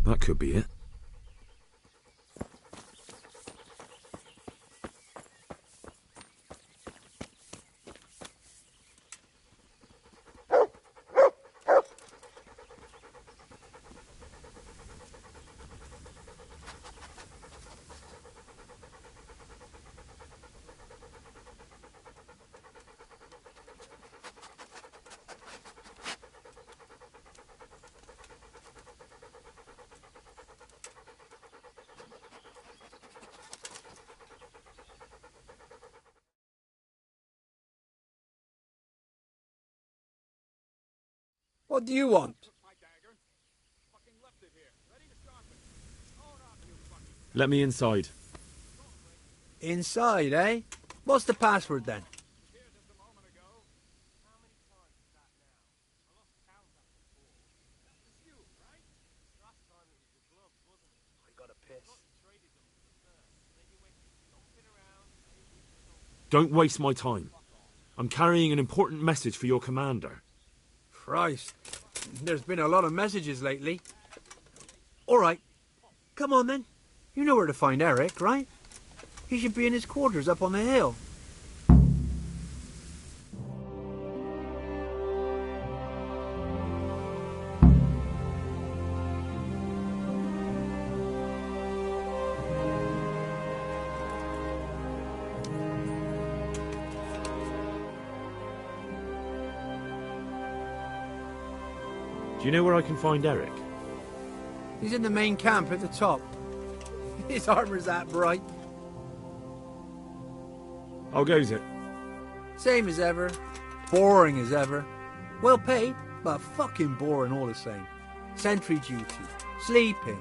That could be it. What do you want? Let me inside. Inside, eh? What's the password then? Don't waste my time. I'm carrying an important message for your commander. Christ, there's been a lot of messages lately. All right, come on then. You know where to find Eric, right? He should be in his quarters up on the hill. Do you know where I can find Eric? He's in the main camp at the top. His armor's that bright. How goes it? Same as ever. Boring as ever. Well paid, but fucking boring all the same. Sentry duty. Sleeping.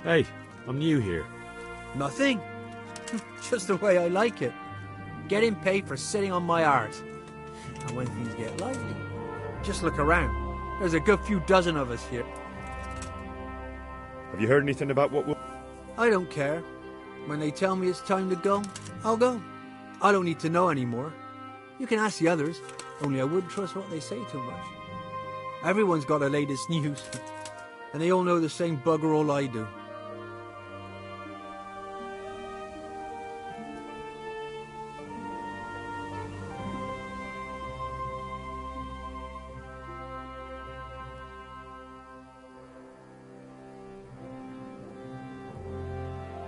Hey, I'm new here. Nothing. Just the way I like it. Getting paid for sitting on my art. And when things get lively, just look around. There's a good few dozen of us here. Have you heard anything about what will... I don't care. When they tell me it's time to go, I'll go. I don't need to know anymore. You can ask the others, only I wouldn't trust what they say too much. Everyone's got the latest news, and they all know the same bugger all I do.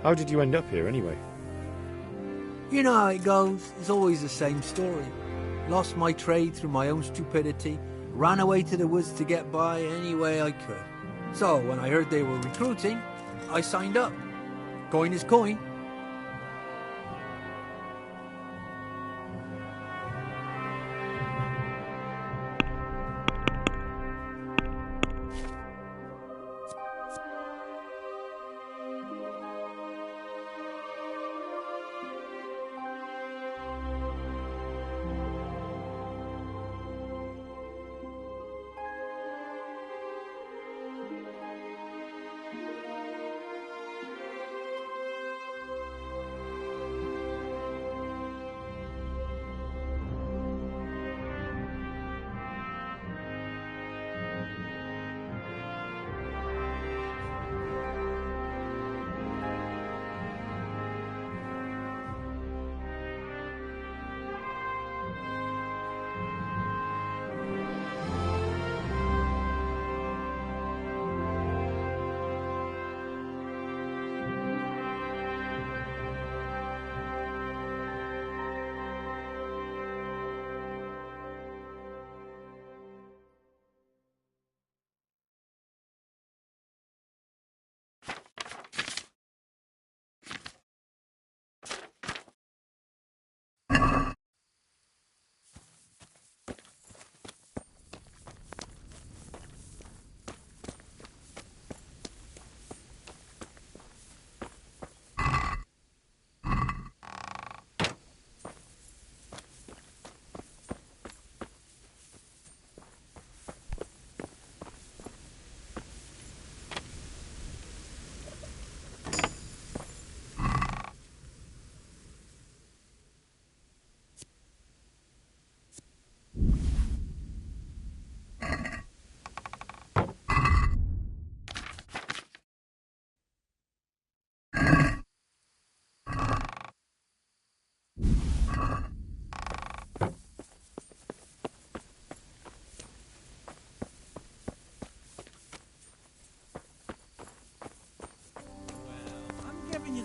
How did you end up here, anyway? You know how it goes. It's always the same story. Lost my trade through my own stupidity, ran away to the woods to get by any way I could. So, when I heard they were recruiting, I signed up. Coin is coin.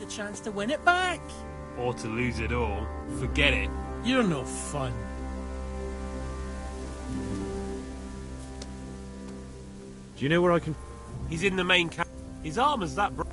the chance to win it back. Or to lose it all. Forget it. You're no fun. Do you know where I can... He's in the main camp. His armor's that bright.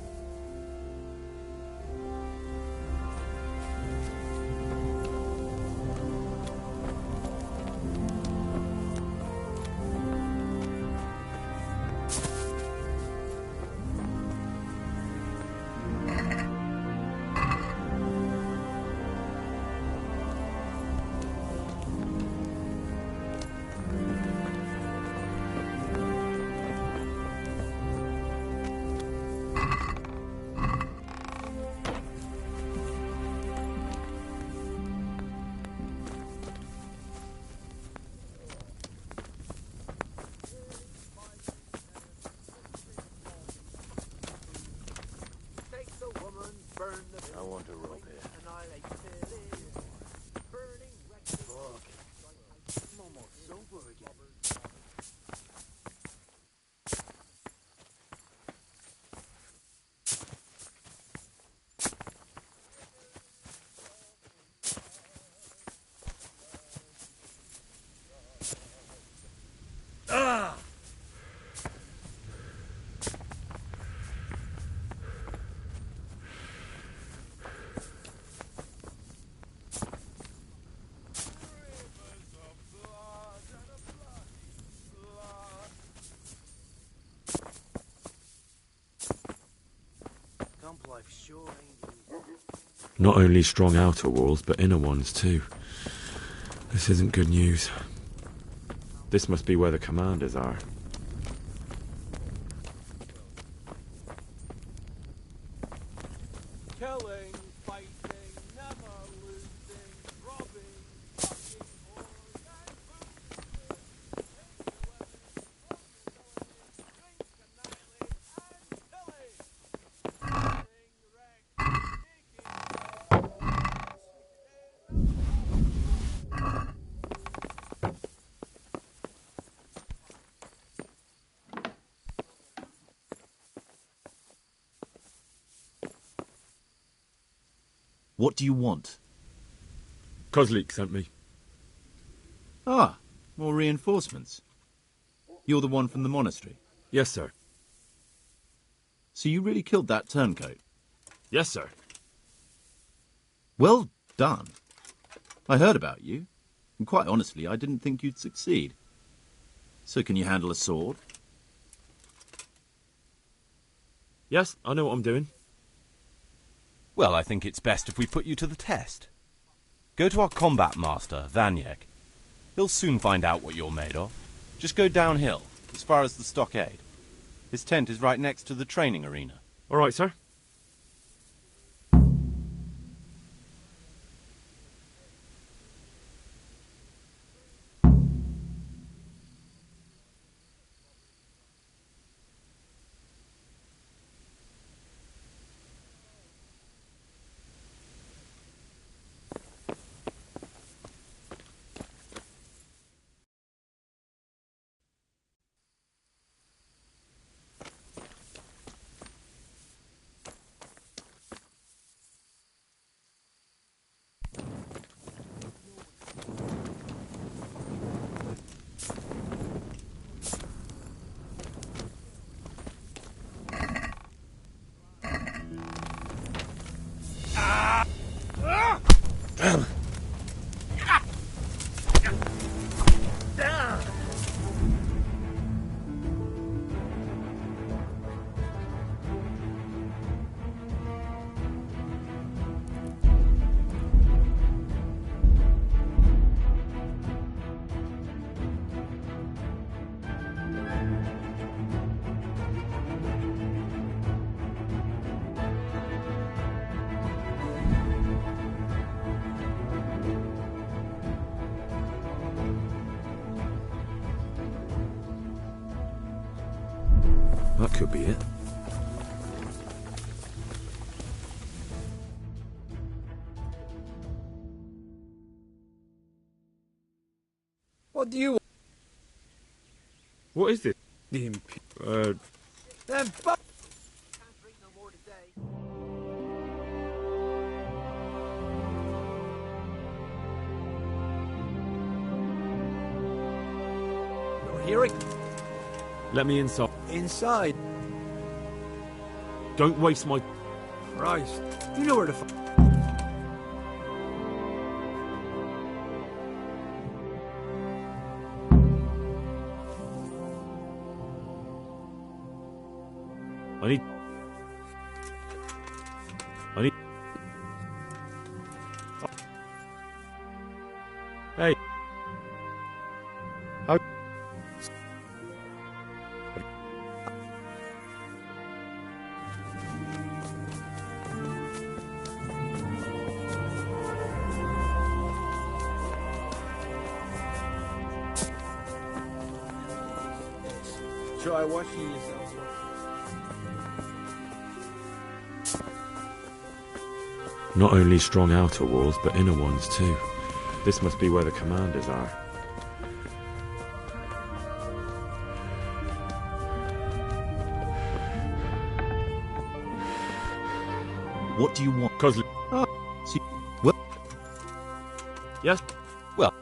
I want a rope here. Fuck. I'm almost sober again. Sure ain't Not only strong outer walls, but inner ones too. This isn't good news. This must be where the commanders are. Killing, fighting, never losing, robbing, fucking, What do you want? Kozlik sent me. Ah, more reinforcements. You're the one from the monastery? Yes, sir. So you really killed that turncoat? Yes, sir. Well done. I heard about you, and quite honestly, I didn't think you'd succeed. So can you handle a sword? Yes, I know what I'm doing. Well, I think it's best if we put you to the test. Go to our combat master, Vanyek. He'll soon find out what you're made of. Just go downhill, as far as the stockade. His tent is right next to the training arena. All right, sir. That could be it. What do you want? What is this? The Uh, Then fuck! Can't drink no more today. Here I... Let me inside. Inside. Don't waste my... Christ. You know where to find... I need... Hey. How... Try washing yourself. Not only strong outer walls, but inner ones too. This must be where the commanders are. What do you want? Cosley. See, well, Yes? well,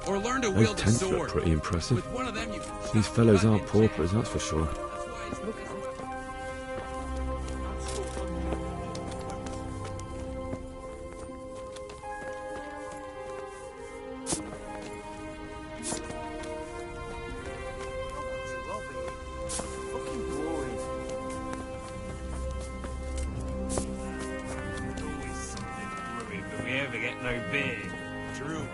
Or learn to Those wield a tents look sword. pretty impressive. With one of them, you can These chop fellows cut aren't into paupers, that's for sure. That's why it's looking. Fucking boring. Always something brewing, but we ever get no beer. True.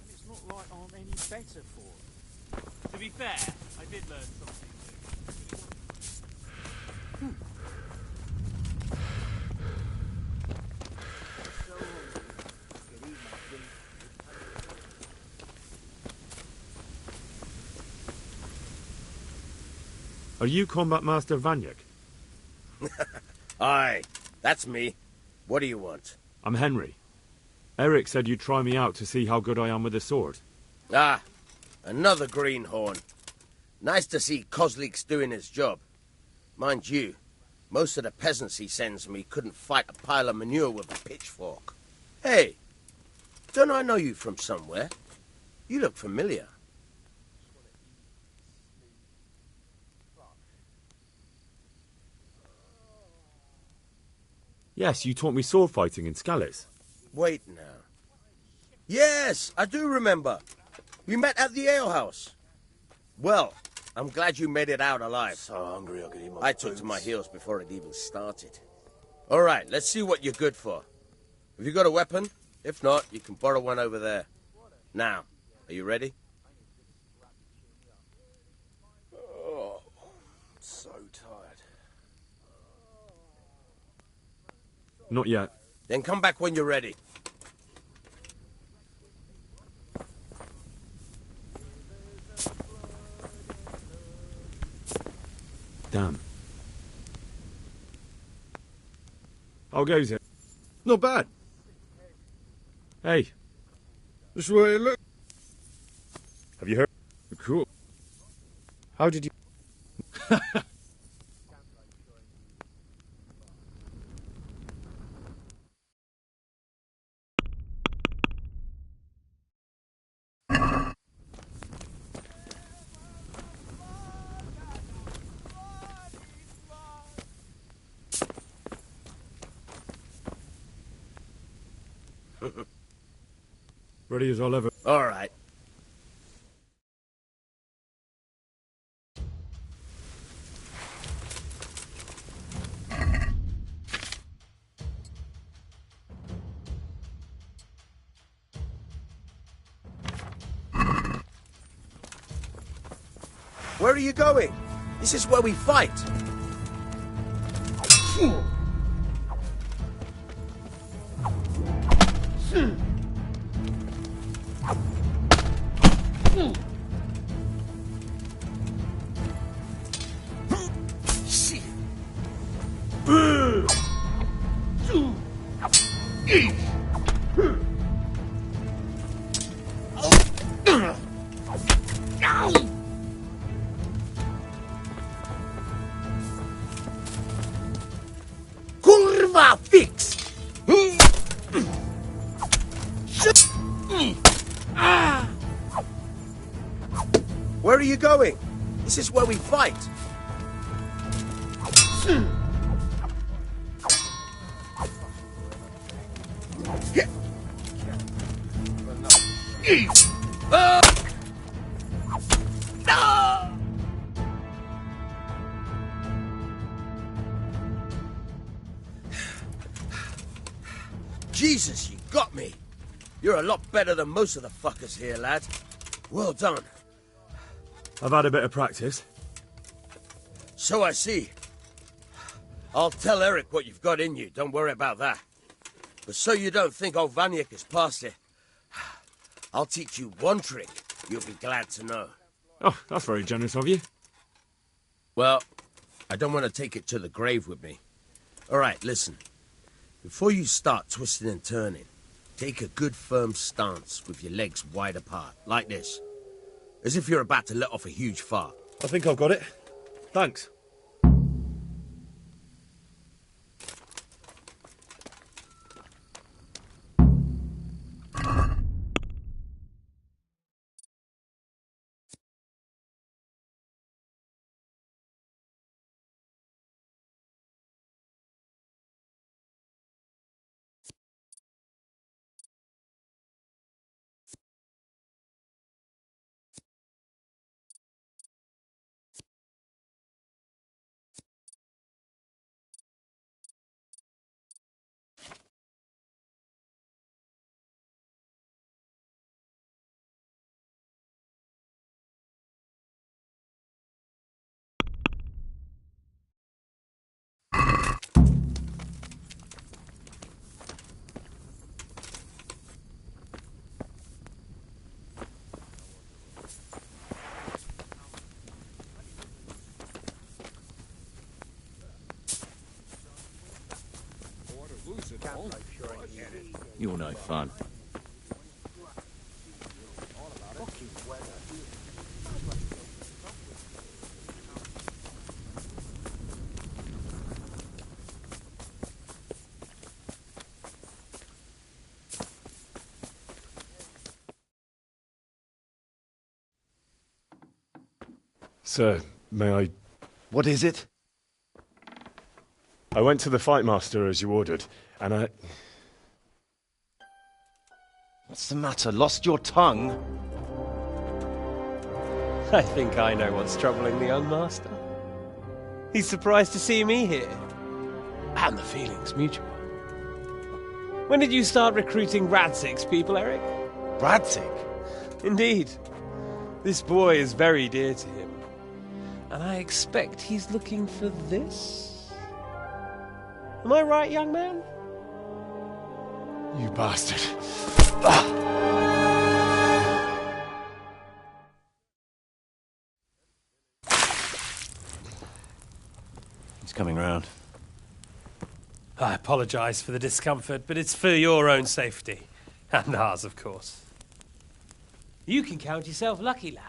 It's not like I'm any better for it. To be fair, I did learn something too. So hungry. Could eat my food. Are you Combat Master Vanyek? Aye, that's me. What do you want? I'm Henry. Eric said you'd try me out to see how good I am with the sword. Ah, another greenhorn. Nice to see Kozlik's doing his job. Mind you, most of the peasants he sends me couldn't fight a pile of manure with a pitchfork. Hey, don't I know you from somewhere? You look familiar. Yes, you taught me sword fighting in Scallis. Wait now. Yes, I do remember. We met at the alehouse. Well, I'm glad you made it out alive. So hungry I could eat my I took to my heels before it even started. All right, let's see what you're good for. Have you got a weapon? If not, you can borrow one over there. Now, are you ready? Oh, so tired. Not yet. Then come back when you're ready. Damn. How goes it? not bad. Hey, This way, look. have you heard? Cool. How did you... Ready as I'll ever... All right. Where are you going? This is where we fight. Kurva fix! Where are you going? This is where we fight. Jesus, you got me. You're a lot better than most of the fuckers here, lad. Well done. I've had a bit of practice. So I see. I'll tell Eric what you've got in you, don't worry about that. But so you don't think old Vaniak is past it, I'll teach you one trick you'll be glad to know. Oh, that's very generous of you. Well, I don't want to take it to the grave with me. All right, listen. Before you start twisting and turning, take a good firm stance with your legs wide apart, like this. As if you're about to let off a huge fart. I think I've got it. Thanks. You're no fun. Sir, may I... What is it? I went to the Fight Master as you ordered, and I... What's the matter? Lost your tongue? I think I know what's troubling the young master. He's surprised to see me here. And the feeling's mutual. When did you start recruiting Radzig's people, Eric? Radzig? Indeed. This boy is very dear to him. And I expect he's looking for this? Am I right, young man? You bastard. He's coming round. I apologise for the discomfort, but it's for your own safety. And ours, of course. You can count yourself lucky, lad.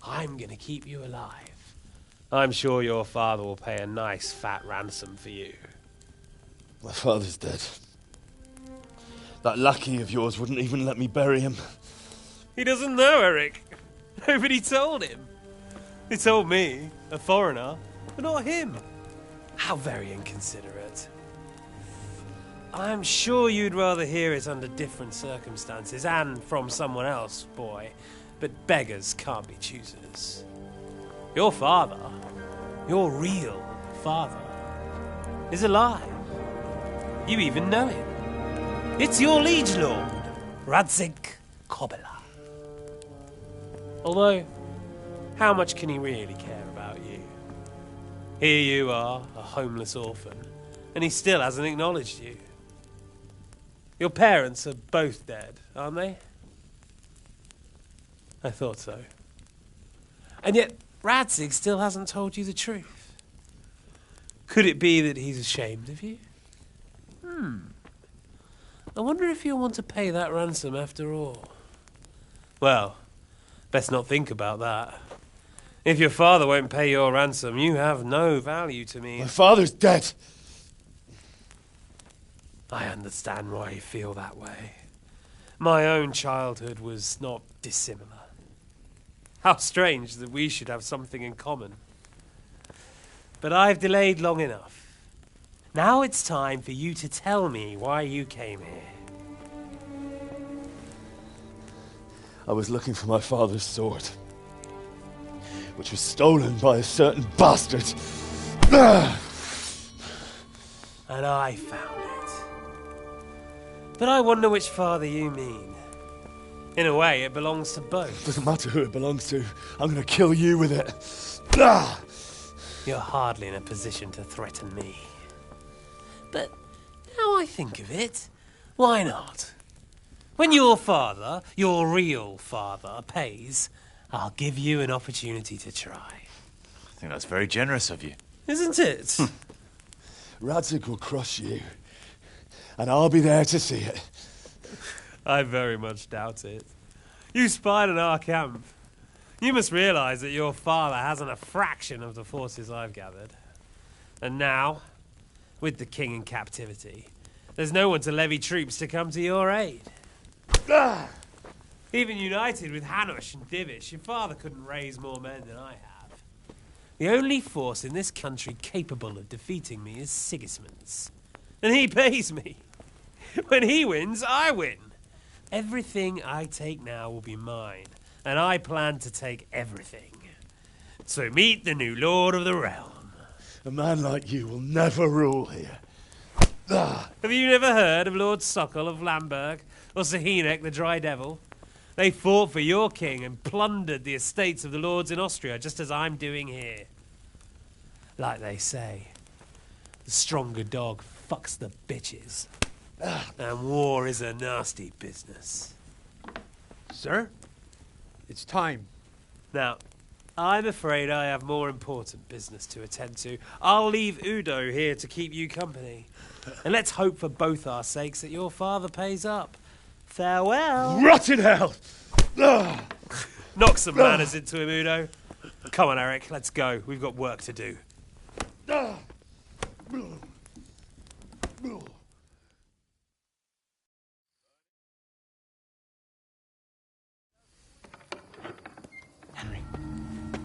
I'm going to keep you alive. I'm sure your father will pay a nice fat ransom for you. My father's dead. That lackey of yours wouldn't even let me bury him. He doesn't know, Eric. Nobody told him. He told me, a foreigner, but not him. How very inconsiderate. I'm sure you'd rather hear it under different circumstances and from someone else, boy. But beggars can't be choosers. Your father, your real father, is alive. You even know him. It's your liege lord, Radzig Kobyla. Although, how much can he really care about you? Here you are, a homeless orphan, and he still hasn't acknowledged you. Your parents are both dead, aren't they? I thought so. And yet, Radzig still hasn't told you the truth. Could it be that he's ashamed of you? I wonder if you'll want to pay that ransom after all. Well, best not think about that. If your father won't pay your ransom, you have no value to me. My father's dead. I understand why you feel that way. My own childhood was not dissimilar. How strange that we should have something in common. But I've delayed long enough. Now it's time for you to tell me why you came here. I was looking for my father's sword, which was stolen by a certain bastard. And I found it. But I wonder which father you mean. In a way, it belongs to both. Doesn't matter who it belongs to. I'm gonna kill you with it. You're hardly in a position to threaten me. But now I think of it, why not? When your father, your real father, pays, I'll give you an opportunity to try. I think that's very generous of you. Isn't it? Radzig will crush you, and I'll be there to see it. I very much doubt it. You spied on our camp. You must realize that your father hasn't a fraction of the forces I've gathered. And now, with the king in captivity, there's no one to levy troops to come to your aid. Even united with Hanush and Divish, your father couldn't raise more men than I have. The only force in this country capable of defeating me is Sigismund's. And he pays me. When he wins, I win. Everything I take now will be mine, and I plan to take everything. So meet the new lord of the realm. A man like you will never rule here. Have you never heard of Lord Sokol of Lamberg, or Sahinek the Dry Devil? They fought for your king and plundered the estates of the lords in Austria, just as I'm doing here. Like they say, the stronger dog fucks the bitches. And war is a nasty business. Sir, it's time. Now, I'm afraid I have more important business to attend to. I'll leave Udo here to keep you company. And let's hope for both our sakes that your father pays up. Farewell. Rot in hell! Knock some manners into him, Udo. Come on, Eric, let's go. We've got work to do.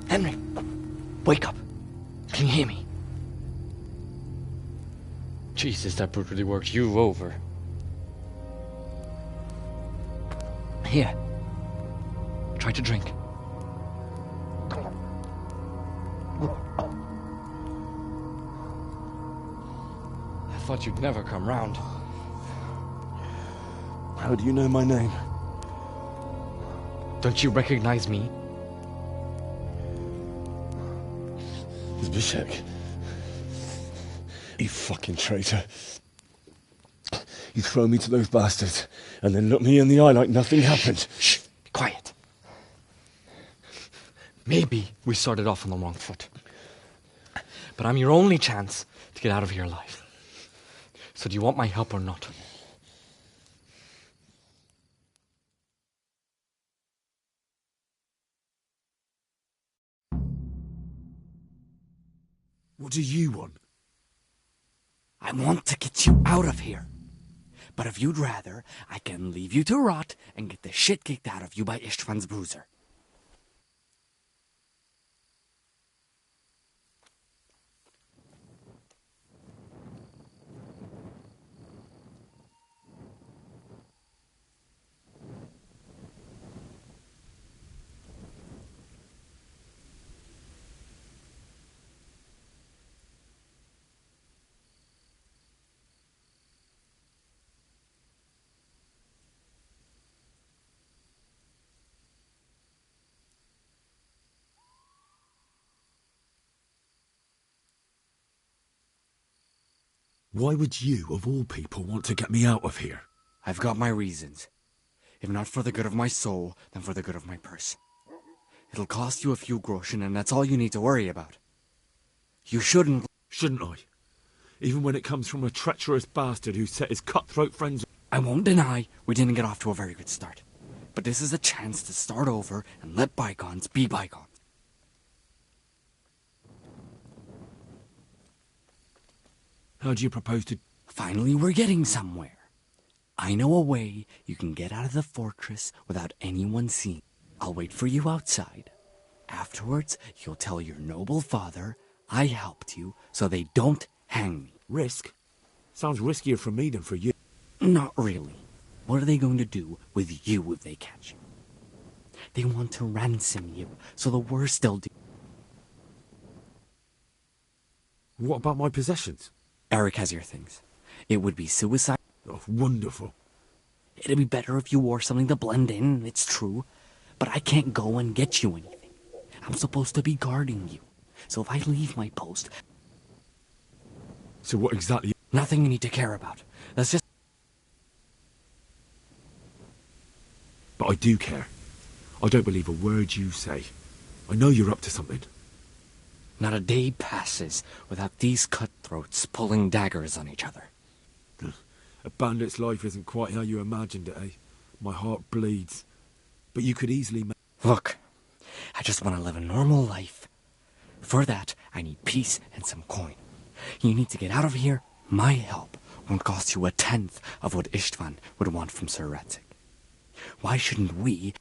Henry, wake up. Can you hear me? Jesus, that brutally worked you over. Here. Try to drink. I thought you'd never come round. How do you know my name? Don't you recognize me? Zbyszek. You fucking traitor. You throw me to those bastards and then look me in the eye like nothing happened. Shh! Be quiet. Maybe we started off on the wrong foot. But I'm your only chance to get out of here alive. So do you want my help or not? What do you want? I want to get you out of here. But if you'd rather, I can leave you to rot and get the shit kicked out of you by István's bruiser. Why would you, of all people, want to get me out of here? I've got my reasons. If not for the good of my soul, then for the good of my purse. It'll cost you a few groschen, and that's all you need to worry about. You shouldn't... Shouldn't I? Even when it comes from a treacherous bastard who set his cutthroat friends... I won't deny we didn't get off to a very good start. But this is a chance to start over and let bygones be bygones. How do you propose to... Finally, we're getting somewhere. I know a way you can get out of the fortress without anyone seeing. I'll wait for you outside. Afterwards, you'll tell your noble father I helped you so they don't hang me. Risk? Sounds riskier for me than for you. Not really. What are they going to do with you if they catch you? They want to ransom you, so the worst they'll do... What about my possessions? Eric has your things. It would be suicide. Oh, wonderful. It'd be better if you wore something to blend in, it's true. But I can't go and get you anything. I'm supposed to be guarding you. So if I leave my post... So what exactly... Nothing you need to care about. That's just... But I do care. I don't believe a word you say. I know you're up to something. Not a day passes without these cutthroats pulling daggers on each other. A bandit's life isn't quite how you imagined it, eh? My heart bleeds. But you could easily... Look, I just want to live a normal life. For that, I need peace and some coin. You need to get out of here. My help won't cost you a tenth of what Istvan would want from Sir Radzig. Why shouldn't we...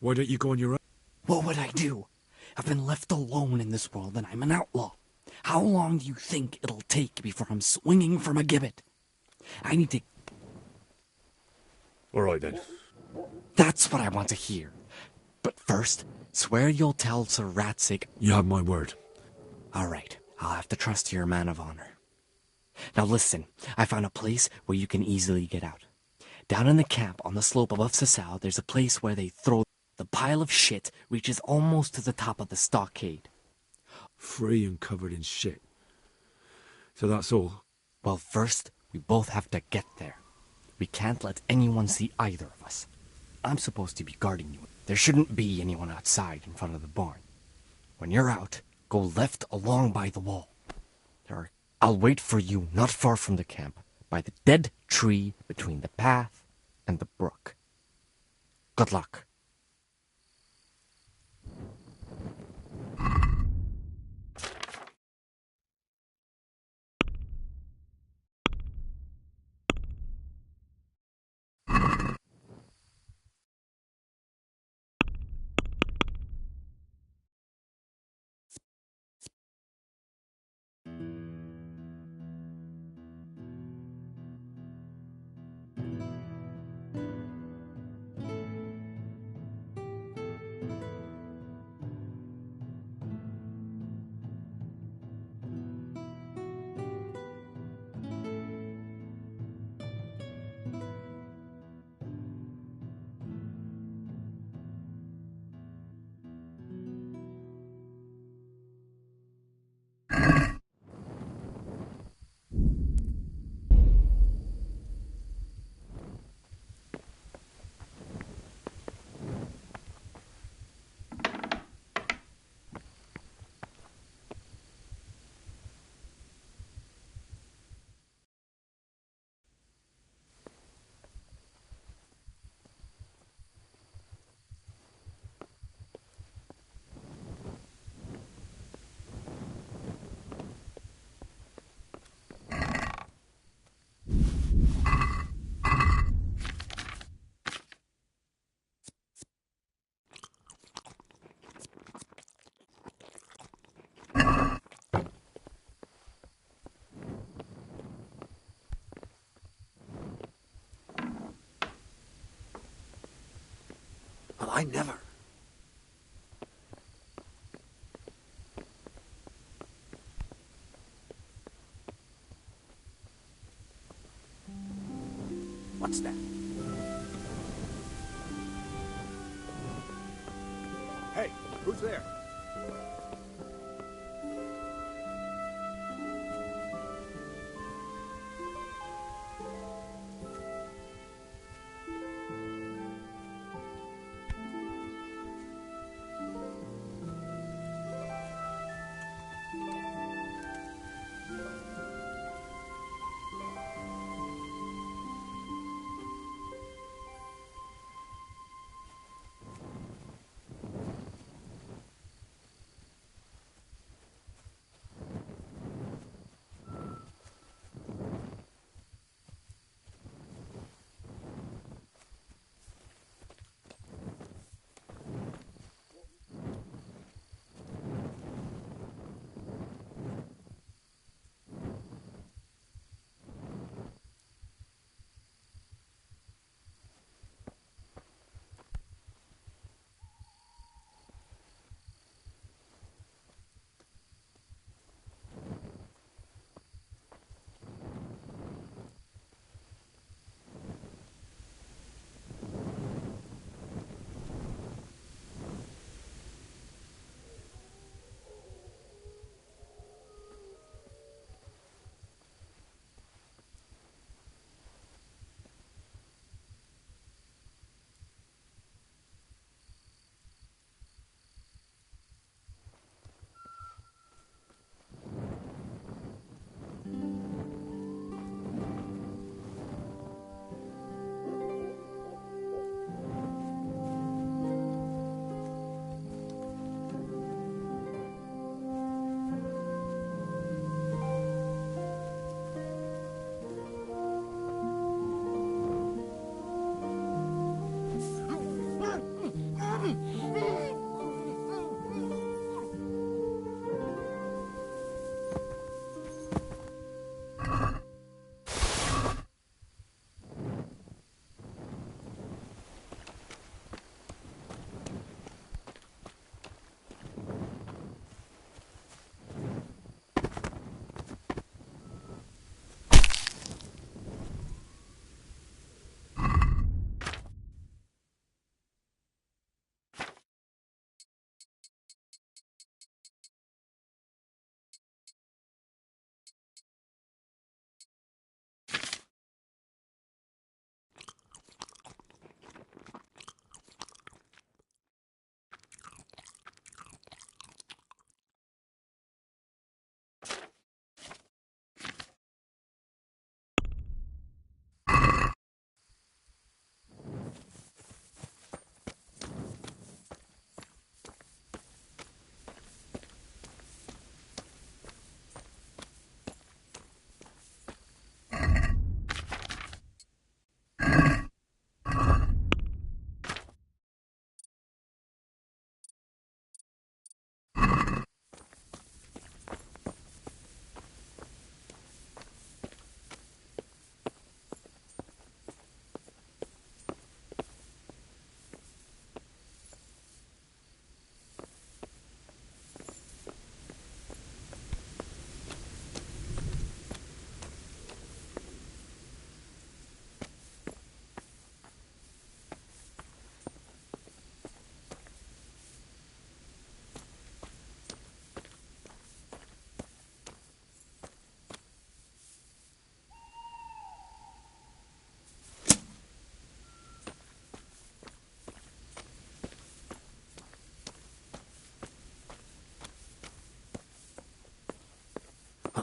Why don't you go on your own? What would I do? I've been left alone in this world and I'm an outlaw. How long do you think it'll take before I'm swinging from a gibbet? I need to... All right, then. That's what I want to hear. But first, swear you'll tell Sir Radzig... You have my word. All right, I'll have to trust your man of honor. Now listen, I found a place where you can easily get out. Down in the camp on the slope above Sasau, there's a place where they throw... The pile of shit reaches almost to the top of the stockade. Free and covered in shit. So that's all? Well, first, we both have to get there. We can't let anyone see either of us. I'm supposed to be guarding you. There shouldn't be anyone outside in front of the barn. When you're out, go left along by the wall. I'll wait for you not far from the camp, by the dead tree between the path and the brook. Good luck. Well, I never. What's that? Hey, who's there?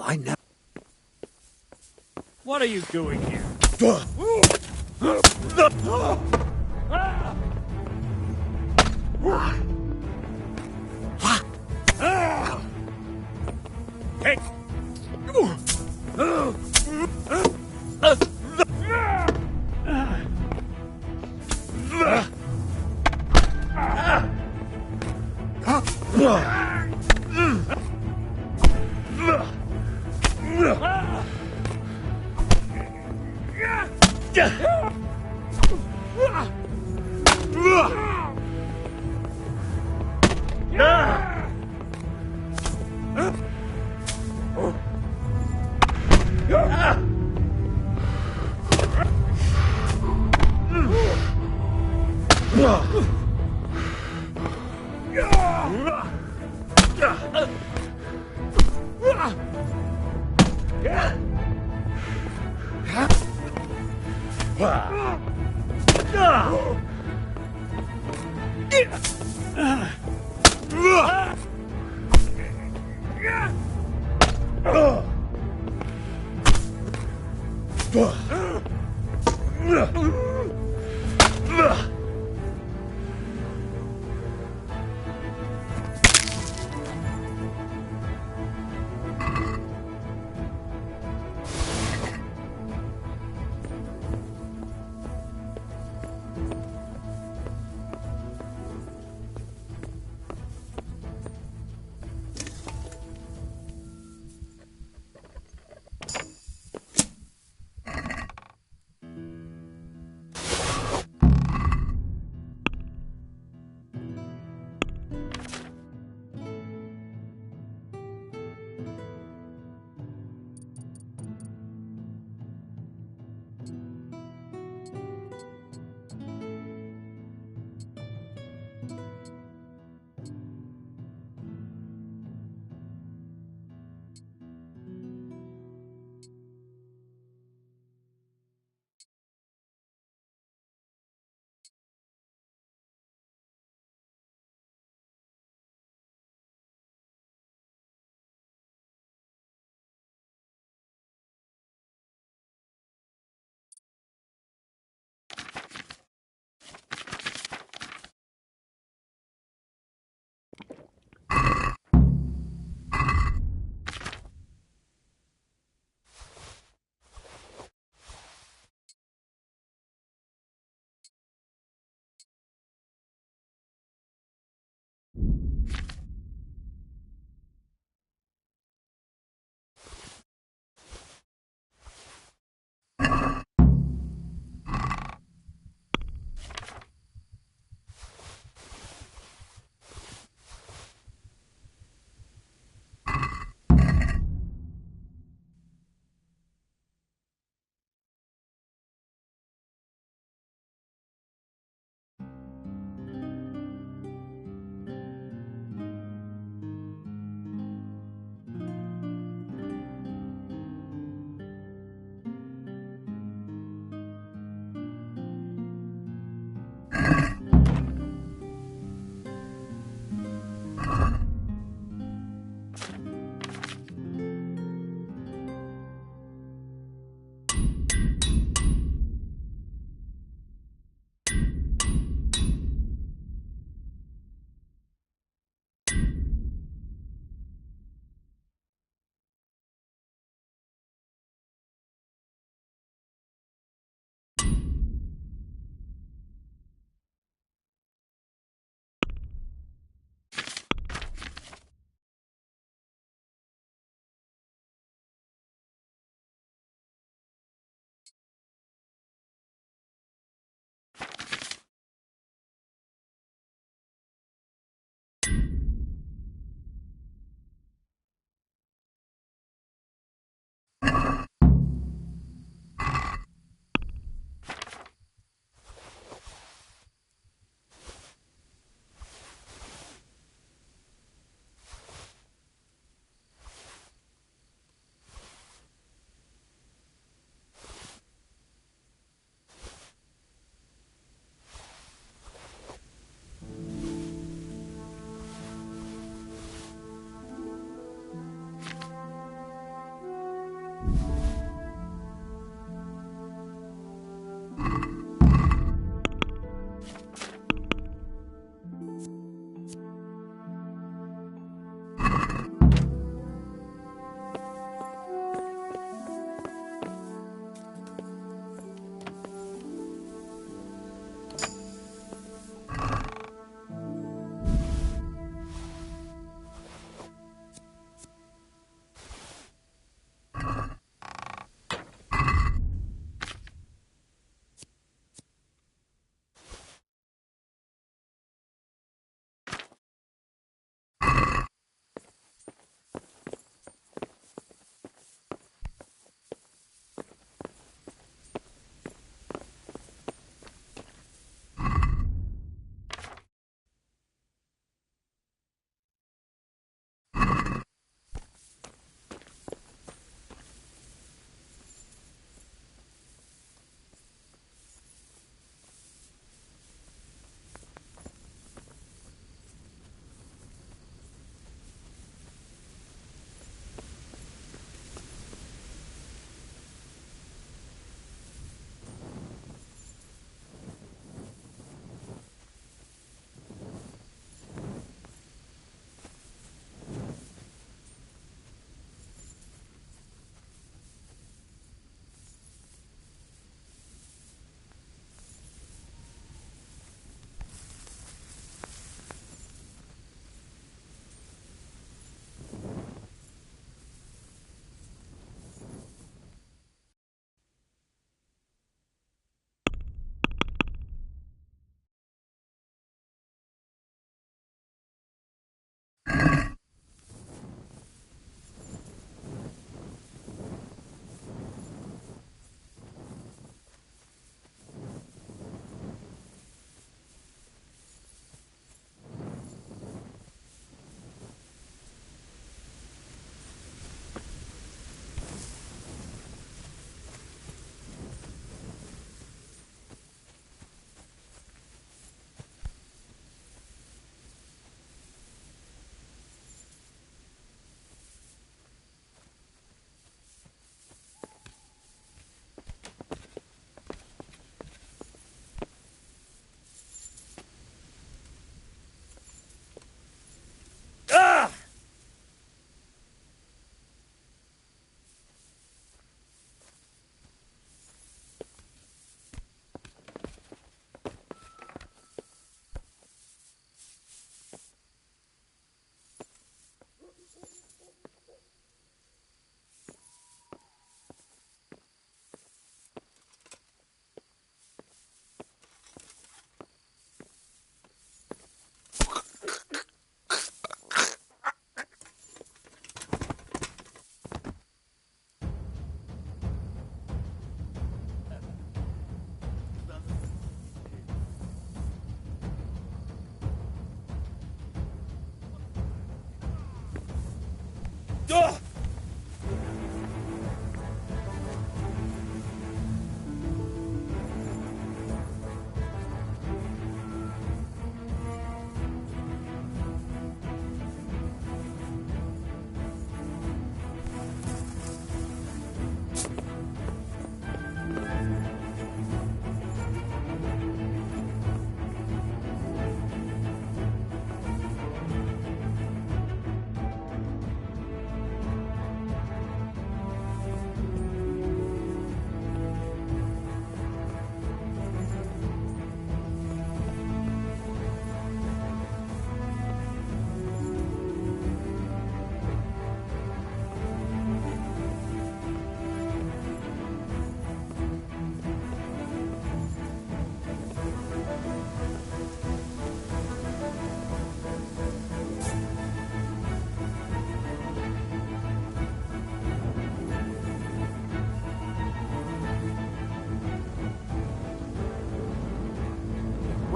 I never. What are you doing here? Hey!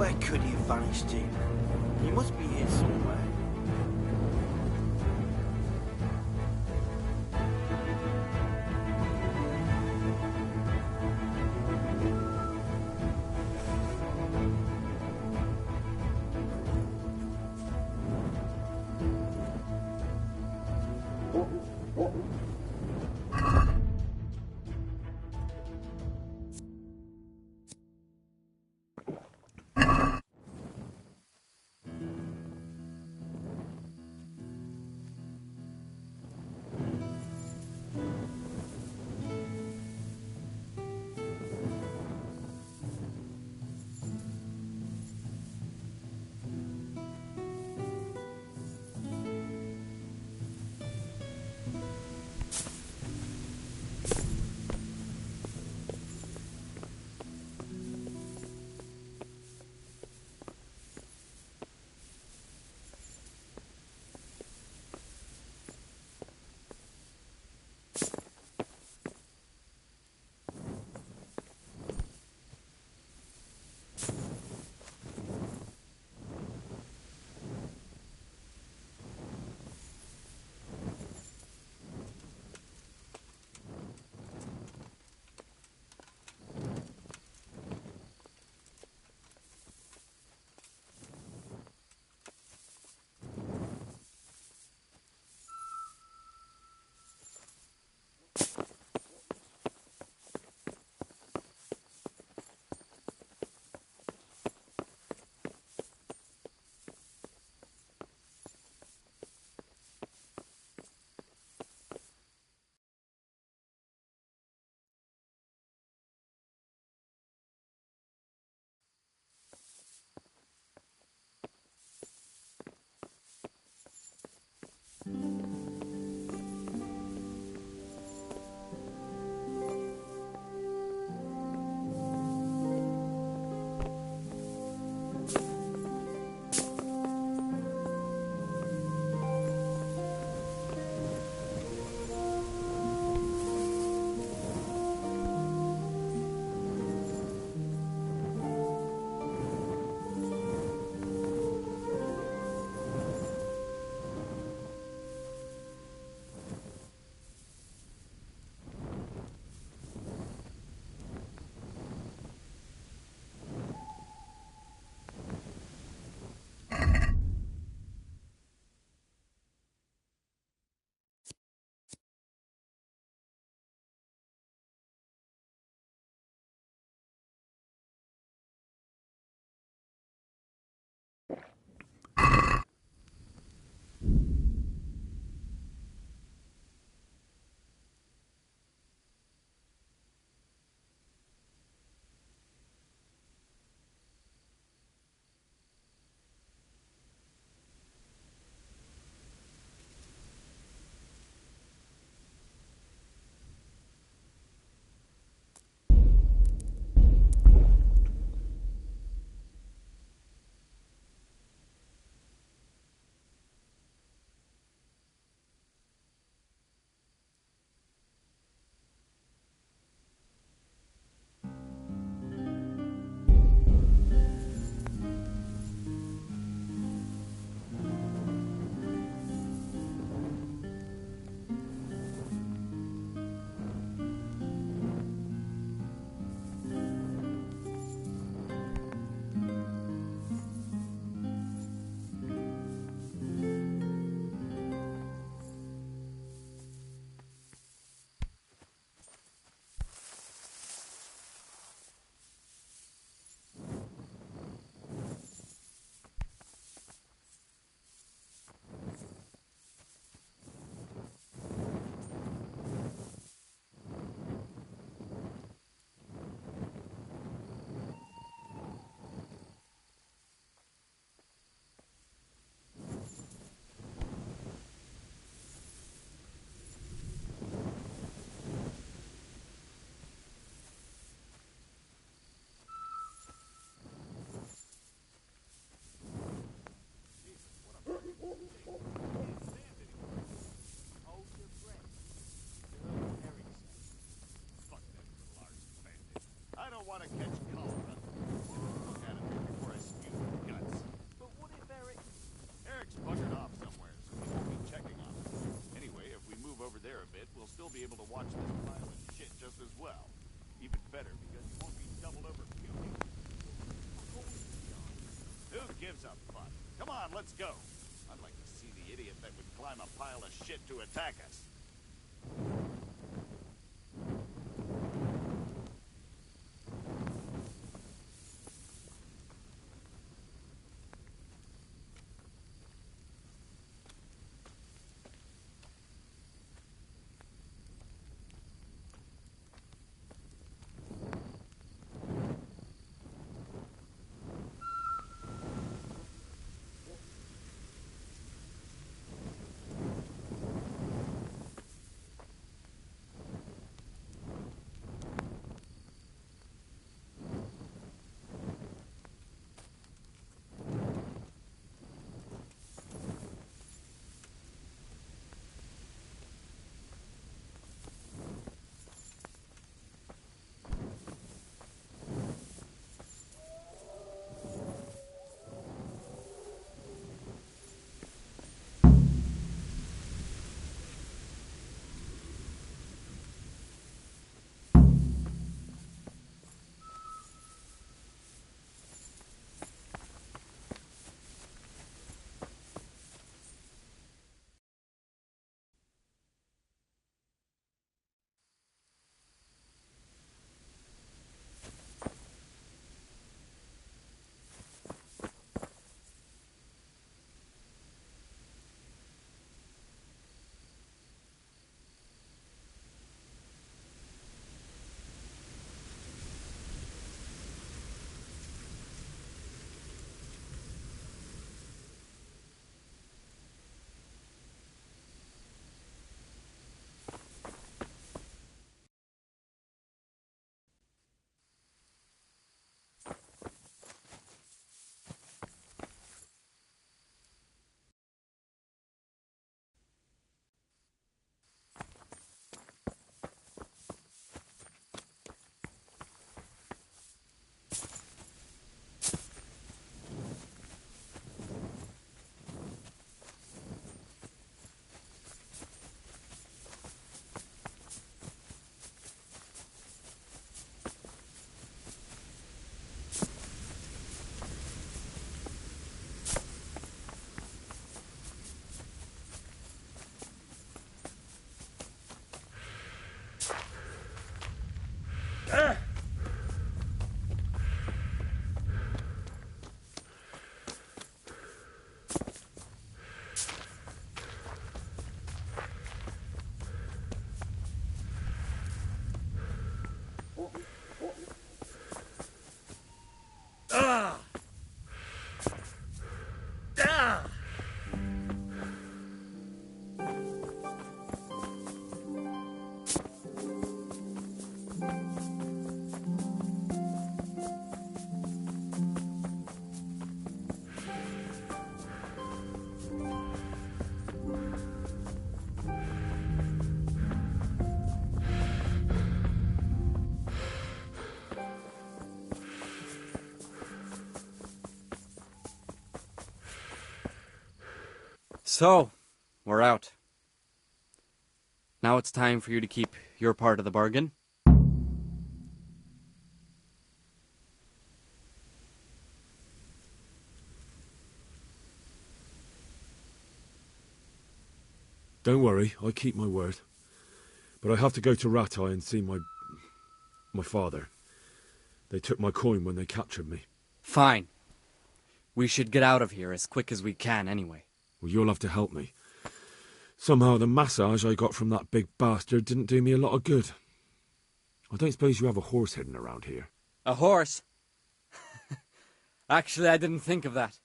Where could he have vanished to? He must be here somewhere. want to catch cholera. Look at it before I be able to watch this pile of shit just as well. Even better, because you won't be doubled over puking. Who gives a fuck? Come on, let's go. I'd like to see the idiot that would climb a pile of shit to attack us. So, we're out. Now it's time for you to keep your part of the bargain. Don't worry, I keep my word. But I have to go to Rattay and see my father. They took my coin when they captured me. Fine. We should get out of here as quick as we can anyway. Well, you'll have to help me. Somehow the massage I got from that big bastard didn't do me a lot of good. I don't suppose you have a horse hidden around here. A horse? Actually, I didn't think of that.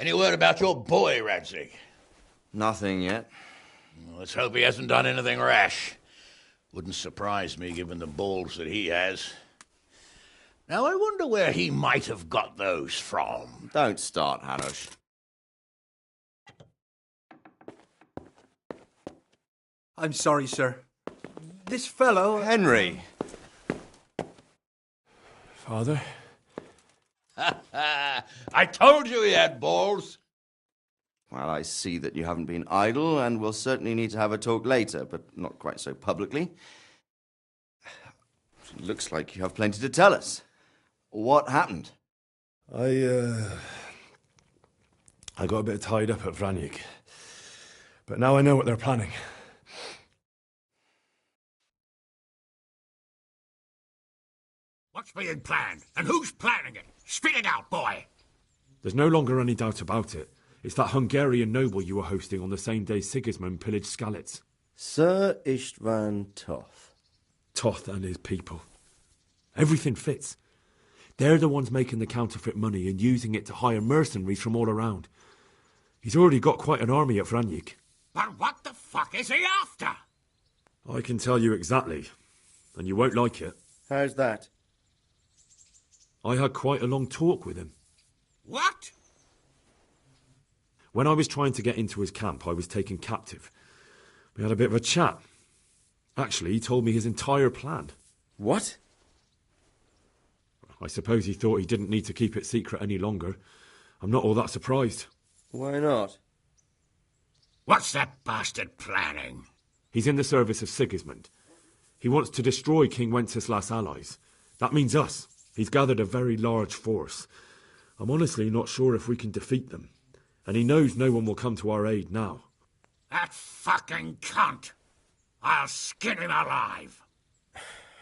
Any word about your boy, Radzig? Nothing yet. Let's hope he hasn't done anything rash. Wouldn't surprise me, given the balls that he has. Now, I wonder where he might have got those from. Don't start, Hanush. I'm sorry, sir. This fellow... Henry! Father? I told you he had balls. Well, I see that you haven't been idle, and we'll certainly need to have a talk later, but not quite so publicly. It looks like you have plenty to tell us. What happened? I got a bit tied up at Vranyik. But now I know what they're planning. What's being planned? And who's planning it? Spit it out, boy! There's no longer any doubt about it. It's that Hungarian noble you were hosting on the same day Sigismund pillaged Skalitz. Sir Istvan Toth. Toth and his people. Everything fits. They're the ones making the counterfeit money and using it to hire mercenaries from all around. He's already got quite an army at Vranyik. But what the fuck is he after? I can tell you exactly, and you won't like it. How's that? I had quite a long talk with him. What? When I was trying to get into his camp, I was taken captive. We had a bit of a chat. Actually, he told me his entire plan. What? I suppose he thought he didn't need to keep it secret any longer. I'm not all that surprised. Why not? What's that bastard planning? He's in the service of Sigismund. He wants to destroy King Wenceslas' allies. That means us. He's gathered a very large force. I'm honestly not sure if we can defeat them. And he knows no one will come to our aid now. That fucking cunt! I'll skin him alive!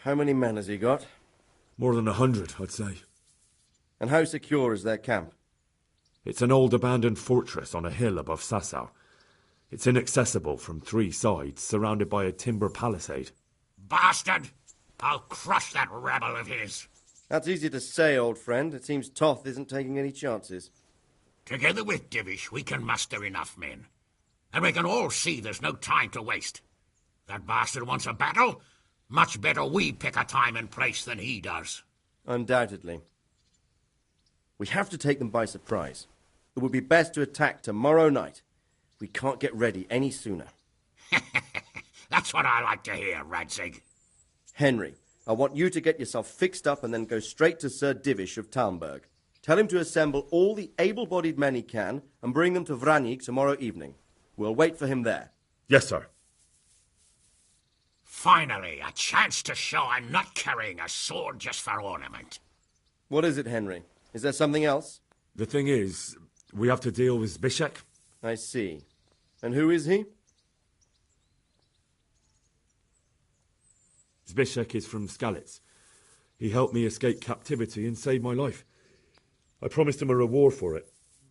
How many men has he got? More than 100, I'd say. And how secure is their camp? It's an old abandoned fortress on a hill above Sasau. It's inaccessible from 3 sides, surrounded by a timber palisade. Bastard! I'll crush that rebel of his! That's easy to say, old friend. It seems Toth isn't taking any chances. Together with Divish, we can muster enough men. And we can all see there's no time to waste. That bastard wants a battle. Much better we pick a time and place than he does. Undoubtedly. We have to take them by surprise. It would be best to attack tomorrow night. We can't get ready any sooner. That's what I like to hear, Radzig. Henry, I want you to get yourself fixed up and then go straight to Sir Divish of Talmberg. Tell him to assemble all the able-bodied men he can and bring them to Vranyik tomorrow evening. We'll wait for him there. Yes, sir. Finally, a chance to show I'm not carrying a sword just for ornament. What is it, Henry? Is there something else? The thing is, we have to deal with Zbyszek. I see. And who is he? Zbyszek is from Skalitz. He helped me escape captivity and saved my life. I promised him a reward for it.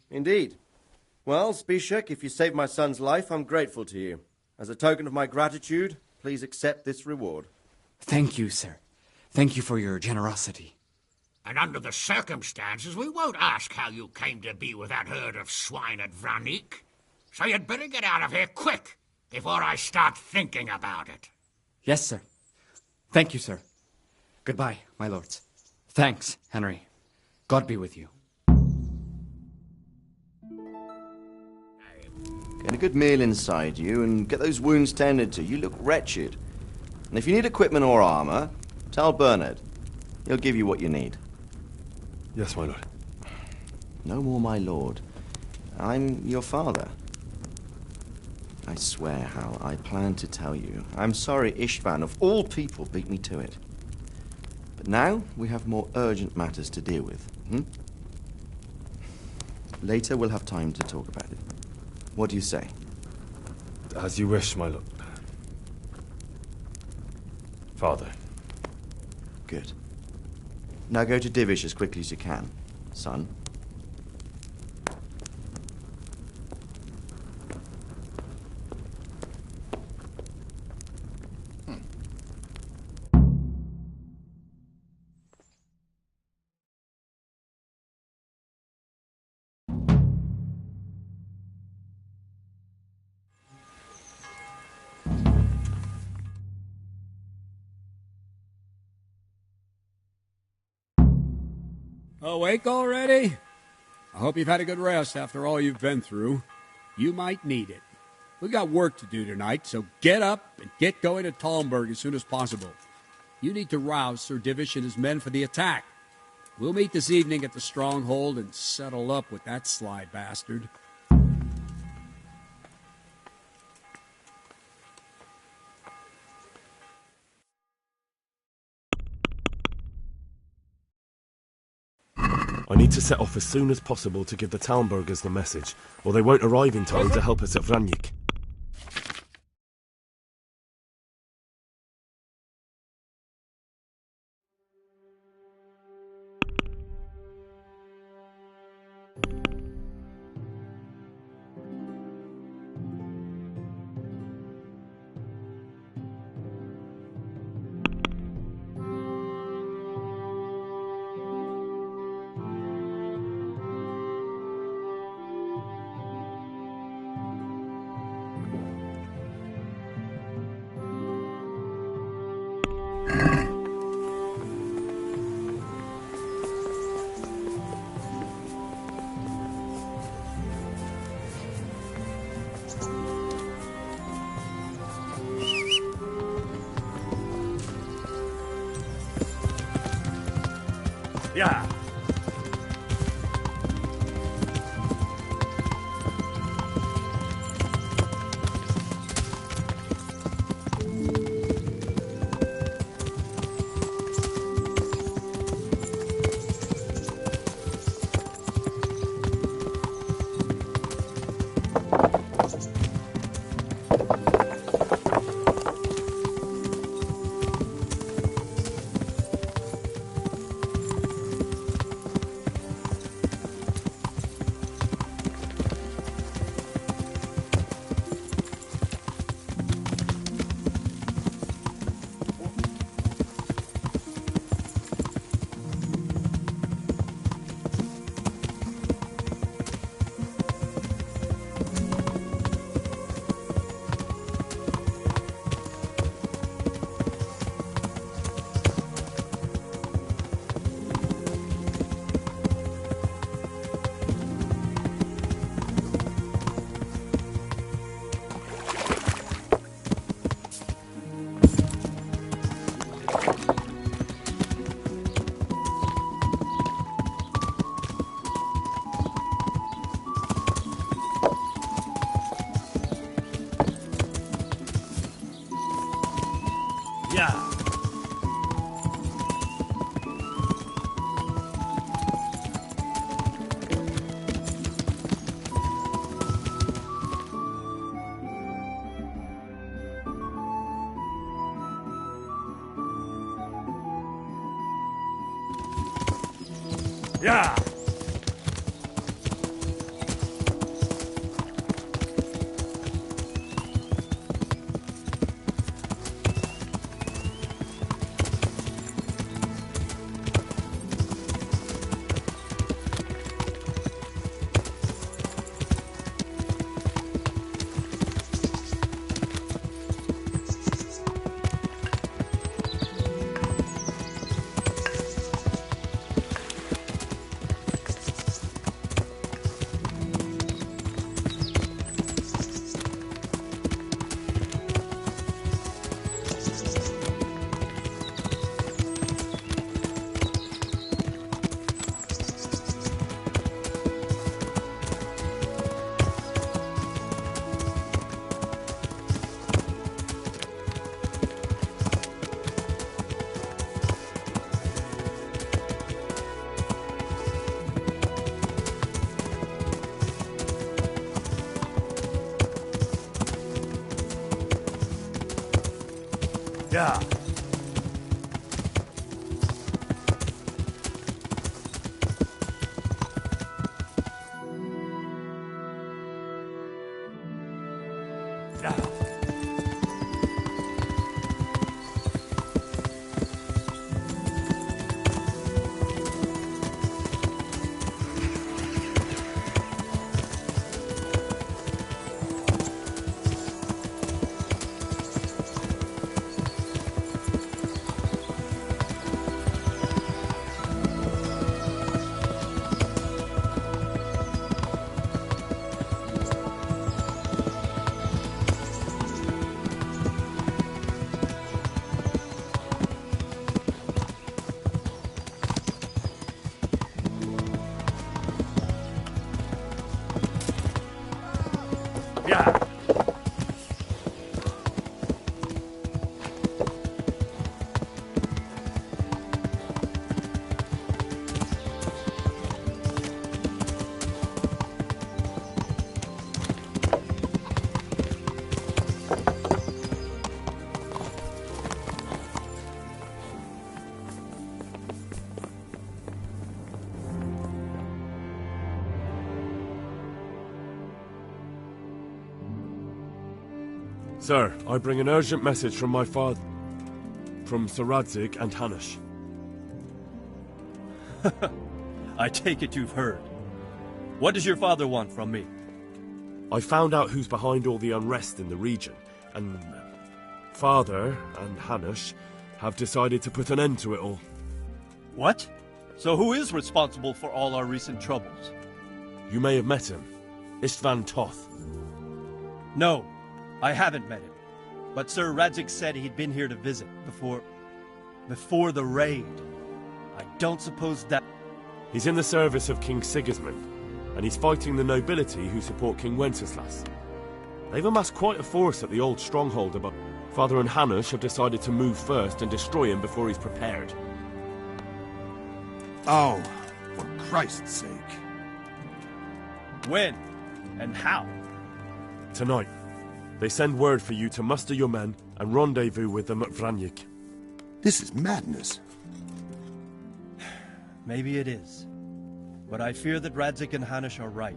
Indeed. Well, Zbyszek, if you saved my son's life, I'm grateful to you. As a token of my gratitude, please accept this reward. Thank you, sir. Thank you for your generosity. And under the circumstances, we won't ask how you came to be with that herd of swine at Vranyik. So you'd better get out of here quick, before I start thinking about it. Yes, sir. Thank you, sir. Goodbye, my lords. Thanks, Henry. God be with you. Get a good meal inside you and get those wounds tended to. You look wretched. And if you need equipment or armor, tell Bernard. He'll give you what you need. Yes, my lord. No more, my lord. I'm your father. I swear, Hal, I planned to tell you. I'm sorry Istvan, of all people, beat me to it. But now we have more urgent matters to deal with. Later we'll have time to talk about it. What do you say? As you wish, my lord. Father. Good. Now go to Divish as quickly as you can, son. Awake already? I hope you've had a good rest after all you've been through. You might need it. We've got work to do tonight, so get up and get going to Talmberg as soon as possible. You need to rouse Sir Divish and his men for the attack. We'll meet this evening at the stronghold and settle up with that sly bastard. I need to set off as soon as possible to give the Talmbergers the message, or they won't arrive in time to help us at Vranyik. Yeah. Yeah. Yeah. Yeah. Sir, I bring an urgent message from my father, from Sir Radzig and Hanush. I take it you've heard. What does your father want from me? I found out who's behind all the unrest in the region, and Father and Hanush have decided to put an end to it all. What? So who is responsible for all our recent troubles? You may have met him, Istvan Toth. No, I haven't met him. But Sir Radzig said he'd been here to visit before the raid. I don't suppose that... He's in the service of King Sigismund, and he's fighting the nobility who support King Wenceslas. They've amassed quite a force at the old stronghold above. Father and Hanush have decided to move first and destroy him before he's prepared. Oh, for Christ's sake. When? And how? Tonight. They send word for you to muster your men and rendezvous with them at Vranyik. This is madness. Maybe it is. But I fear that Radzig and Hanush are right.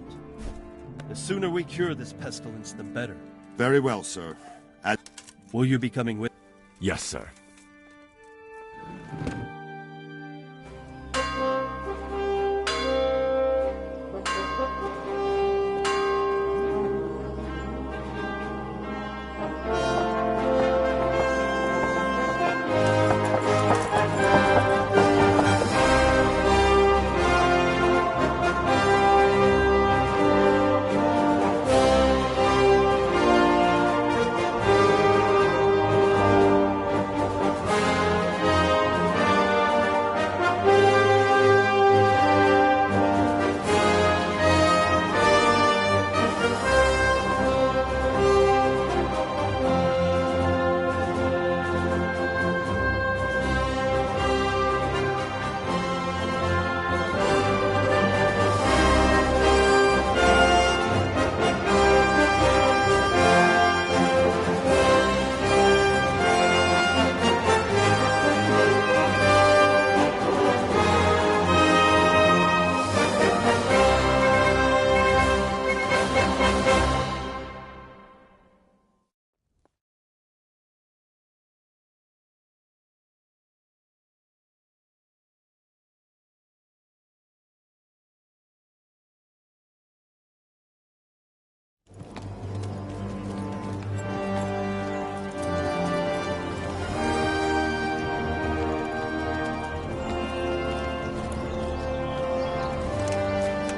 The sooner we cure this pestilence, the better. Very well, sir. Will you be coming with? Yes, sir.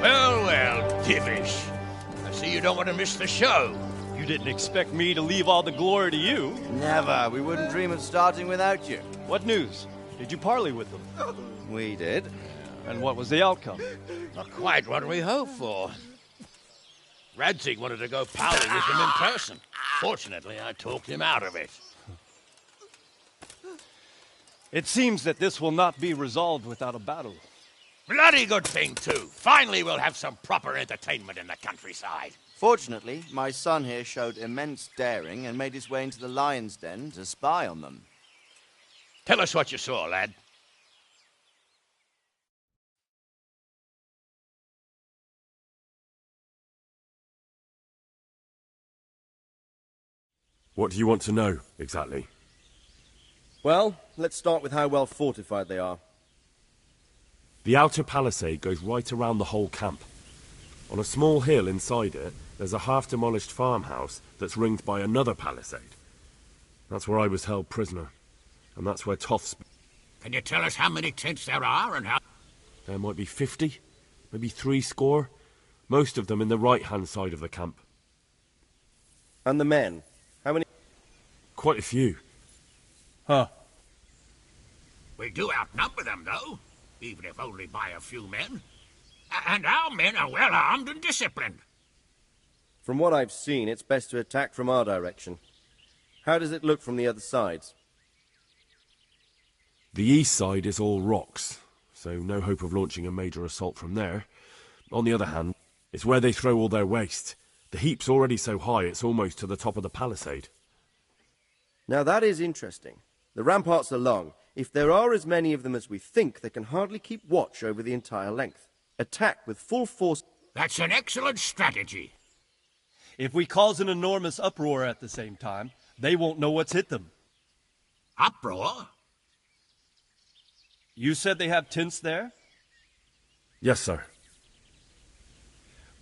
Well, Divish. I see you don't want to miss the show. You didn't expect me to leave all the glory to you. Never. We wouldn't dream of starting without you. What news? Did you parley with them? We did. And what was the outcome? Not quite what we hoped for. Radzig wanted to go parley with him in person. Fortunately, I talked him out of it. It seems that this will not be resolved without a battle. Bloody good thing, too. Finally, we'll have some proper entertainment in the countryside. Fortunately, my son here showed immense daring and made his way into the lion's den to spy on them. Tell us what you saw, lad. What do you want to know, exactly? Well, let's start with how well fortified they are. The outer palisade goes right around the whole camp. On a small hill inside it, there's a half-demolished farmhouse that's ringed by another palisade. That's where I was held prisoner. And that's where Toth's... Can you tell us how many tents there are and how... There might be 50, maybe 70. Most of them in the right-hand side of the camp. And the men? How many? Quite a few. Huh. We do outnumber them, though, even if only by a few men. And our men are well armed and disciplined. From what I've seen, it's best to attack from our direction. How does it look from the other sides? The east side is all rocks, so no hope of launching a major assault from there. On the other hand, it's where they throw all their waste. The heap's already so high it's almost to the top of the palisade. Now that is interesting. The ramparts are long. If there are as many of them as we think, they can hardly keep watch over the entire length. Attack with full force... That's an excellent strategy. If we cause an enormous uproar at the same time, they won't know what's hit them. Uproar? You said they have tents there? Yes, sir.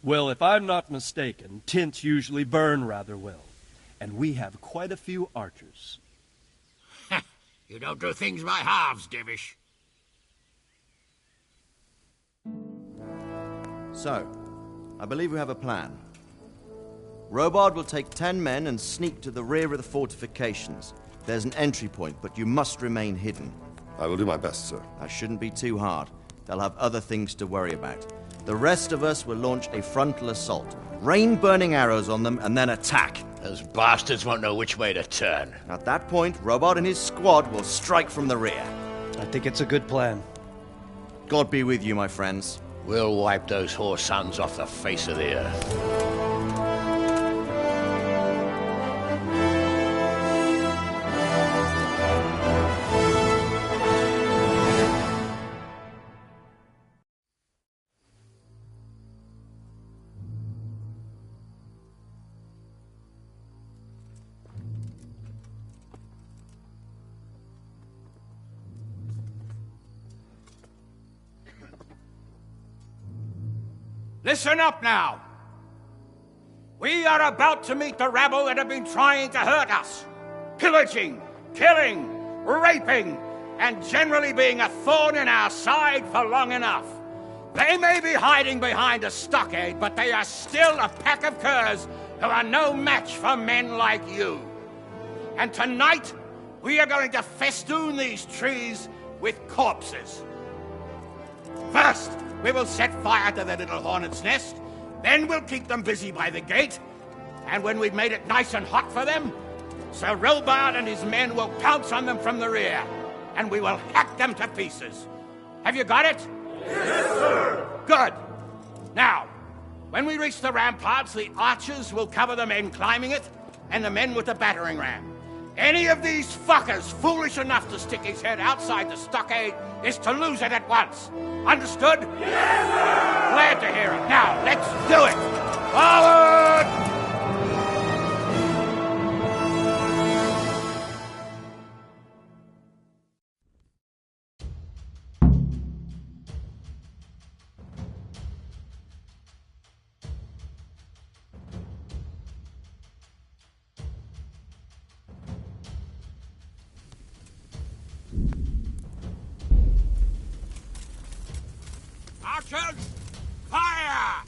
Well, if I'm not mistaken, tents usually burn rather well. And we have quite a few archers. You don't do things by halves, Divish. So, I believe we have a plan. Robard will take 10 men and sneak to the rear of the fortifications. There's an entry point, but you must remain hidden. I will do my best, sir. That shouldn't be too hard. They'll have other things to worry about. The rest of us will launch a frontal assault. Rain burning arrows on them and then attack. Those bastards won't know which way to turn. At that point, Robard and his squad will strike from the rear. I think it's a good plan. God be with you, my friends. We'll wipe those whore sons off the face of the earth. Listen up now. We are about to meet the rabble that have been trying to hurt us. Pillaging, killing, raping, and generally being a thorn in our side for long enough. They may be hiding behind a stockade, but they are still a pack of curs who are no match for men like you. And tonight, we are going to festoon these trees with corpses. First, we will set fire to the little hornet's nest. Then we'll keep them busy by the gate. And when we've made it nice and hot for them, Sir Robard and his men will pounce on them from the rear. And we will hack them to pieces. Have you got it? Yes, sir! Good. Now, when we reach the ramparts, the archers will cover the men climbing it, and the men with the battering ram. Any of these fuckers foolish enough to stick his head outside the stockade is to lose it at once. Understood? Yes, sir! Glad to hear it. Now, let's do it! Forward! Archers, fire!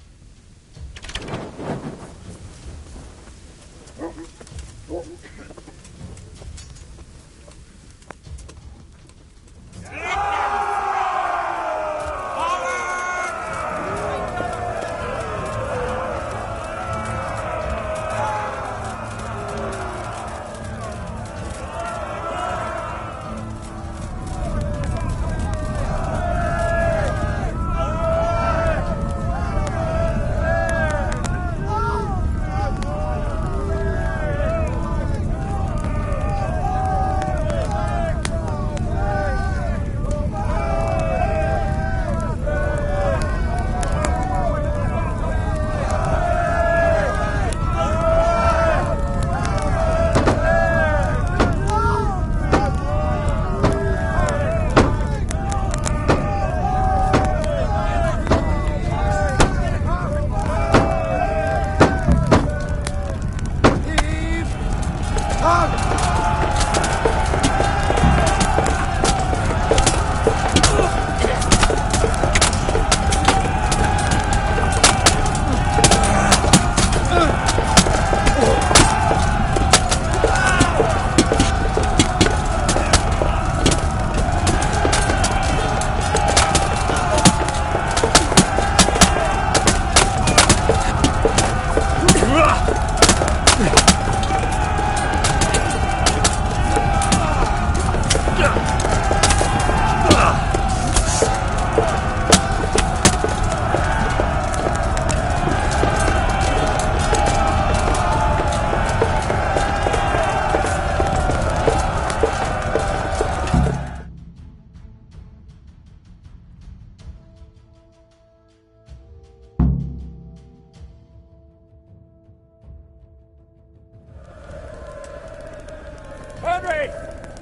Henry!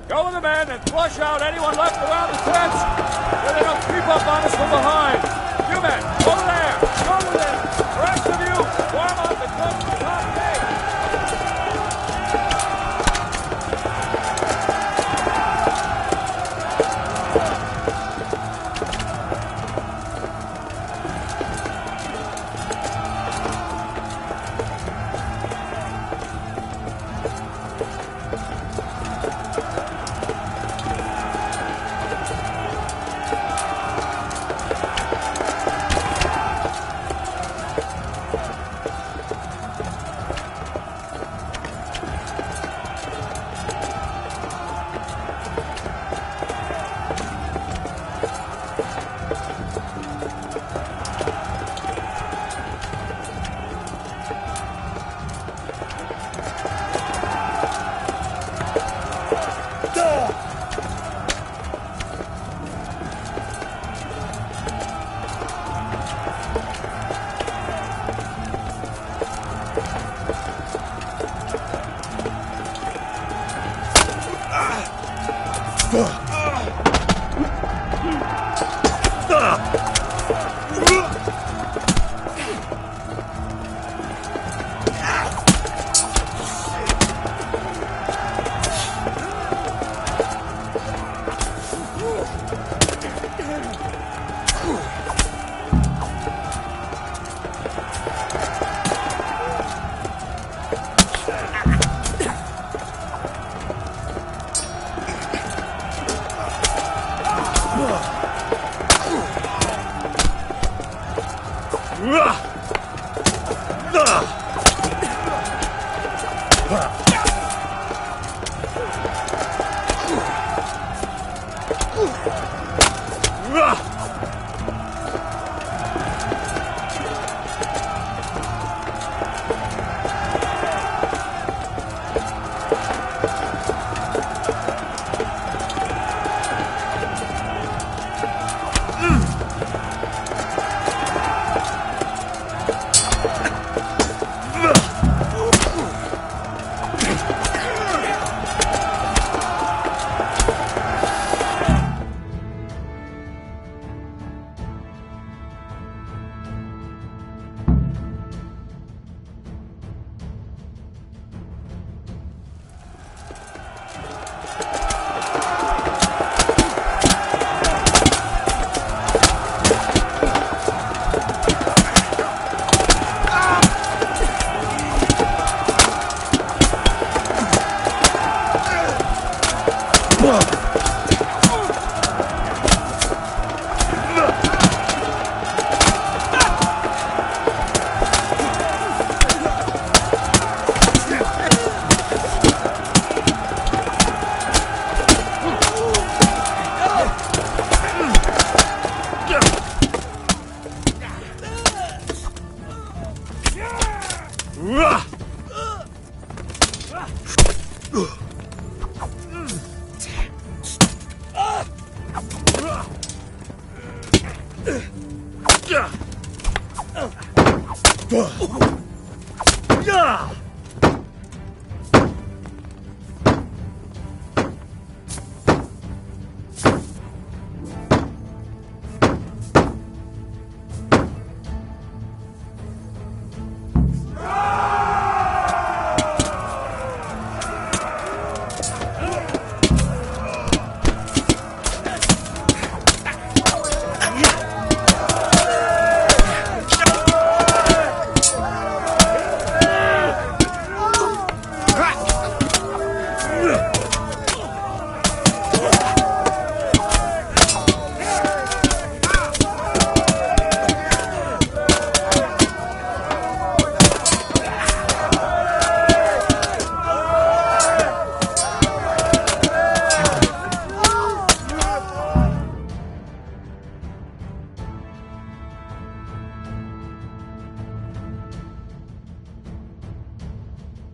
Go with the men and flush out anyone left around the tents so they don't creep up on us from behind. You men, over there! Go with them! The rest of you, form up and close the top gate!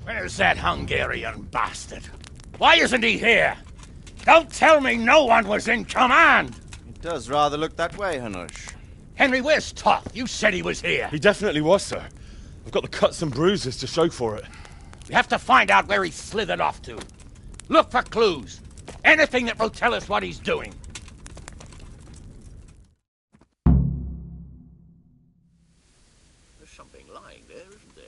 Where's that Hungarian bastard? Why isn't he here? Don't tell me no one was in command! It does rather look that way, Hanush. Henry, where's Toth? You said he was here. He definitely was, sir. I've got the cuts and bruises to show for it. We have to find out where he slithered off to. Look for clues. Anything that will tell us what he's doing. There's something lying there, isn't there?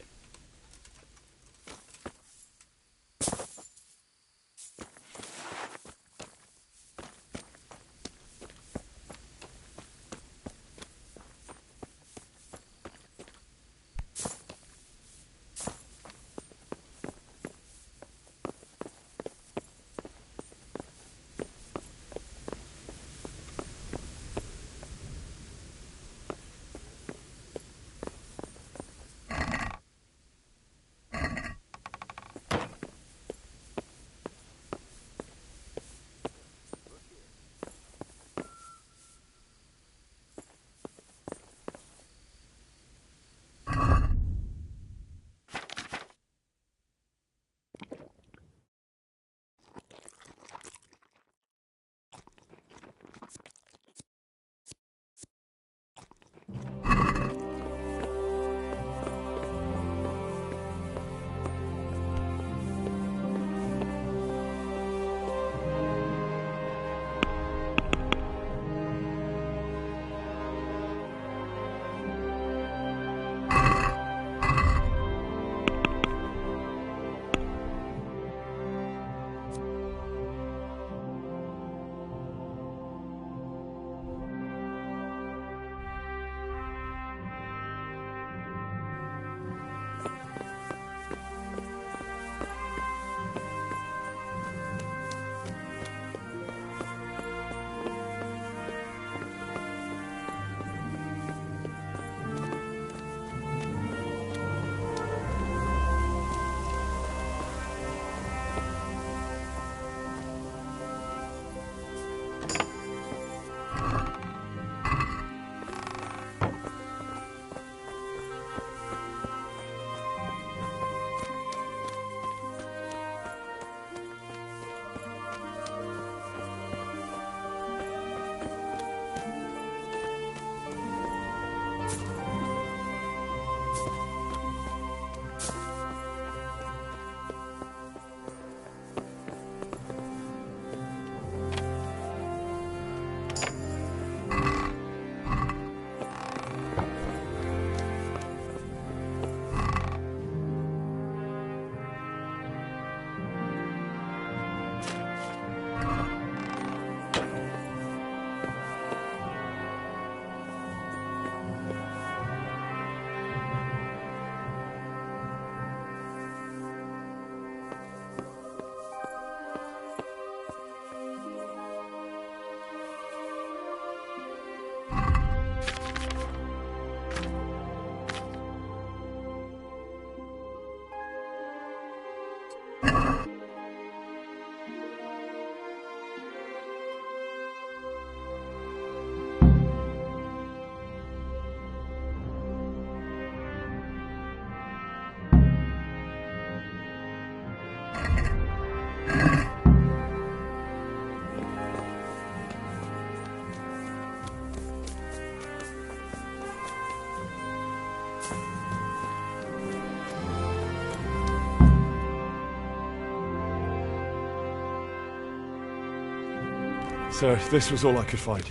Sir, this was all I could find.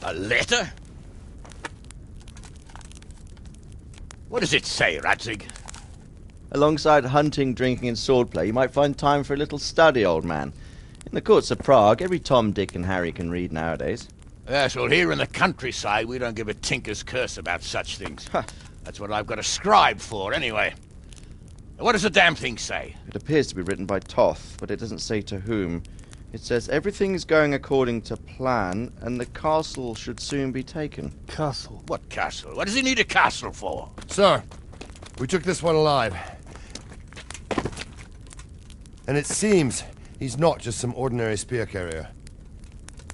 A letter? What does it say, Radzig? Alongside hunting, drinking, and swordplay, you might find time for a little study, old man. In the courts of Prague, every Tom, Dick, and Harry can read nowadays. Yes, well, here in the countryside, we don't give a tinker's curse about such things. That's what I've got a scribe for, anyway. What does the damn thing say? It appears to be written by Toth, but it doesn't say to whom. It says everything is going according to plan, and the castle should soon be taken. Castle? What castle? What does he need a castle for? Sir, we took this one alive. And it seems he's not just some ordinary spear carrier.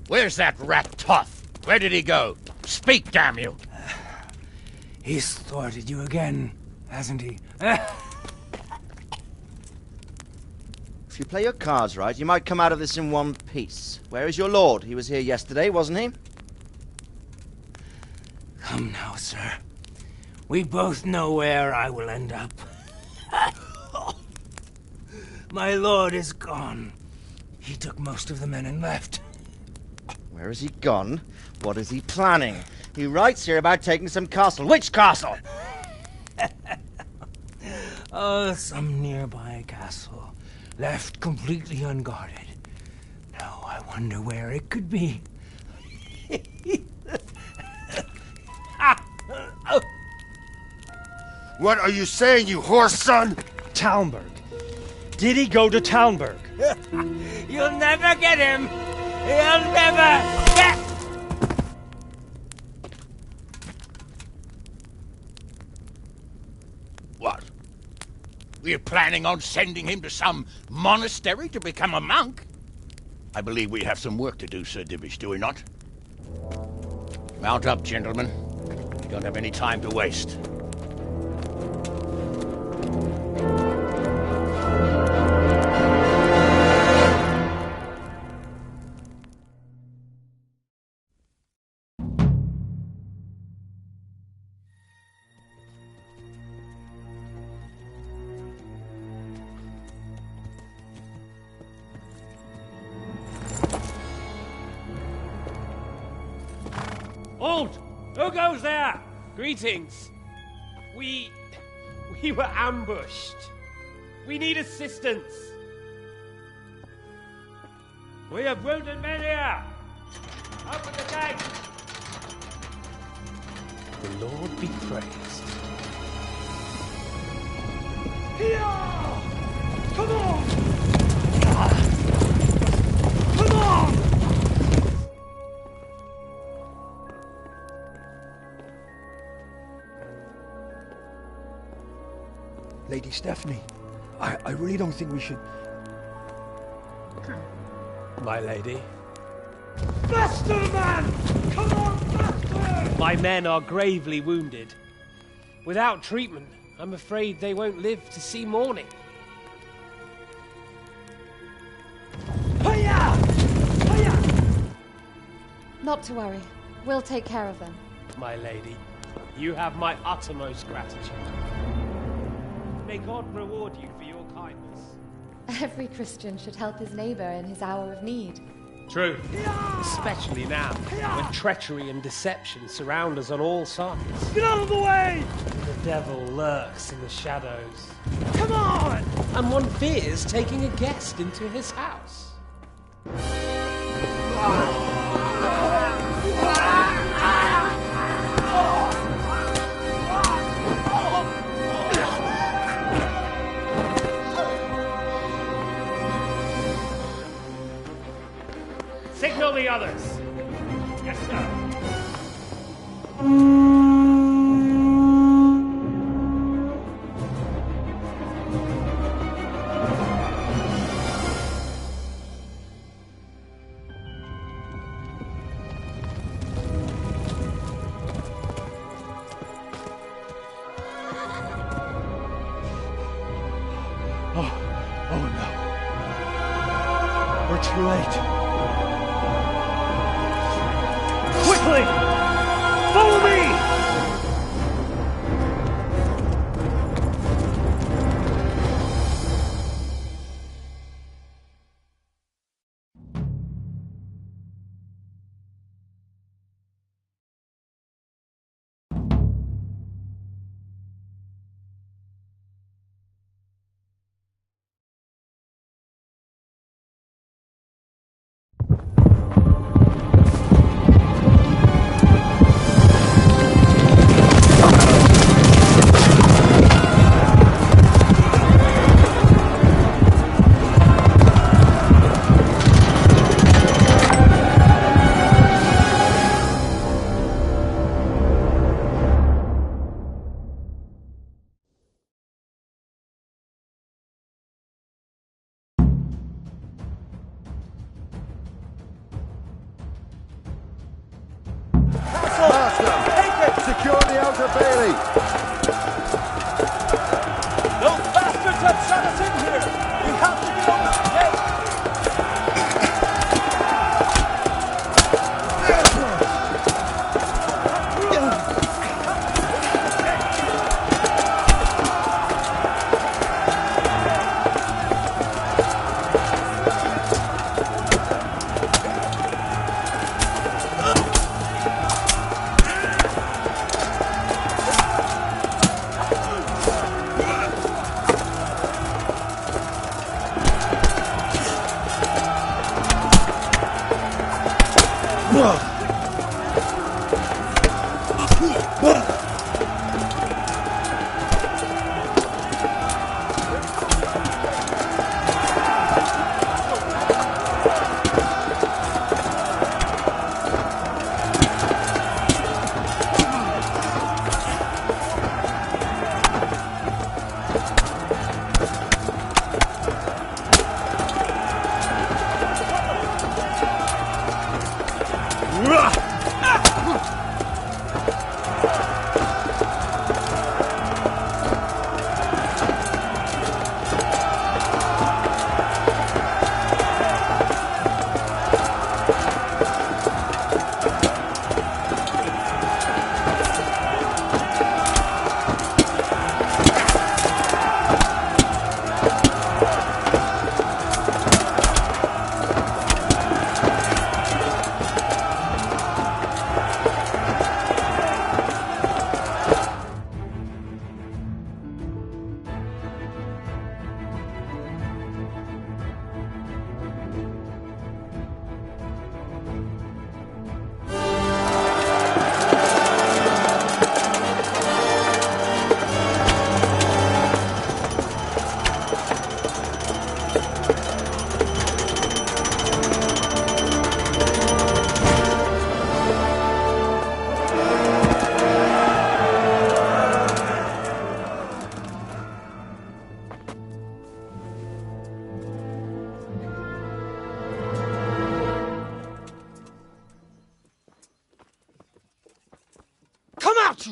Where's that rat Toth? Where did he go? Speak, damn you! He's thwarted you again, hasn't he? If you play your cards right, you might come out of this in one piece. Where is your lord? He was here yesterday, wasn't he? Come now, sir. We both know where I will end up. My lord is gone, He took most of the men and left. Where has he gone? What is he planning? He writes here about taking some castle. Which castle? Some nearby castle. Left completely unguarded. Now I wonder where it could be. What are you saying, you horse son? Talmberg. Did he go to Talmberg? You'll never get him! You'll never get... What? We're planning on sending him to some monastery to become a monk? I believe we have some work to do, Sir Divish, do we not? Mount up, gentlemen. We don't have any time to waste. Halt! Who goes there? Greetings. We were ambushed. We need assistance. We have wounded men here. Open the gate. The Lord be praised. Here! Come on! Come on! Lady Stephanie, I really don't think we should... My lady. Faster, man! Come on, faster! My men are gravely wounded. Without treatment, I'm afraid they won't live to see morning. Hiya! Hiya! Not to worry. We'll take care of them. My lady, you have my uttermost gratitude. May God reward you for your kindness. Every Christian should help his neighbor in his hour of need. True. Especially now, when treachery and deception surround us on all sides. Get out of the way! The devil lurks in the shadows. Come on! And one fears taking a guest into his house. Signal the others. Yes, sir. Oh no. We're too late. Quickly! Follow me! Secure the outer bailey! Those bastards have shut us in here! We have to get over the gate!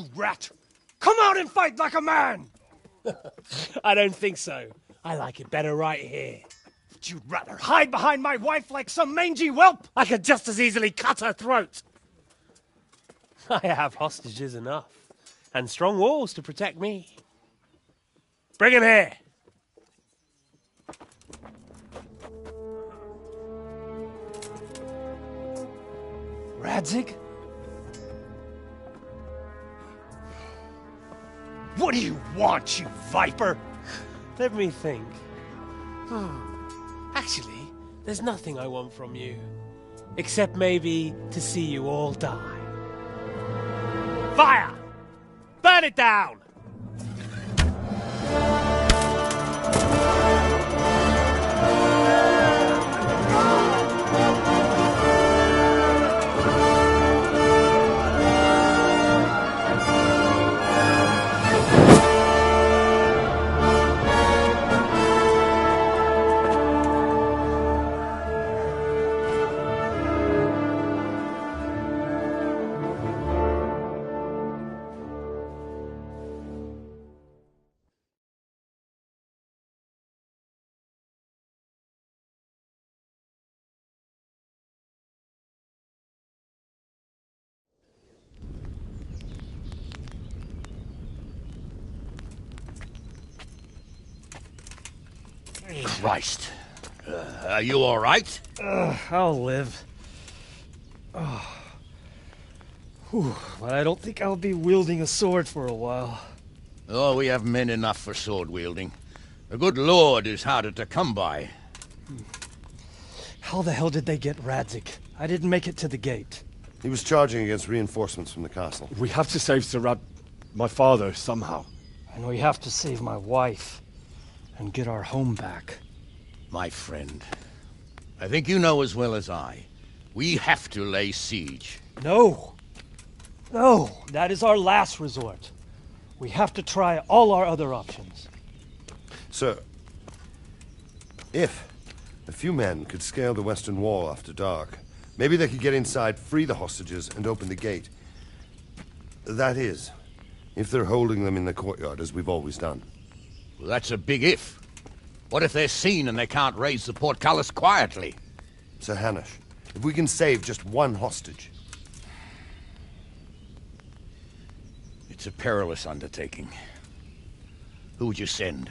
You rat! Come out and fight like a man! I don't think so. I like it better right here. Would you rather hide behind my wife like some mangy whelp? I could just as easily cut her throat. I have hostages enough, and strong walls to protect me. Bring him here. Radzig? What do you want, you viper? Let me think. Actually, there's nothing I want from you. Except maybe to see you all die. Fire! Burn it down! Christ. Are you all right? I'll live. Whew, but I don't think I'll be wielding a sword for a while. Oh, we have men enough for sword wielding. The good Lord is harder to come by. How the hell did they get Radzig? I didn't make it to the gate. He was charging against reinforcements from the castle. We have to save Sir my father, somehow. And we have to save my wife and get our home back. My friend, I think you know as well as I. We have to lay siege. No! No! That is our last resort. We have to try all our other options. Sir, if a few men could scale the western wall after dark, maybe they could get inside, free the hostages, and open the gate. That is, if they're holding them in the courtyard, as we've always done. Well, that's a big if. What if they're seen and they can't raise the portcullis quietly? Sir Hanush, if we can save just one hostage. It's a perilous undertaking. Who would you send?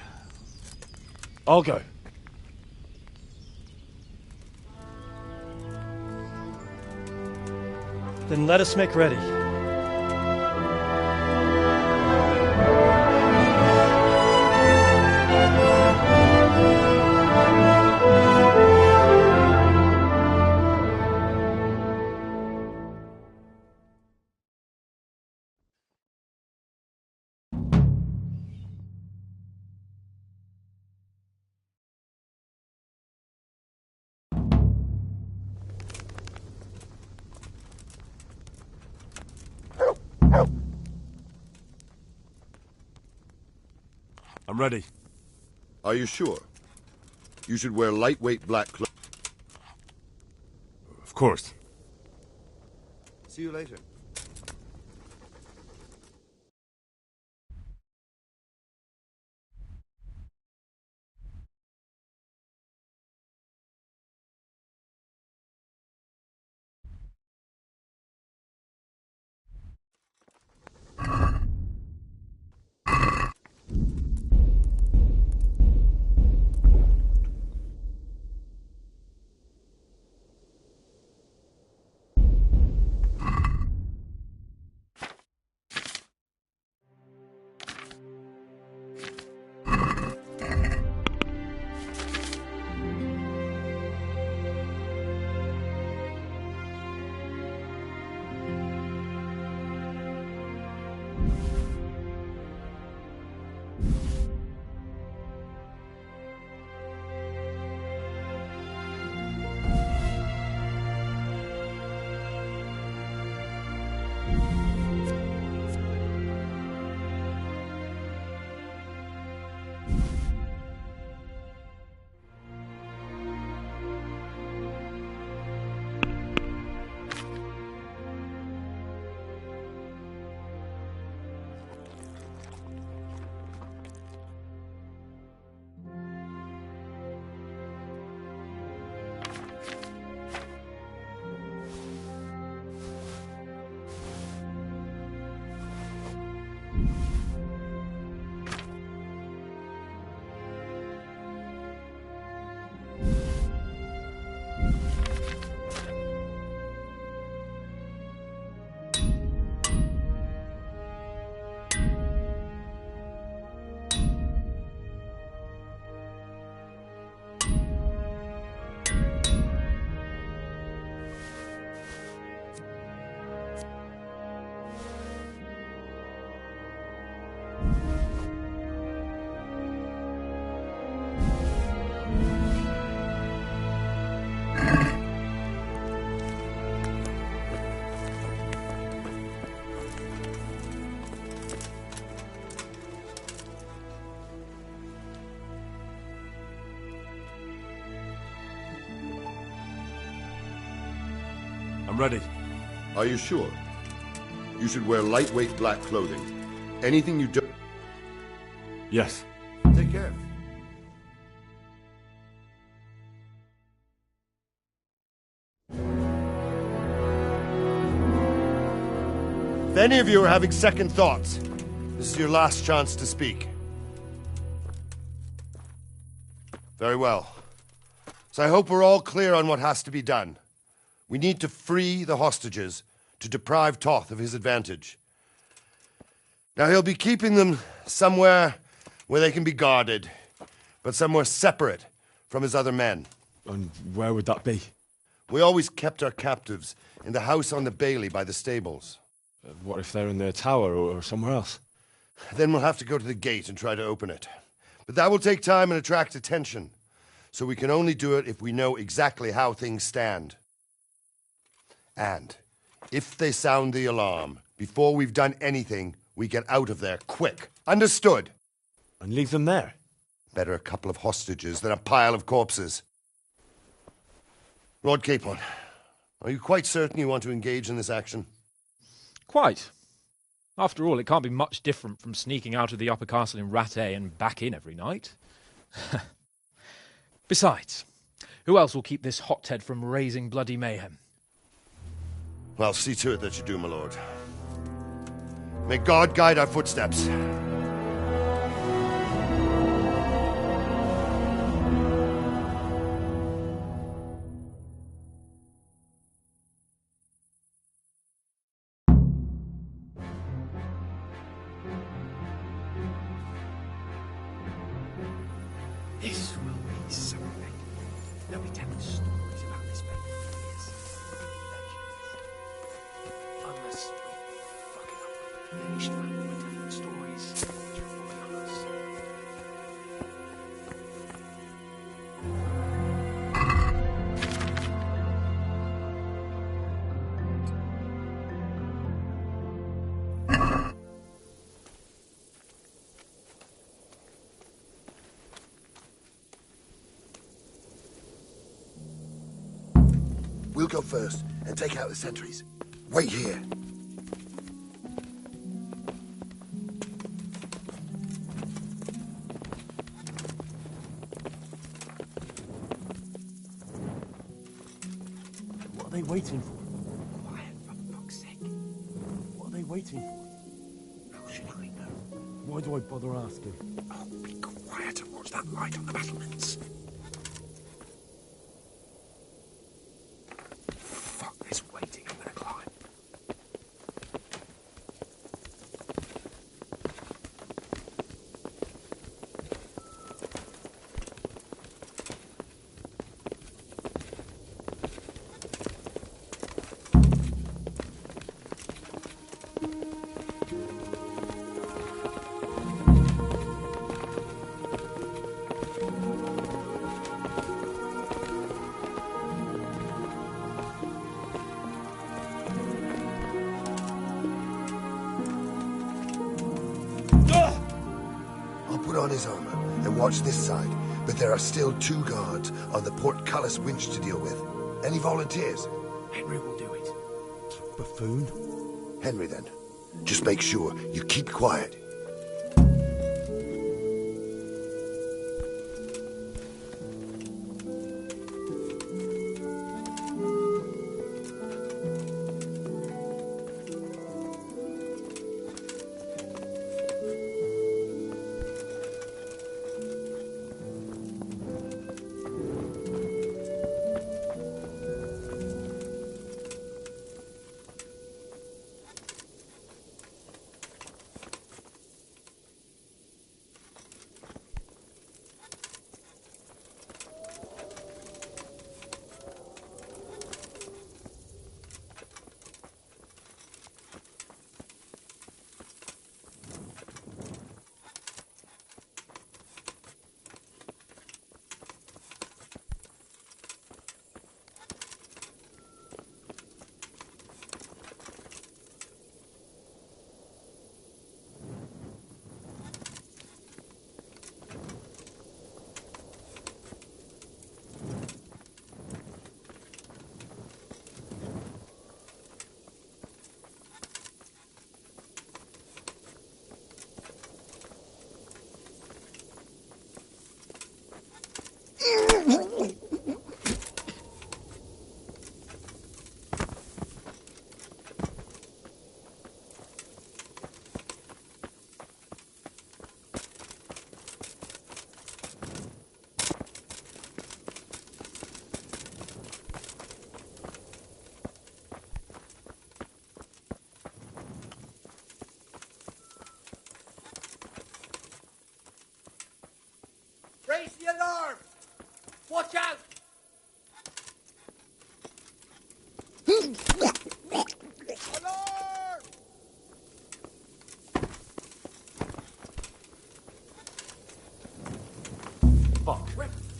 I'll go. Then let us make ready. I'm ready. Are you sure? You should wear lightweight black clothes. Of course. See you later. I'm ready. Are you sure? You should wear lightweight black clothing. Anything you do... Yes. Take care. If any of you are having second thoughts, this is your last chance to speak. Very well. So I hope we're all clear on what has to be done. We need to free the hostages to deprive Toth of his advantage. Now he'll be keeping them somewhere where they can be guarded, but somewhere separate from his other men. And where would that be? We always kept our captives in the house on the Bailey by the stables. What if they're in their tower or somewhere else? Then we'll have to go to the gate and try to open it. But that will take time and attract attention. So we can only do it if we know exactly how things stand. And if they sound the alarm, before we've done anything, we get out of there quick. Understood? And leave them there? Better a couple of hostages than a pile of corpses. Lord Capon, are you quite certain you want to engage in this action? Quite. After all, it can't be much different from sneaking out of the upper castle in Rattay and back in every night. Besides, who else will keep this hothead from raising bloody mayhem? Well, see to it that you do, my lord. May God guide our footsteps. This will be something. They'll be telling stories about this man for years. Unless we fuck it up, then Ishvan will be telling stories to all of us. We'll go first and take out the sentries. Wait here. What are they waiting for? Quiet, for fuck's sake. What are they waiting for? How should I know? Why do I bother asking? Oh, be quiet and watch that light on the battlements. Fuck this waiting, I'm gonna climb. I'll put on his armor and watch this side, but there are still 2 guards on the portcullis winch to deal with. Any volunteers? Henry will do it. Buffoon? Henry, then. Just make sure you keep quiet.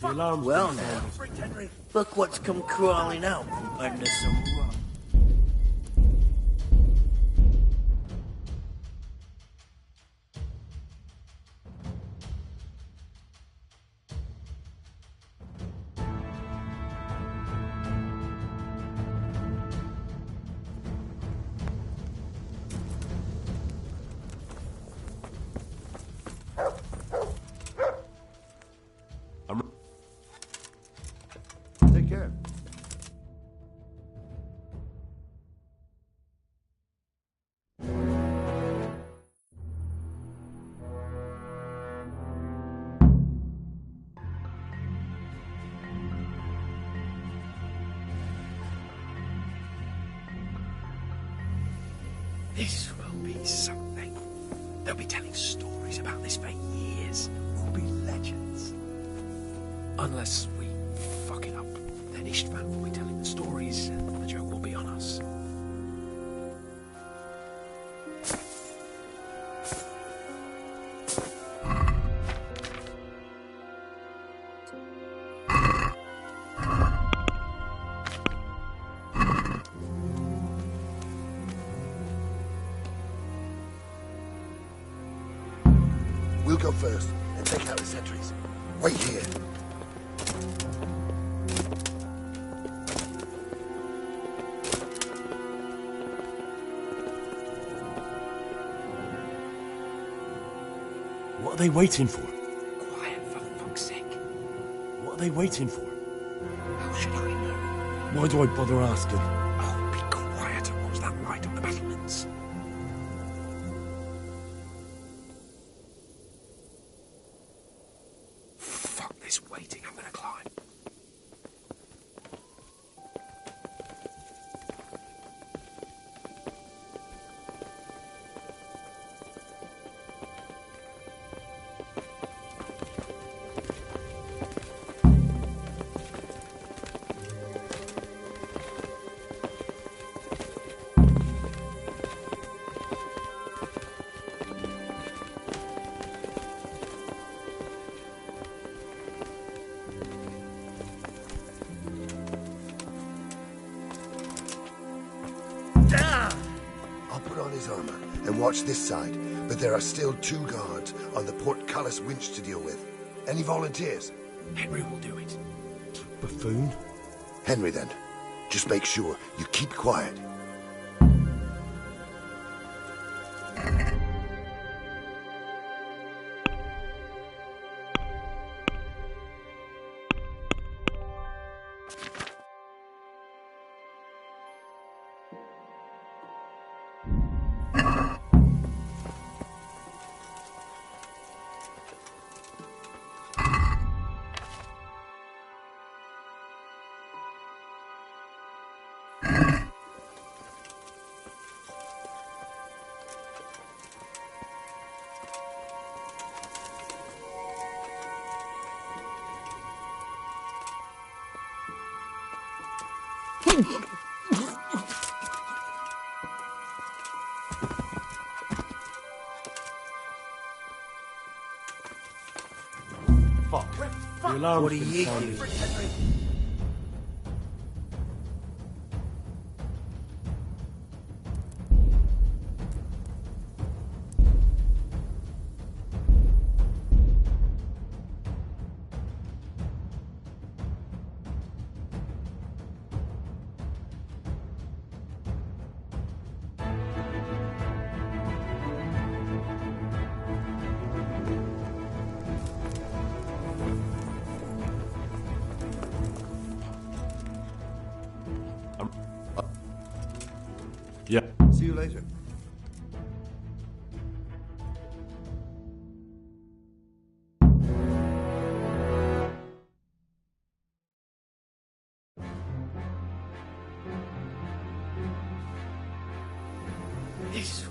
The alarm's Well been now, sounded. look what's come crawling out from under some rock. Take care. This will be something. They'll be telling stories about this for years. We'll be legends. Unless we fuck it up, then Istvan will be telling the stories, and the joke will be on us. We'll go first and take out the sentries. Wait here. What are they waiting for? Quiet, for fuck's sake. What are they waiting for? How should I know? Why do I bother asking? Oh, be quiet. What was that light on the battlements? Fuck this waiting. I'm gonna climb. I'll put on his armor and watch this side, but there are still 2 guards on the portcullis winch to deal with. Any volunteers? Henry will do it. Buffoon? Henry, then. Just make sure you keep quiet. Fuck. The alarm's What are been you sounded. doing? Yeah. See you later. This.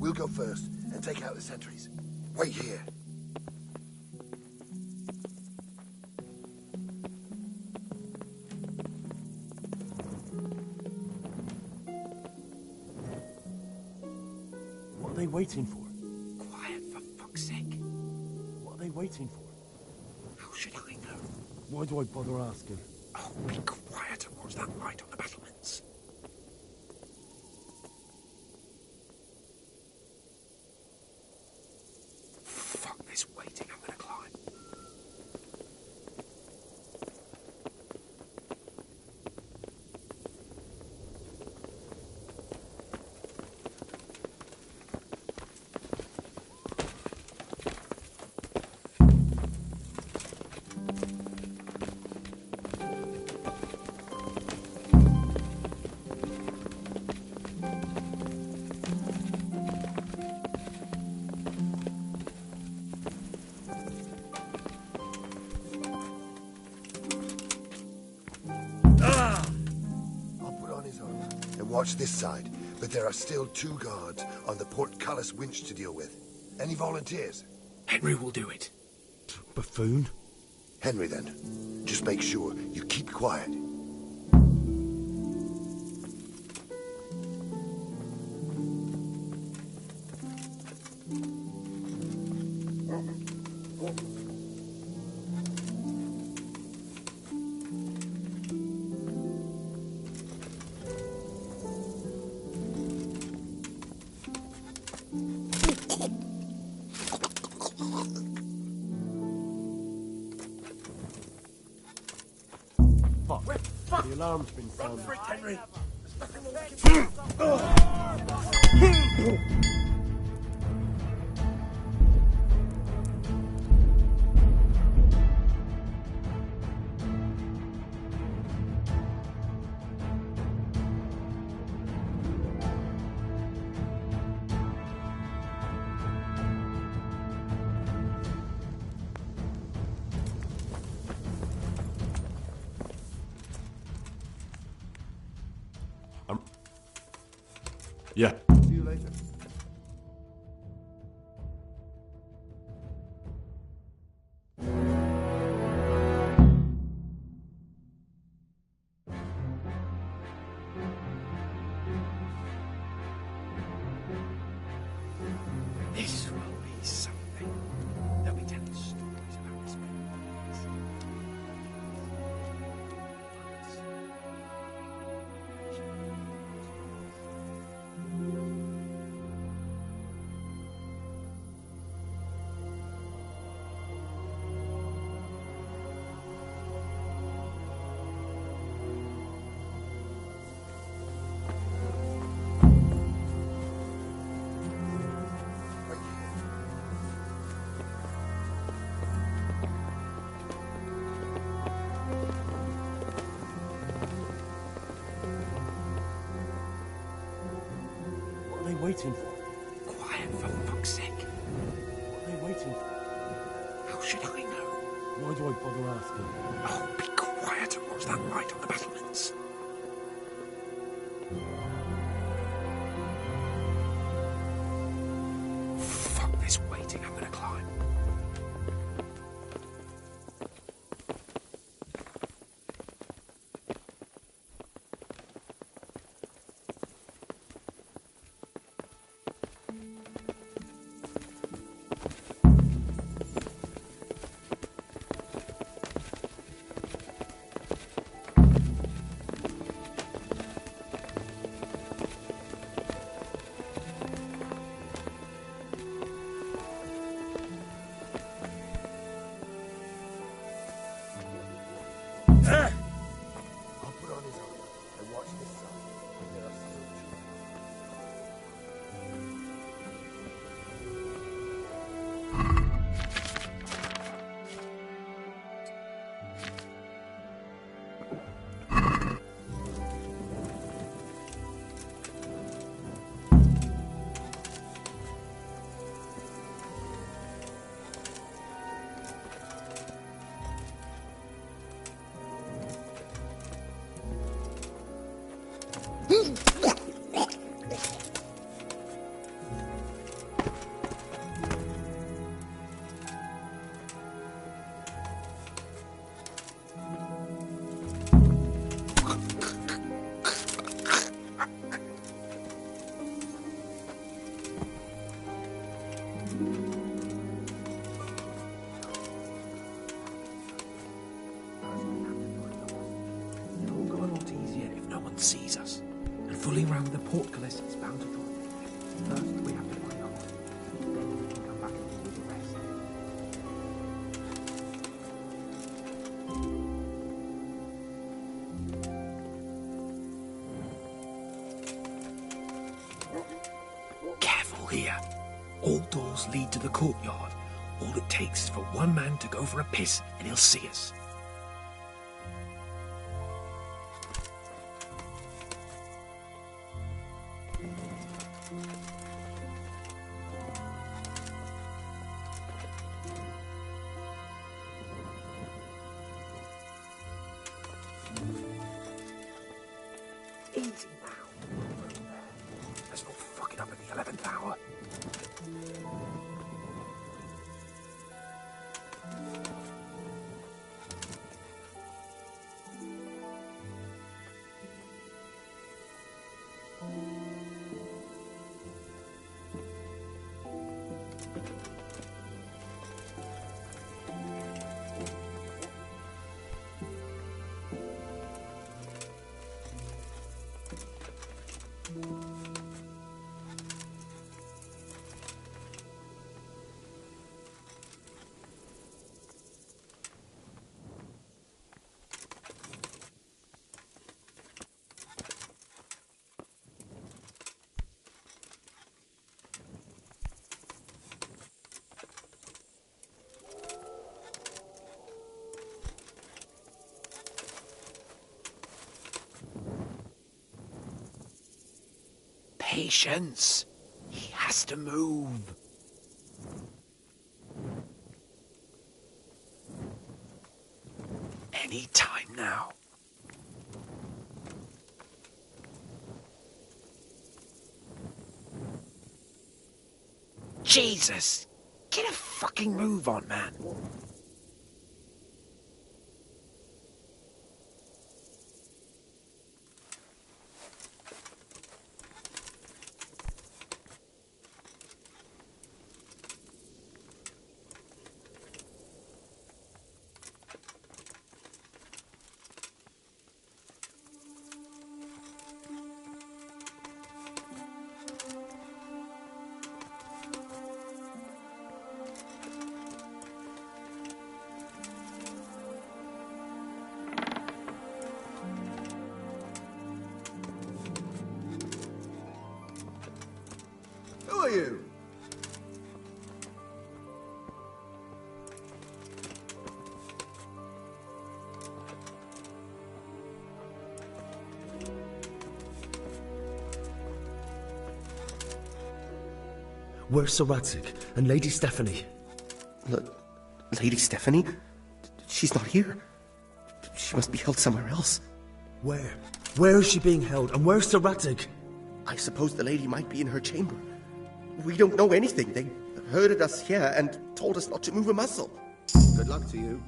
We'll go first and take out the sentries. Wait here. What are they waiting for? Quiet, for fuck's sake. What are they waiting for? How should I know? Why do I bother asking? Oh, be quiet and watch that light on the battlements. Fuck this waiting, I'm gonna climb. Watch this side, but there are still 2 guards on the portcullis winch to deal with. Any volunteers? Henry will do it. Buffoon? Henry, then. Just make sure you keep quiet. The alarm's been sounded. Henry. Yeah. See you later. This will be something. They'll be telling stories about this place. What are they waiting for? Quiet, for fuck's sake. What are they waiting for? How should I know? Why do I bother asking? Oh, be quiet and watch that light on the battlements. Fuck this waiting, I'm gonna climb. sees us. And fooling around with the portcullis is bound to draw attention. First, we have to find out. Then we can come back and do the rest. Careful here. All doors lead to the courtyard. All it takes is for one man to go for a piss and he'll see us. Easy now. There's no fucking up at the 11th hour. Patience. He has to move. Any time now. Jesus! Get a fucking move on, man. Who are you? Where's Sir Radzig and Lady Stephanie? Lady Stephanie? She's not here. She must be held somewhere else. Where? Where is she being held? And where's Sir Radzig? I suppose the lady might be in her chamber. We don't know anything. They herded us here and told us not to move a muscle. Good luck to you.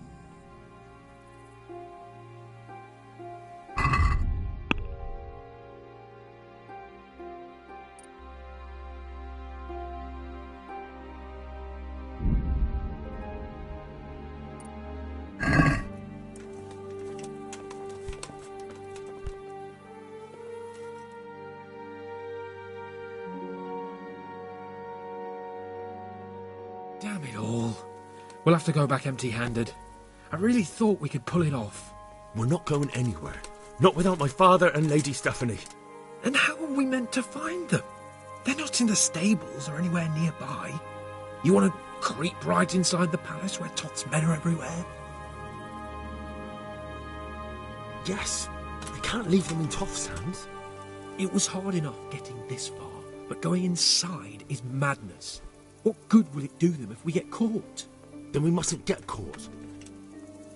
Damn it all. We'll have to go back empty-handed. I really thought we could pull it off. We're not going anywhere. Not without my father and Lady Stephanie. And how are we meant to find them? They're not in the stables or anywhere nearby. You want to creep right inside the palace where Toth's men are everywhere? Yes. We can't leave them in Toth's hands. It was hard enough getting this far, but going inside is madness. What good will it do them if we get caught? Then we mustn't get caught.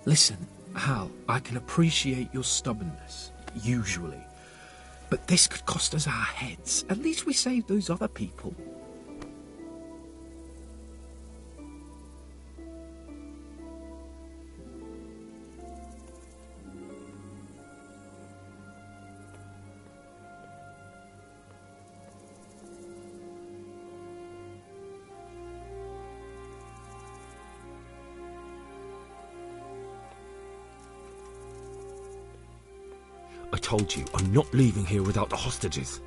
Listen, Hal, I can appreciate your stubbornness, usually. But this could cost us our heads. At least we saved those other people. I I told you, I'm not leaving here without the hostages.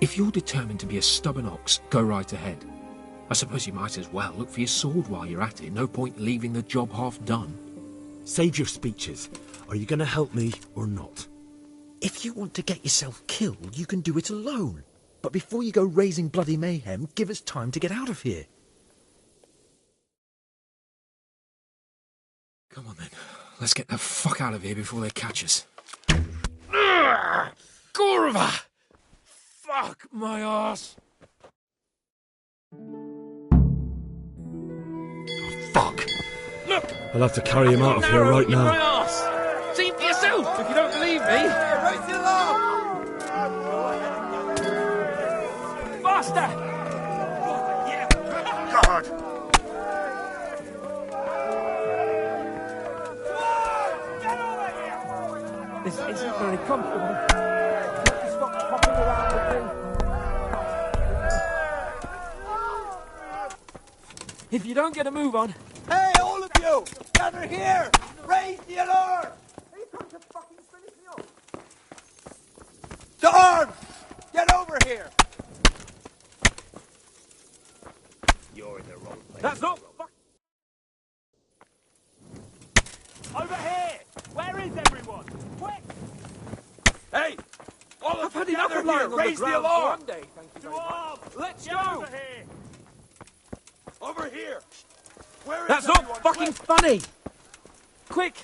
If you're determined to be a stubborn ox, go right ahead. I suppose you might as well look for your sword while you're at it. No point leaving the job half done. Save your speeches. Are you going to help me or not? If you want to get yourself killed, you can do it alone. But before you go raising bloody mayhem, give us time to get out of here. Come on then. Let's get the fuck out of here before they catch us. Gorva! Fuck my ass! Fuck! Look! I'll have to carry him out of here right in my now. ass! See for yourself if you don't believe me! Raise it along! Faster! God! This isn't very comfortable. Stop popping around the thing. If you don't get a move on... Hey, all of you! Gather here! Raise the alarm! Are you trying to fucking finish me off? To arms! Get over here! You're in the wrong place. That's not... Over here! Where is everyone? Quick! Hey! All I've of had you enough gather of lying here! on the Raise the ground for alarm! one day, thank you To very much. arms! Let's Get go! over here! Over here! Where is That's everyone? not fucking funny! Quick!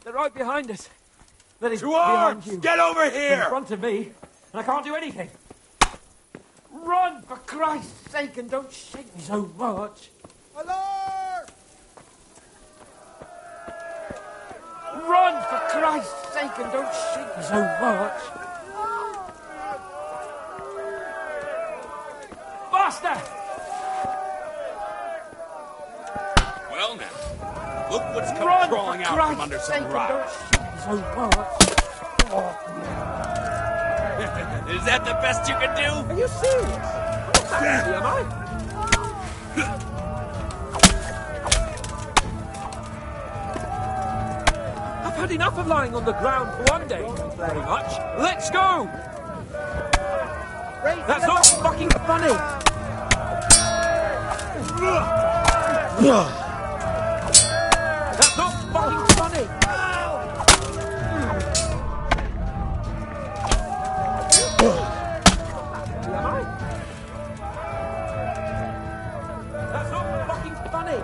They're right behind us. That is To behind arms! you. Get over here! In front of me, and I can't do anything. Run, for Christ's sake, and don't shake me so much. Alarm! Run, for Christ's sake, and don't shake me so much. Faster! Well now, look what's come Run, crawling for out Christ's from under sake, some and rock. don't shake me so much. Is that the best you can do? Are you serious? I'm not that heavy, am I? I've had enough of lying on the ground for one day, thank you very much. Let's go! That's not fucking funny! That's not fucking funny! That's not fucking funny!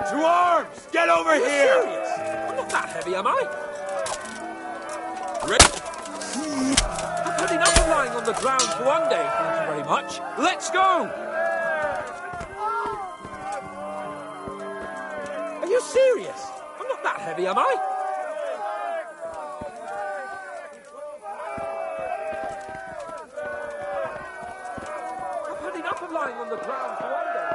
To arms! Get over Are you here! serious? I'm not that heavy, am I? I've had enough of lying on the ground for one day, thank you very much. Let's go! Are you serious? I'm not that heavy, am I? I've had enough of lying on the ground for one day.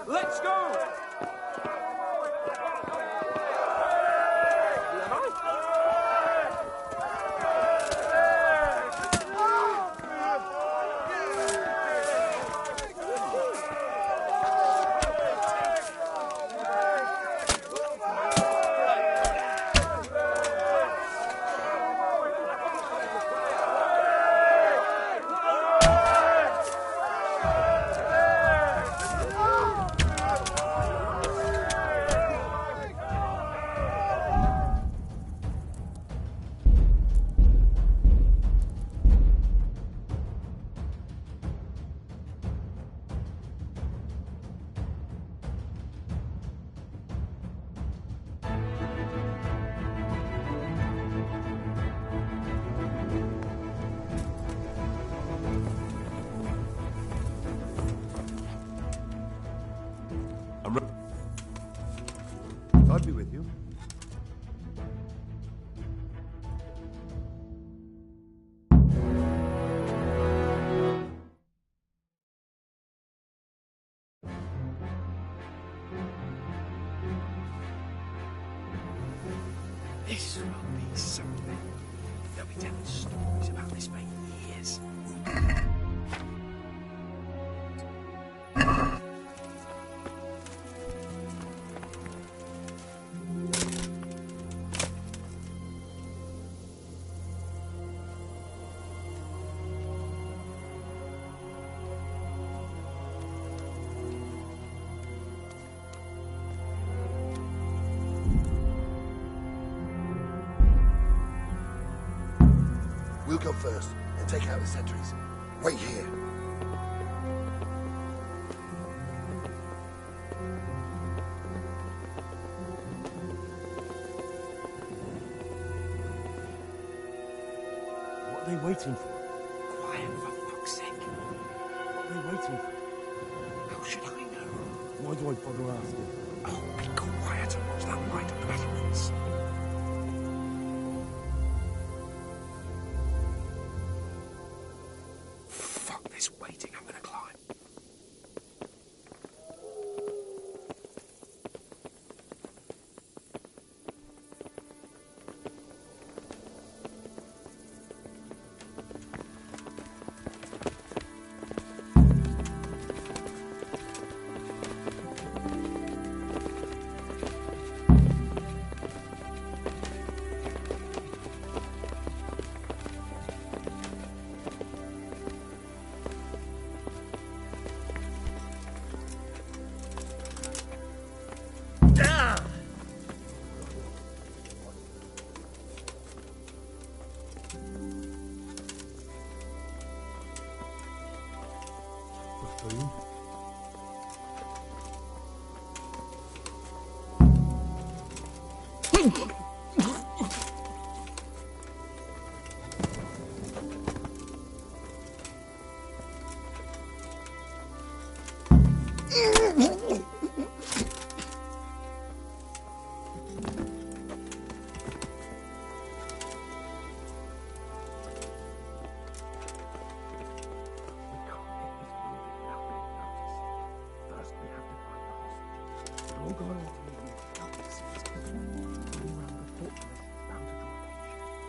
Let's go! be with you. This will be something. They'll be telling stories about this for years. We'll go first and take out the sentries. Wait here. What are they waiting for? Quiet, for fuck's sake. What are they waiting for? How should I know? Why do I bother asking? Oh, be quiet and watch that light on the battlements. Fuck this waiting, I'm gonna climb.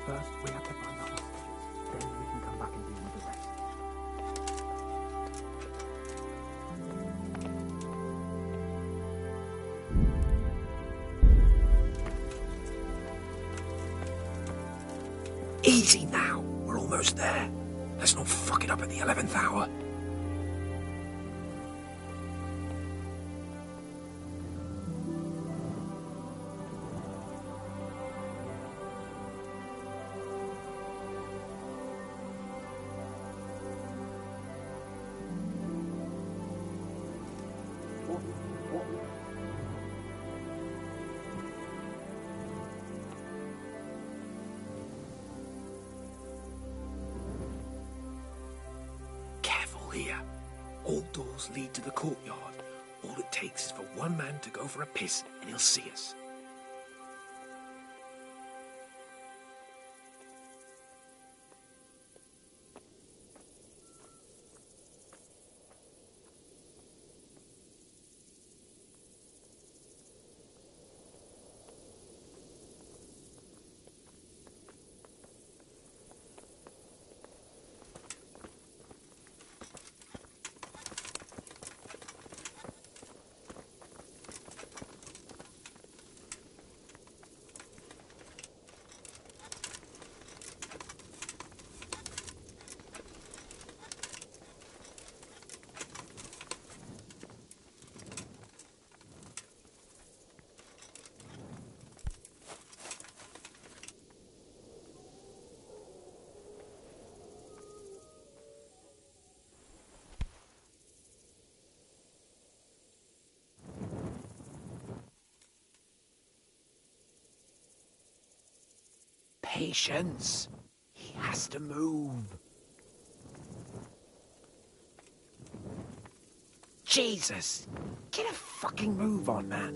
First, we have to find the hostages. Then we can come back and deal with the rest. Easy now. We're almost there. Let's not fuck it up at the 11th hour. Here. All doors lead to the courtyard. All it takes is for one man to go for a piss and he'll see us. Patience. He has to move. Jesus! Get a fucking move on, man.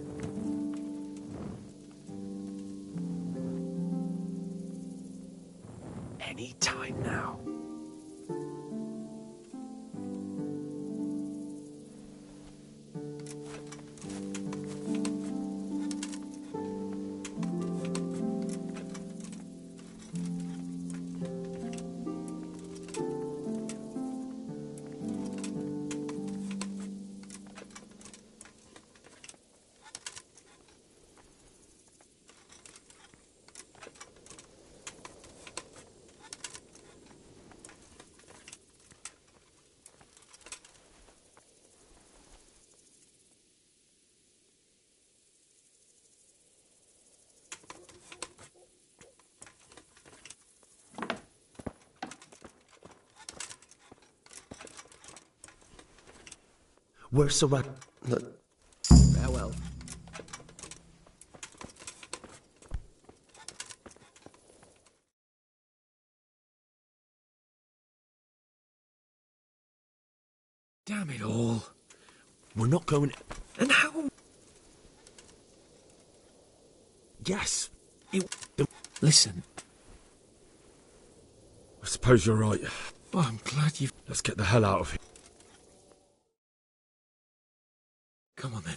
Where's Sir Rad... Farewell. Damn it all. We're not going... And how... Yes. Listen. I suppose you're right. Oh, I'm glad you've... Let's get the hell out of here. Come on then.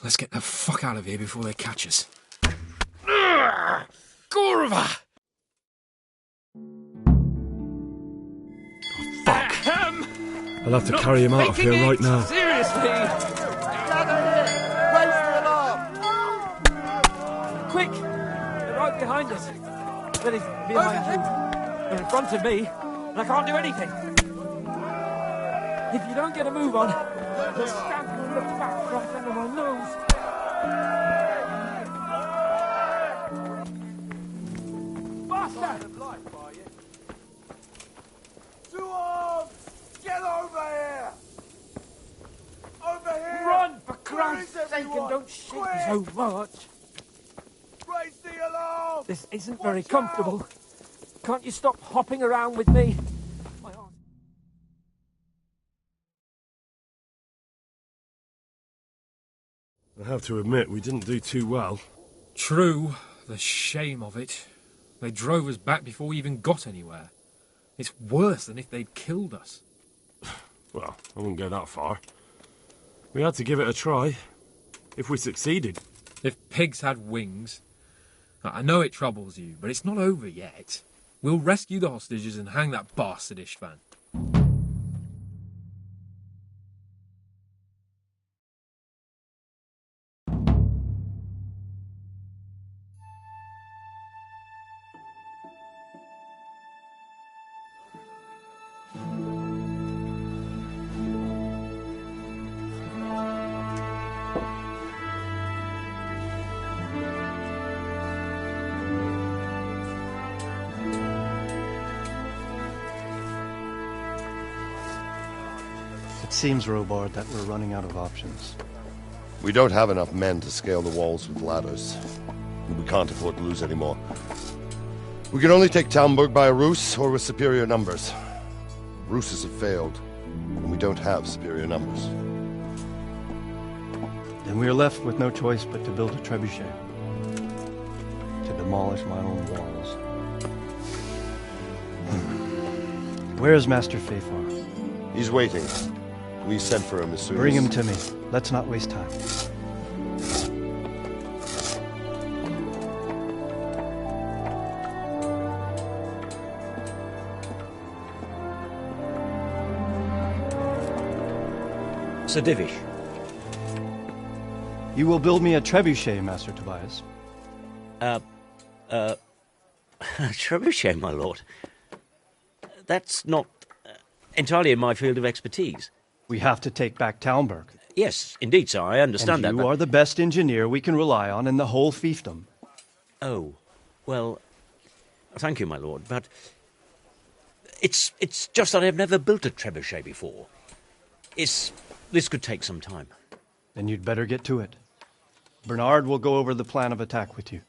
Let's get the fuck out of here before they catch us. Gorva! I'll have to carry him out of here right now. Seriously! Gather here! Raise the alarm! Quick! They're right behind us. Well, he's behind you. They're in front of me, and I can't do anything. If you don't get a move on, they'll stamp you and look back right under my nose. Faster! Two arms! Get over here! Over here! Run, for Where Christ's is sake, and everyone? don't shake me Quick! so much. Raise the alarm! This isn't very comfortable. Can't you stop hopping around with me? My arm. I have to admit, we didn't do too well. True, the shame of it. They drove us back before we even got anywhere. It's worse than if they'd killed us. Well, I wouldn't go that far. We had to give it a try. If we succeeded. If pigs had wings... I know it troubles you, but it's not over yet. We'll rescue the hostages and hang that bastard Istvan. It seems, Robard, that we're running out of options. We don't have enough men to scale the walls with ladders. We can't afford to lose any more. We can only take Talmberg by a ruse or with superior numbers. Ruses have failed, and we don't have superior numbers. Then we are left with no choice but to build a trebuchet. To demolish my own walls. Where's Master Fafar? He's waiting. We sent for him as soon Bring as... him to me. Let's not waste time. Sir Divish. You will build me a trebuchet, Master Tobias. Trebuchet, my lord. That's not entirely in my field of expertise. We have to take back Talmberg. Yes, indeed, sir. I understand that. You are the best engineer we can rely on in the whole fiefdom. Oh, well, thank you, my lord, but it's just that I've never built a trebuchet before. This could take some time. Then you'd better get to it. Bernard will go over the plan of attack with you.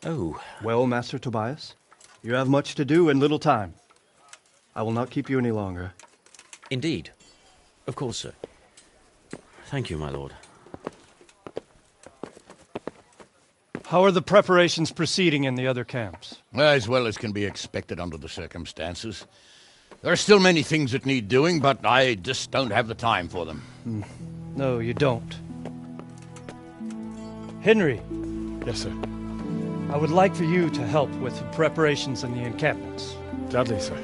Oh. Well, Master Tobias, you have much to do and little time. I will not keep you any longer. Indeed. Of course, sir. Thank you, my lord. How are the preparations proceeding in the other camps? As well as can be expected under the circumstances. There are still many things that need doing, but I just don't have the time for them. No, you don't. Henry. Yes, sir. I would like for you to help with the preparations in the encampments. Gladly, sir.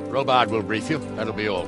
Robard will brief you. That'll be all.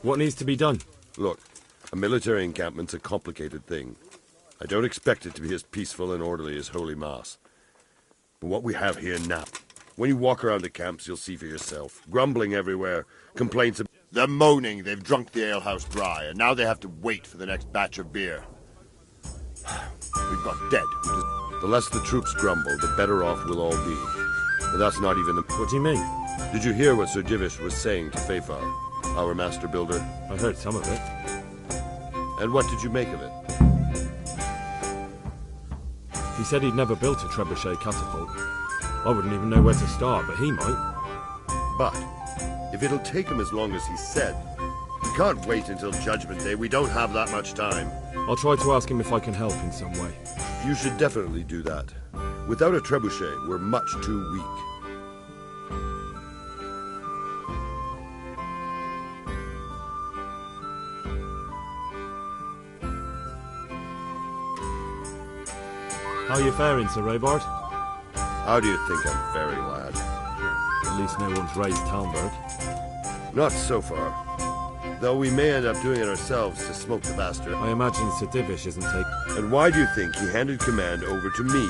What needs to be done? Look, a military encampment's a complicated thing. I don't expect it to be as peaceful and orderly as Holy Mass. But what we have here now, when you walk around the camps, you'll see for yourself. Grumbling everywhere, complaints of... They're moaning they've drunk the alehouse dry, and now they have to wait for the next batch of beer. We've got dead. The less the troops grumble, the better off we'll all be. But that's not even the... What do you mean? Did you hear what Sir Divish was saying to Fafar, our master builder? I heard some of it. And what did you make of it? He said he'd never built a trebuchet catapult. I wouldn't even know where to start, but he might. But, if it'll take him as long as he said, we can't wait until Judgment Day. We don't have that much time. I'll try to ask him if I can help in some way. You should definitely do that. Without a trebuchet, we're much too weak. How are you faring, Sir Robard? How do you think I'm faring, lad? At least no one's raised Talmberg. Not so far. Though we may end up doing it ourselves to smoke the bastard. I imagine Sir Divish isn't taking... And why do you think he handed command over to me?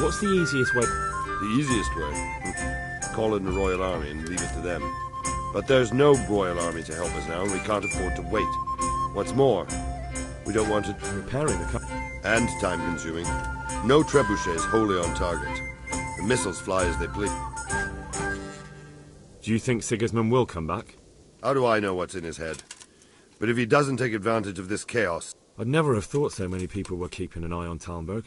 What's the easiest way? The easiest way? Call in the Royal Army and leave it to them. But there's no Royal Army to help us now, and we can't afford to wait. What's more, we don't want it... Repairing the... And time-consuming. No trebuchet is wholly on target. The missiles fly as they please. Do you think Sigismund will come back? How do I know what's in his head? But if he doesn't take advantage of this chaos... I'd never have thought so many people were keeping an eye on Talmberg.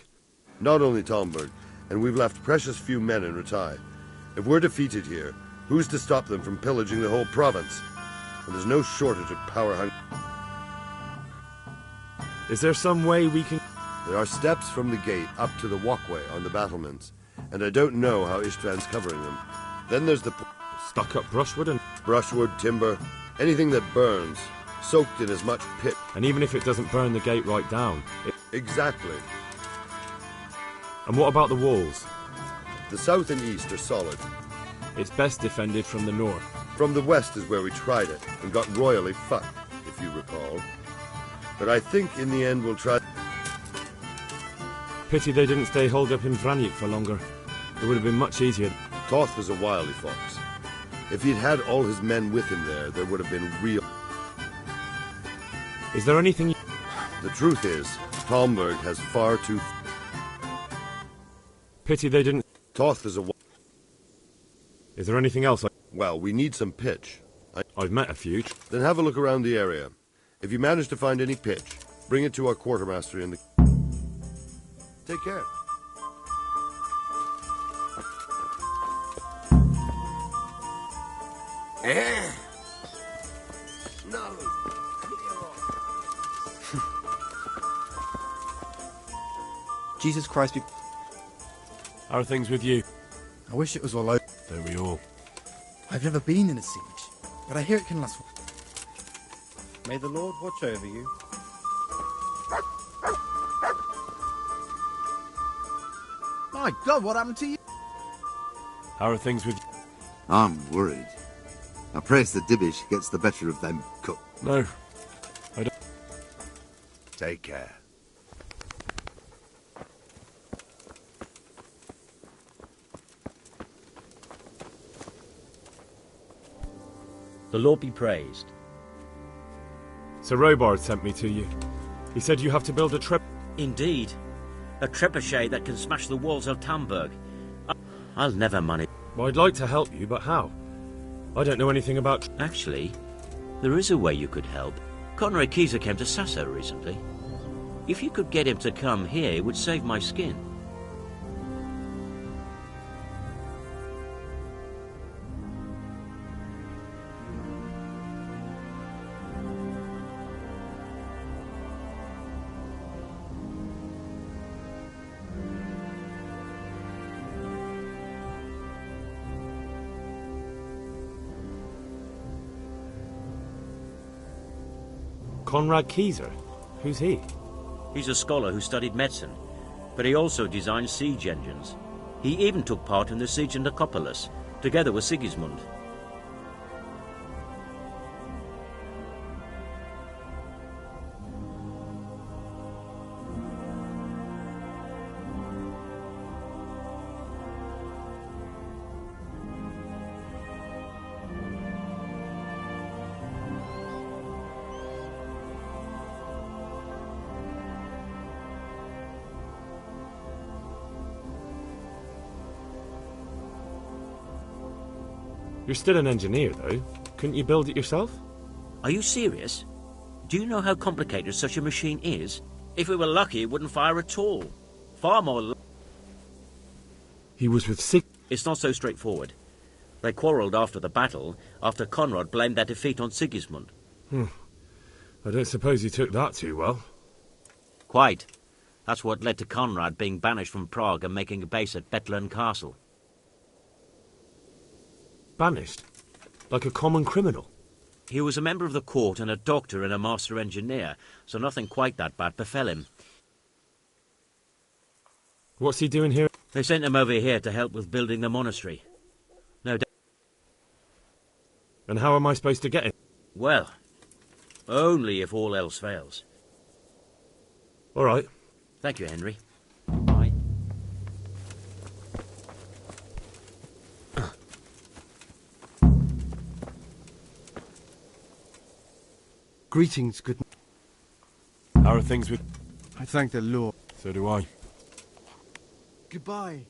Not only Talmberg, and we've left precious few men in Rattay. If we're defeated here, who's to stop them from pillaging the whole province? And there's no shortage of power. Is there some way we can... There are steps from the gate up to the walkway on the battlements, and I don't know how Ishtvan's covering them. Then there's the... Stuck-up brushwood and... Brushwood, timber, anything that burns, soaked in as much pit. And even if it doesn't burn the gate right down... Exactly. And what about the walls? The south and east are solid. It's best defended from the north. From the west is where we tried it, and got royally fucked, if you recall. But I think in the end we'll try... Pity they didn't stay holed up in Vranyuk for longer. It would have been much easier. Toth was a wily fox. If he'd had all his men with him there would have been real... Is there anything... The truth is, Talmberg has far too... Pity they didn't... Toth is a... Is there anything else? Well, we need some pitch. I've met a few. Then have a look around the area. If you manage to find any pitch, bring it to our quartermaster in the... Take care. No. Jesus Christ, be... How are things with you? I wish it was all over. Don't we all? I've never been in a siege, but I hear it can last... May the Lord watch over you. My God, what happened to you? How are things with you? I'm worried. I pray the Divish gets the better of them cook. No, I don't. Take care. The Lord be praised. Sir Robard sent me to you. He said you have to build a Indeed. A trebuchet that can smash the walls of Talmberg. I'll never manage. Well, I'd like to help you, but how? I don't know anything about... Actually, there is a way you could help. Conrad Keyser came to Sassa recently. If you could get him to come here, it would save my skin. Conrad Keyser? Who's he? He's a scholar who studied medicine, but he also designed siege engines. He even took part in the siege of Nicopolis, together with Sigismund. You're still an engineer, though. Couldn't you build it yourself? Are you serious? Do you know how complicated such a machine is? If we were lucky, it wouldn't fire at all. Far more... He was with Sig... It's not so straightforward. They quarrelled after the battle, after Conrad blamed their defeat on Sigismund. I don't suppose he took that too well. Quite. That's what led to Conrad being banished from Prague and making a base at Bethlen Castle. Banished? Like a common criminal? He was a member of the court and a doctor and a master engineer, so nothing quite that bad befell him. What's he doing here? They sent him over here to help with building the monastery. No doubt. And how am I supposed to get him? Well, only if all else fails. All right. Thank you, Henry. Bye. Greetings, good... How are things with... I thank the Lord. So do I. Goodbye.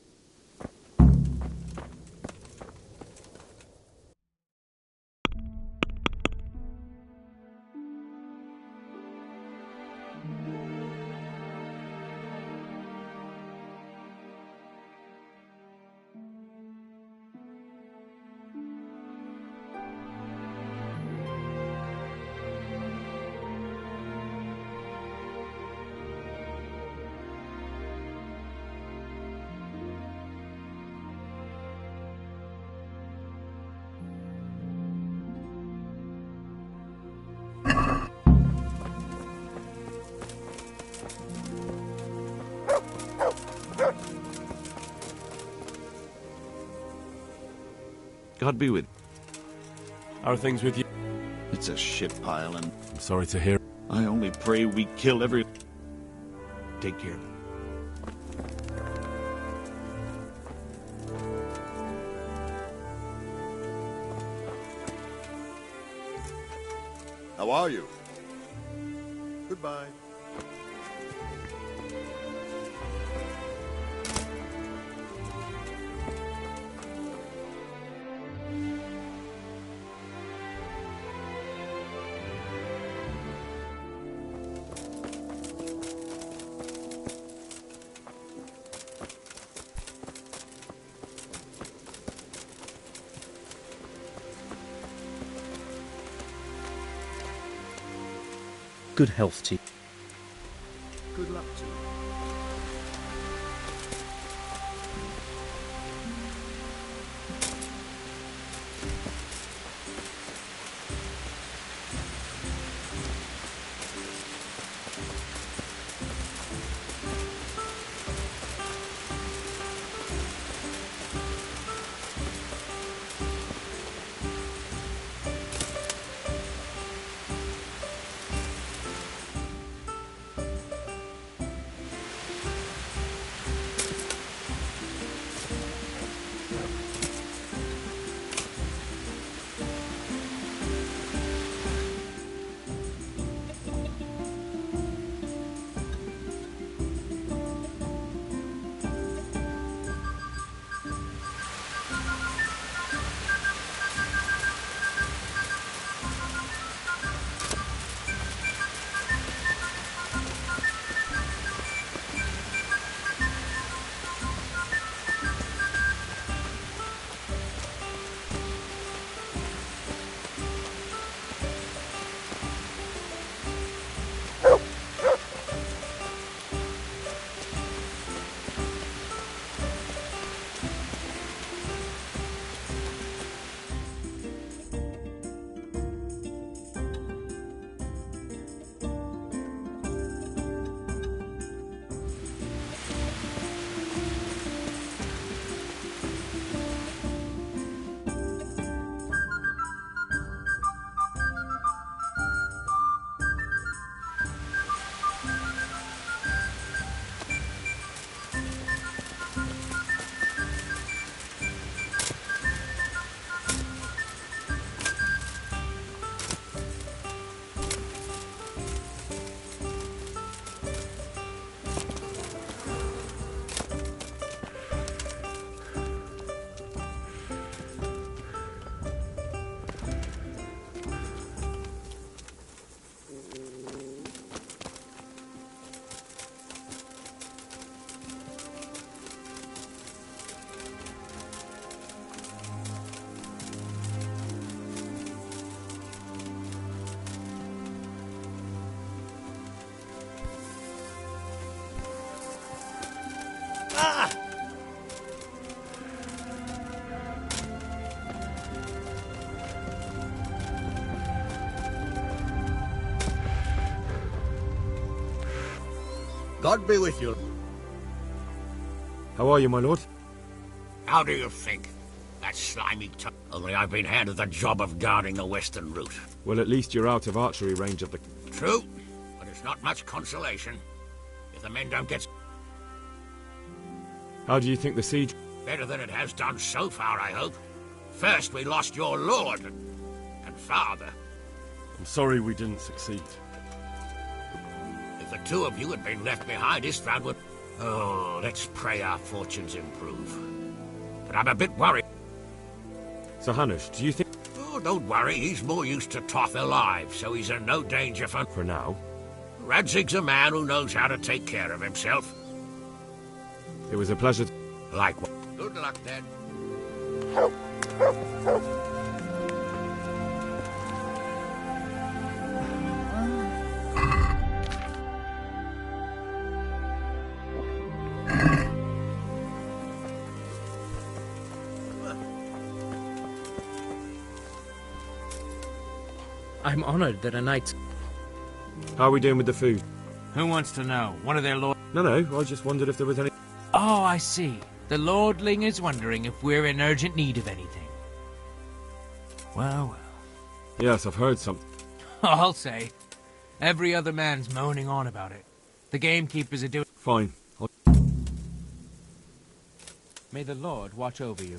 God be with. How are things with you? It's a shit pile, and I'm sorry to hear. I only pray we kill every... Take care. How are you? Goodbye. Good health to you. Good luck to you. God be with you. How are you, my lord? How do you think? That slimy only I've been handed the job of guarding the western route. Well, at least you're out of archery range of the... True, but it's not much consolation. If the men don't get... How do you think the siege... Better than it has done so far, I hope. First we lost your lord and father. I'm sorry we didn't succeed. If the two of you had been left behind, Istvan would... Oh, let's pray our fortunes improve. But I'm a bit worried. So, Hanush, do you think... Oh, don't worry. He's more used to Toth alive, so he's in no danger for... For now. Radzig's a man who knows how to take care of himself. It was a pleasure... Likewise. Good luck, then. I'm honored that a knight... How are we doing with the food? Who wants to know? One of their lord... No, I just wondered if there was any... Oh, I see. The lordling is wondering if we're in urgent need of anything. Well. Yes, I've heard something. I'll say. Every other man's moaning on about it. The gamekeepers are doing... Fine. May the Lord watch over you.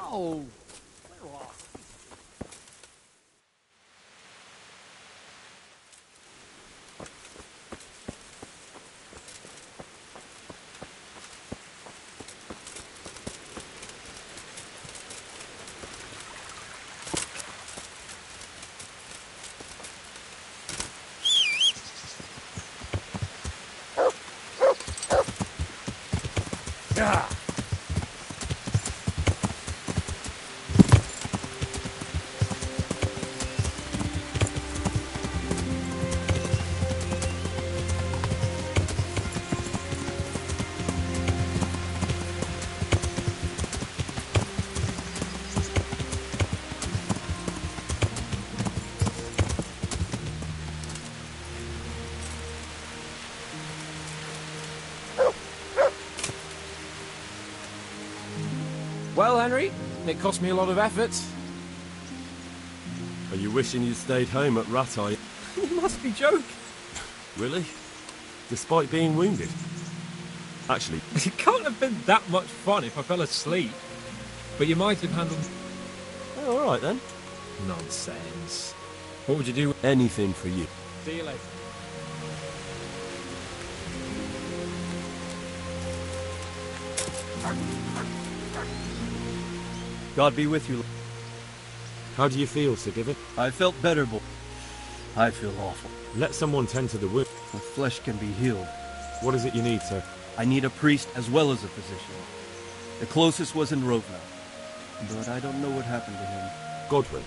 No. Yeah. Well, Henry, it cost me a lot of effort. Are you wishing you'd stayed home at Rattay? You must be joking. Really? Despite being wounded? Actually... It can't have been that much fun if I fell asleep. But you might have handled... Oh, all right, then. Nonsense. What would you do? Anything for you. See you later. God be with you. How do you feel, Sir Gibbet? I felt better, boy. I feel awful. Let someone tend to the wound. My flesh can be healed. What is it you need, sir? I need a priest as well as a physician. The closest was in Rovna, but I don't know what happened to him. Godwin.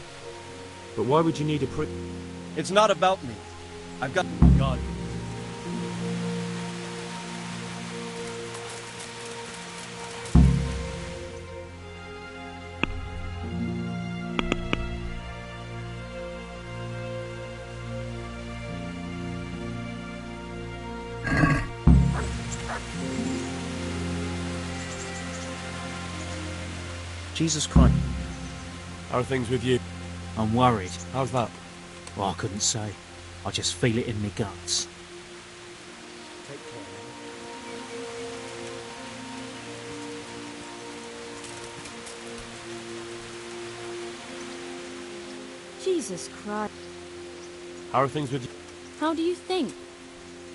But why would you need a priest? It's not about me. I've got God. Jesus Christ. How are things with you? I'm worried. How's that? Well, I couldn't say. I just feel it in my guts. Take care, man. Jesus Christ. How are things with you? How do you think?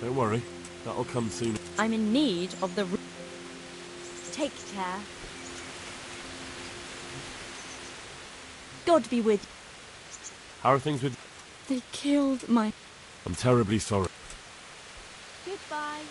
Don't worry. That'll come soon. I'm in need of the... Take care. God be with you. How are things with you? They killed my... I'm terribly sorry. Goodbye.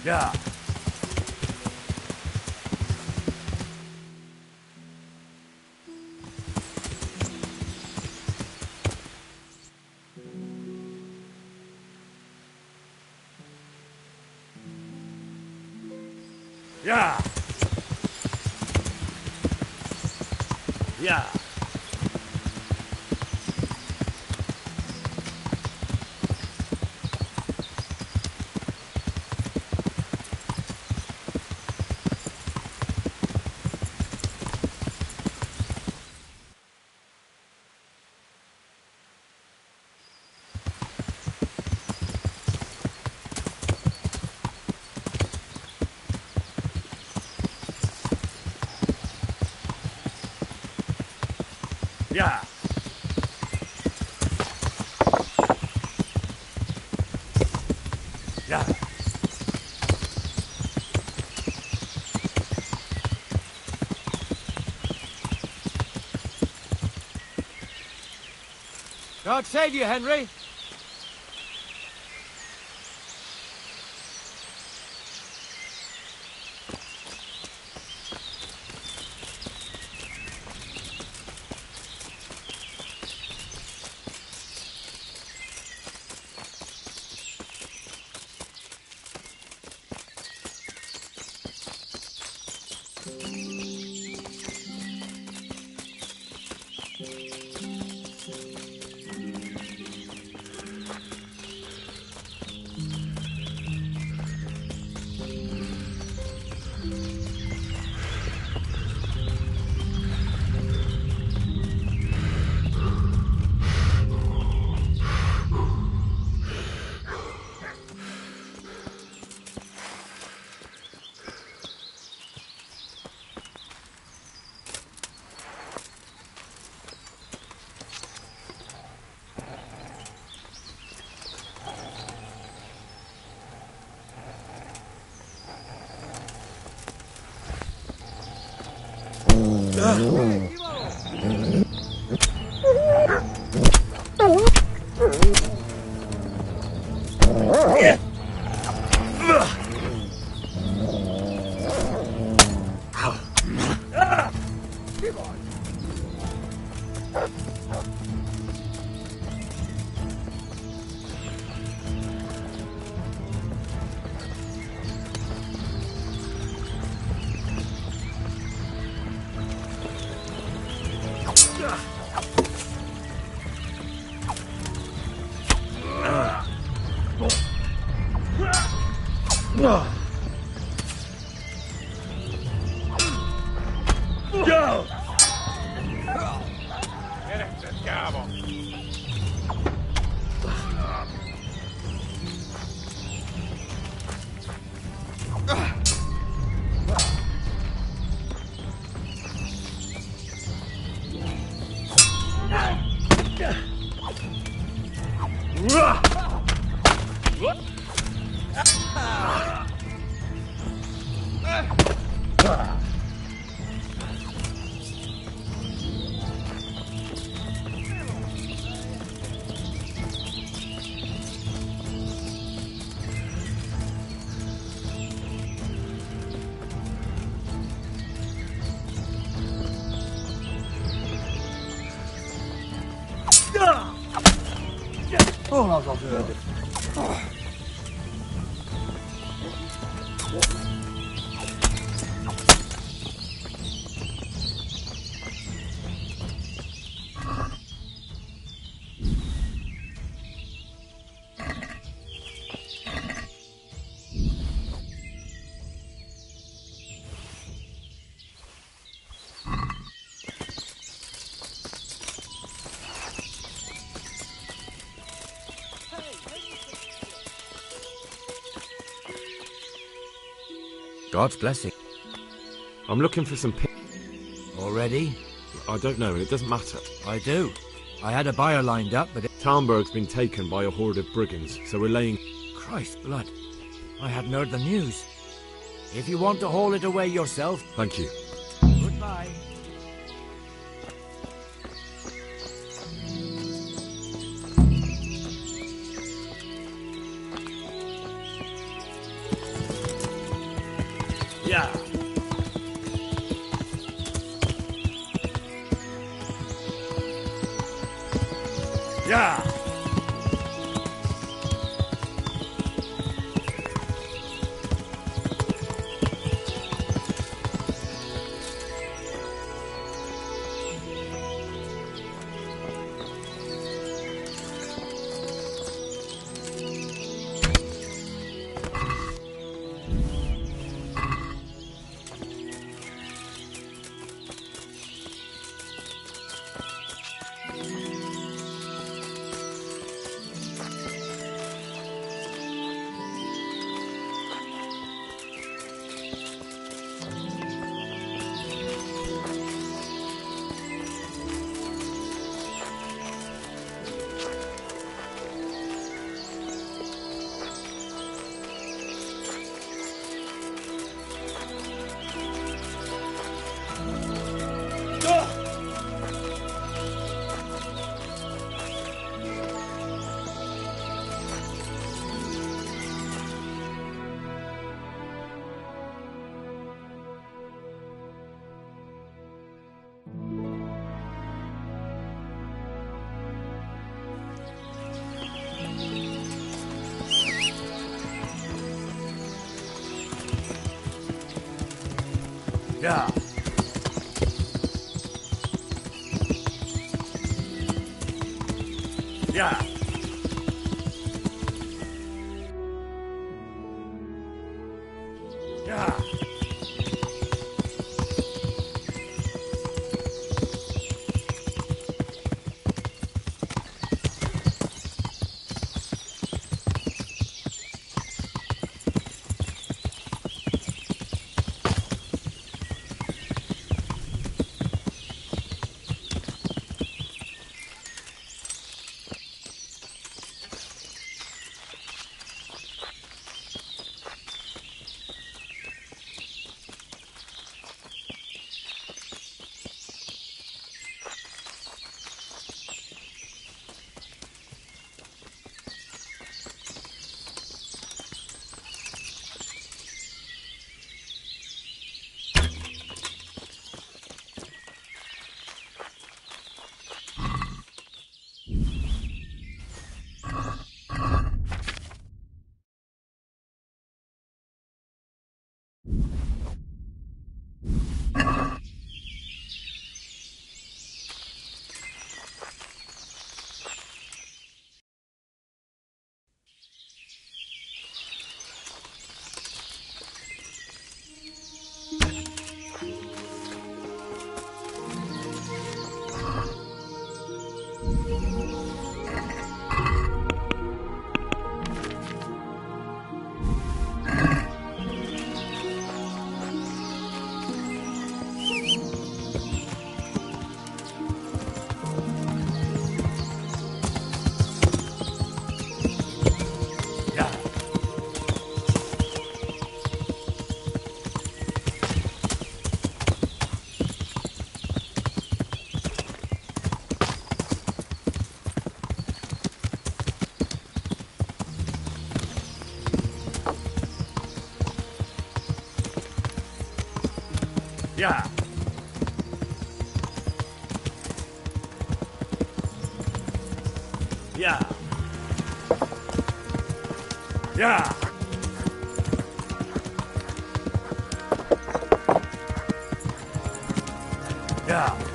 Yeah. Yeah. Yeah. Yeah. Yeah. God save you, Henry. Go! Oh, dat was wel. God's blessing. I'm looking for some Already? I don't know, and it doesn't matter. I do. I had a buyer lined up, but Talmberg's been taken by a horde of brigands, so we're laying... Christ blood. I hadn't heard the news. If you want to haul it away yourself... Thank you. Goodbye. Yeah. Yeah. Yeah. Yeah. Yeah. Yeah. Yeah. Yeah. Yeah.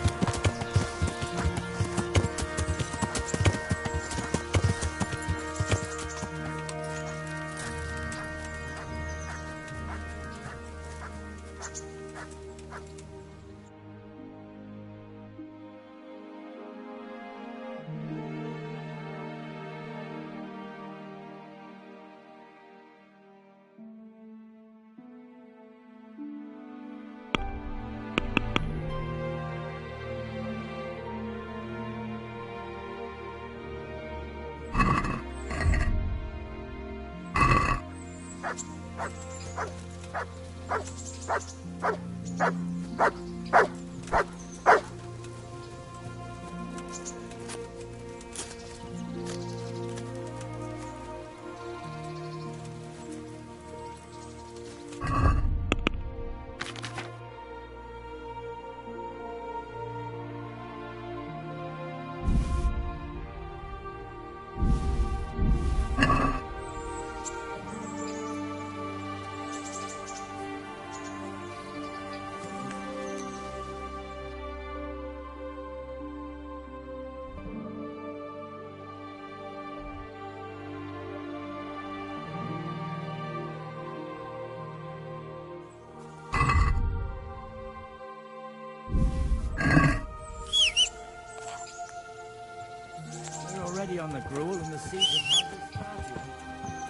We're already on the gruel and the siege of Harvard started.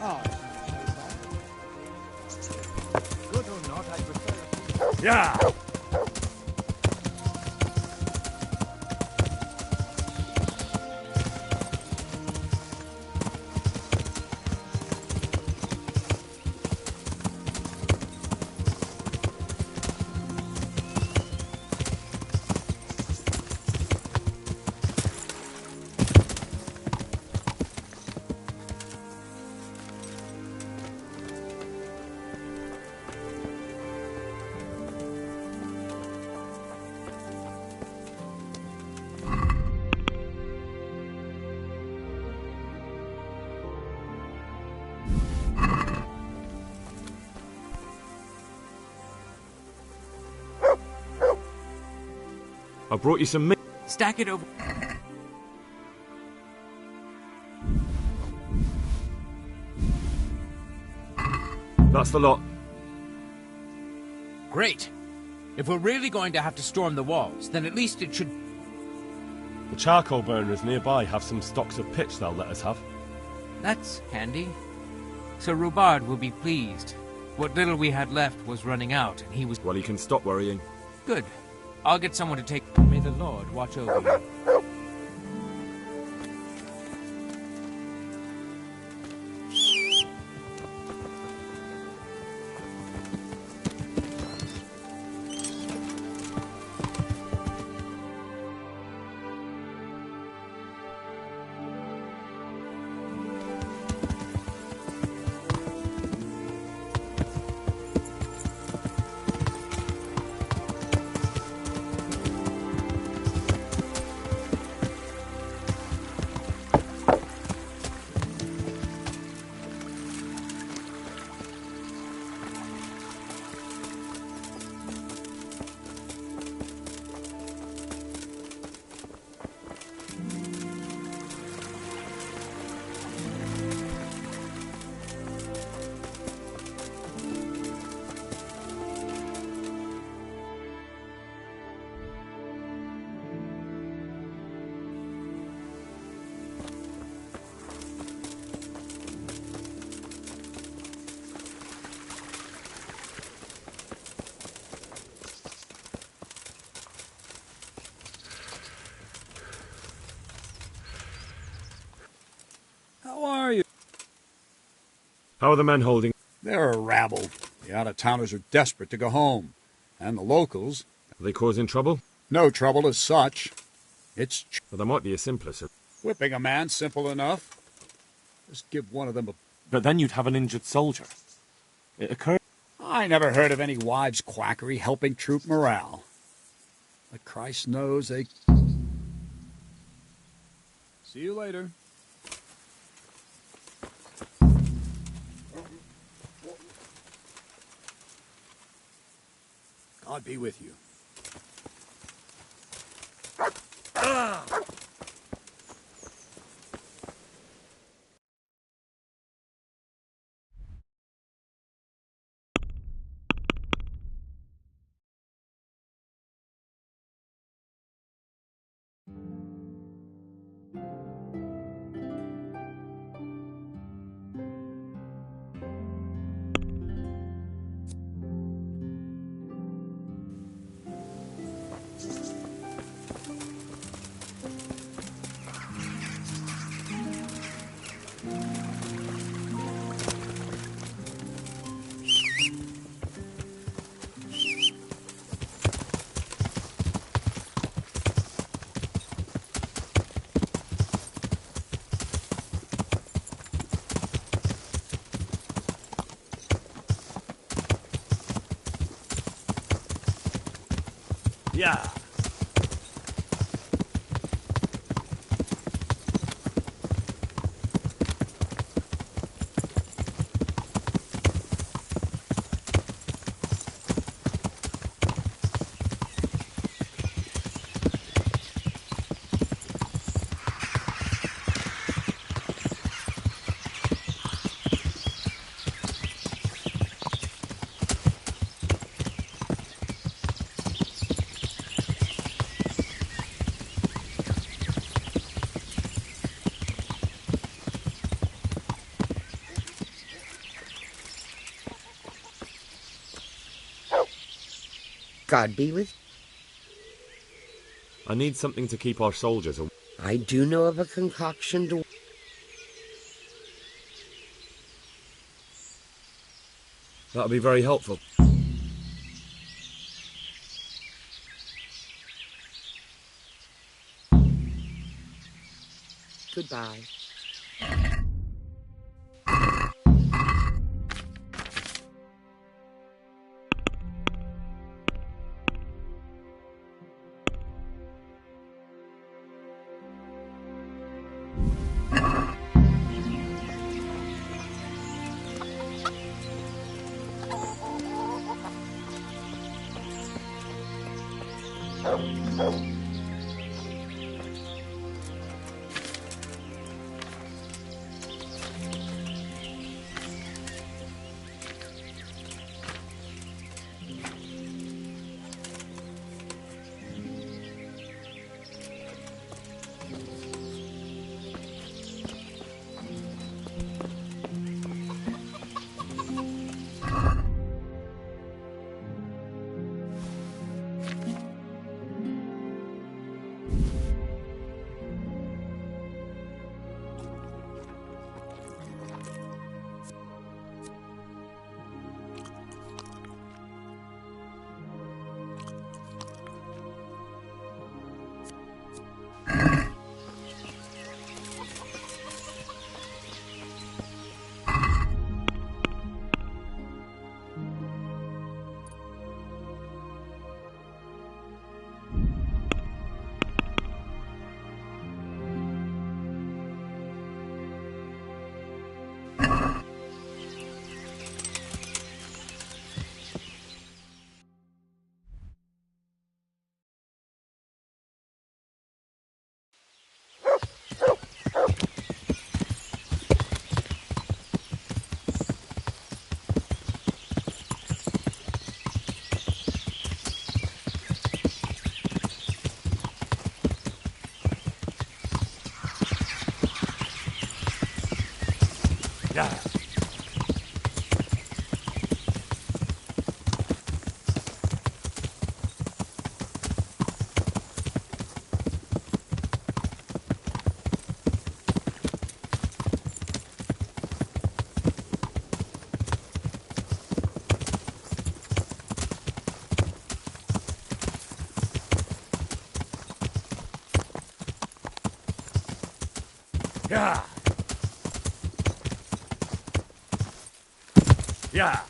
Oh, good or not, I prefer... Yeah! I brought you some meat. Stack it over. That's the lot. Great. If we're really going to have to storm the walls, then at least it should... The charcoal burners nearby have some stocks of pitch they'll let us have. That's handy. Sir Rubard will be pleased. What little we had left was running out, and he was... Well, you can stop worrying. Good. I'll get someone to take... May the Lord watch over you. How are the men holding? They're a rabble. The out-of-towners are desperate to go home. And the locals... Are they causing trouble? No trouble as such. It's... Well, there might be a simpler solution. Whipping a man, simple enough. Just give one of them a... But then you'd have an injured soldier. It occurred... I never heard of any wives' quackery helping troop morale. But Christ knows they... See you later. God be with you. Yeah. God be with I need something to keep our soldiers away. I do know of a concoction to... That'll be very helpful. Goodbye. Yeah. Yeah. Yeah.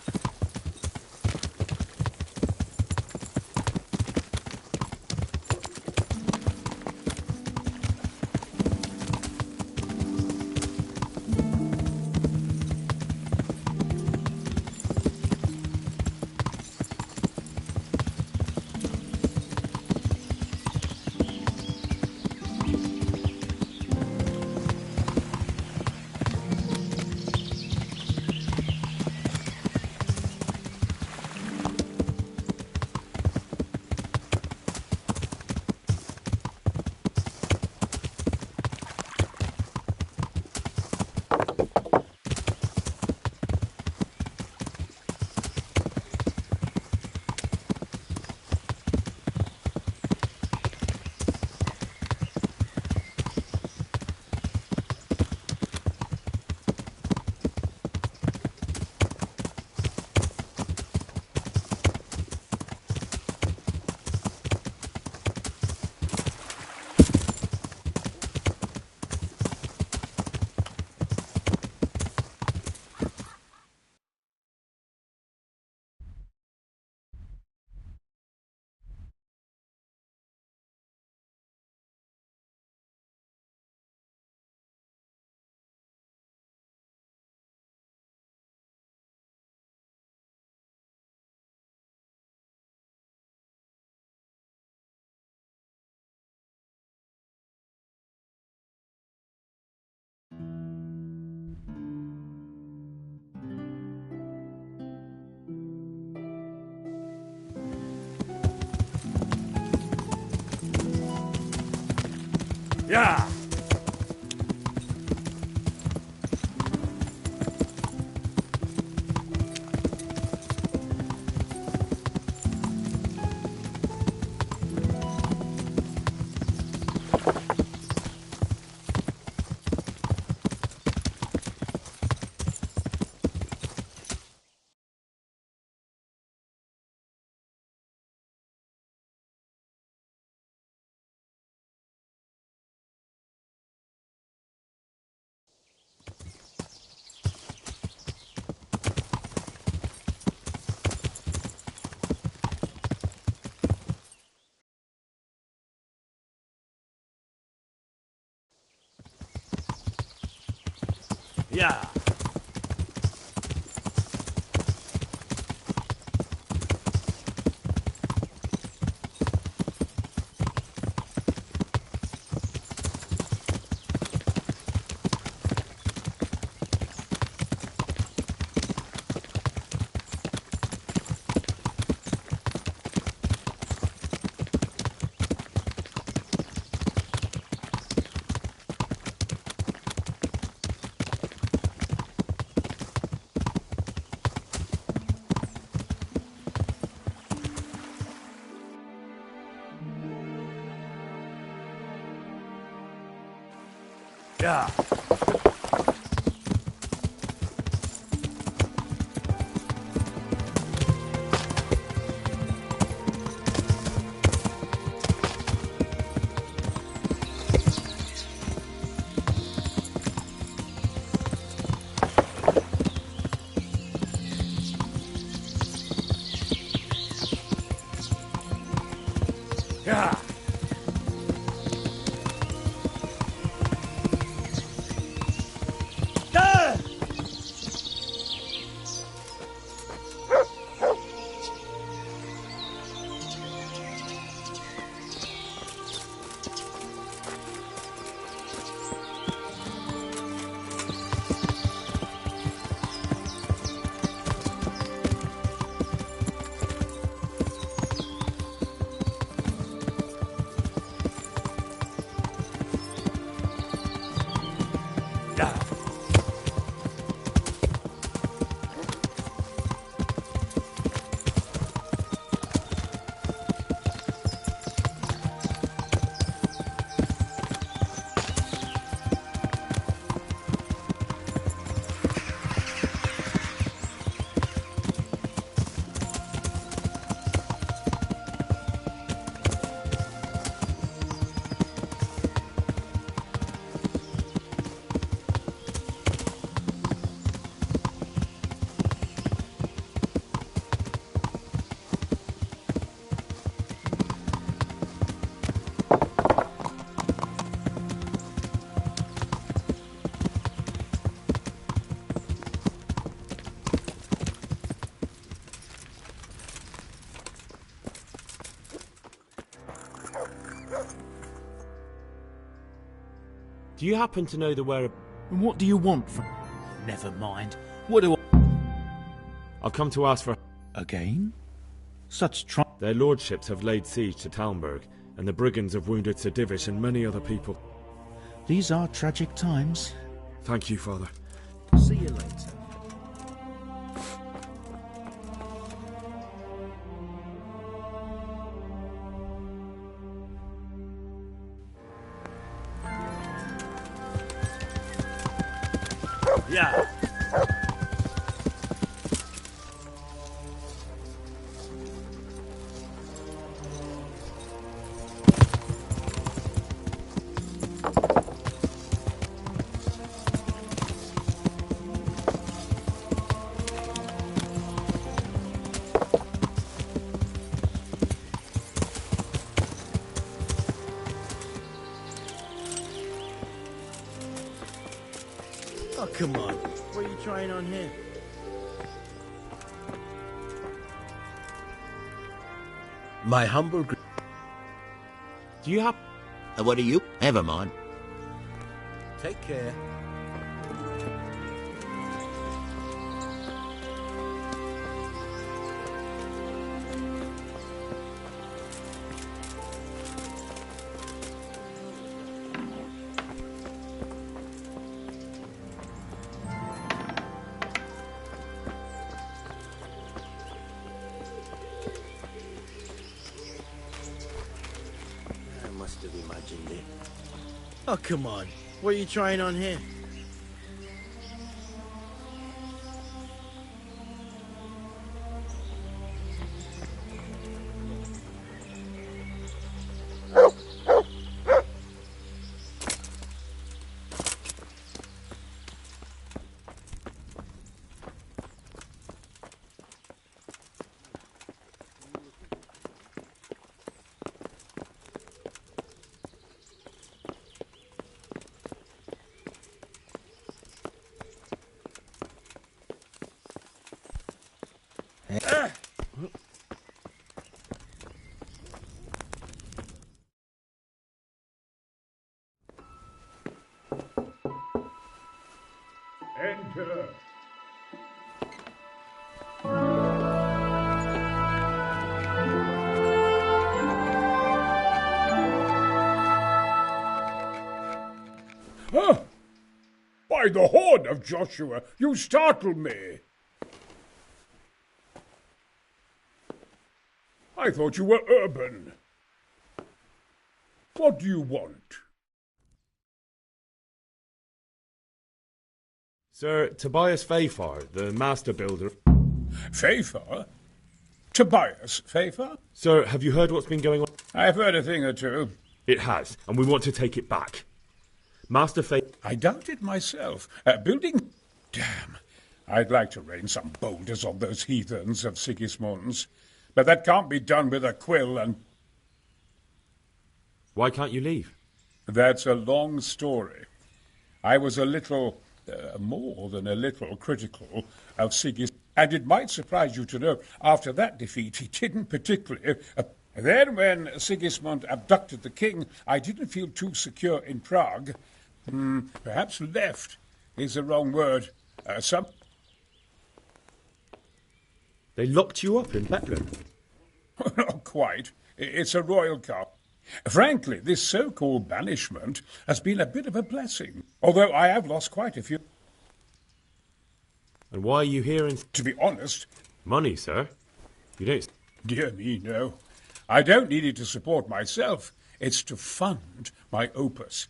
Yeah. Yeah. Yeah. Yeah. Do you happen to know the whereabouts? And what do you want from... Never mind. What do I... I'll come to ask for... Again? Such Their lordships have laid siege to Talmberg, and the brigands have wounded Sir Divish and many other people. These are tragic times. Thank you, Father. See you later. Yeah. Oh, come on. What are you trying on here? My humble... Do you have... What are you? Never mind. Take care. I must have imagined it. Oh, come on. What are you trying on here? Enter. Huh? By the horn of Joshua, you startle me. I thought you were urban. What do you want? Sir Tobias Fafar, the master builder. Fafar? Tobias Fafar? Sir, have you heard what's been going on? I've heard a thing or two. It has, and we want to take it back. Master Fafar... I doubt it myself. Building... Damn. I'd like to rain some boulders on those heathens of Sigismund's. But that can't be done with a quill and... Why can't you leave? That's a long story. I was a little... more than a little critical of Sigis, and it might surprise you to know, after that defeat, he didn't particularly... Then, when Sigismund abducted the king, I didn't feel too secure in Prague. Perhaps left is the wrong word. They locked you up in Bethlehem? Not quite. It's a royal car. Frankly, this so-called banishment has been a bit of a blessing, although I have lost quite a few. And why are you here in... To be honest... Money, sir? You don't... Dear me, no. I don't need it to support myself. It's to fund my opus.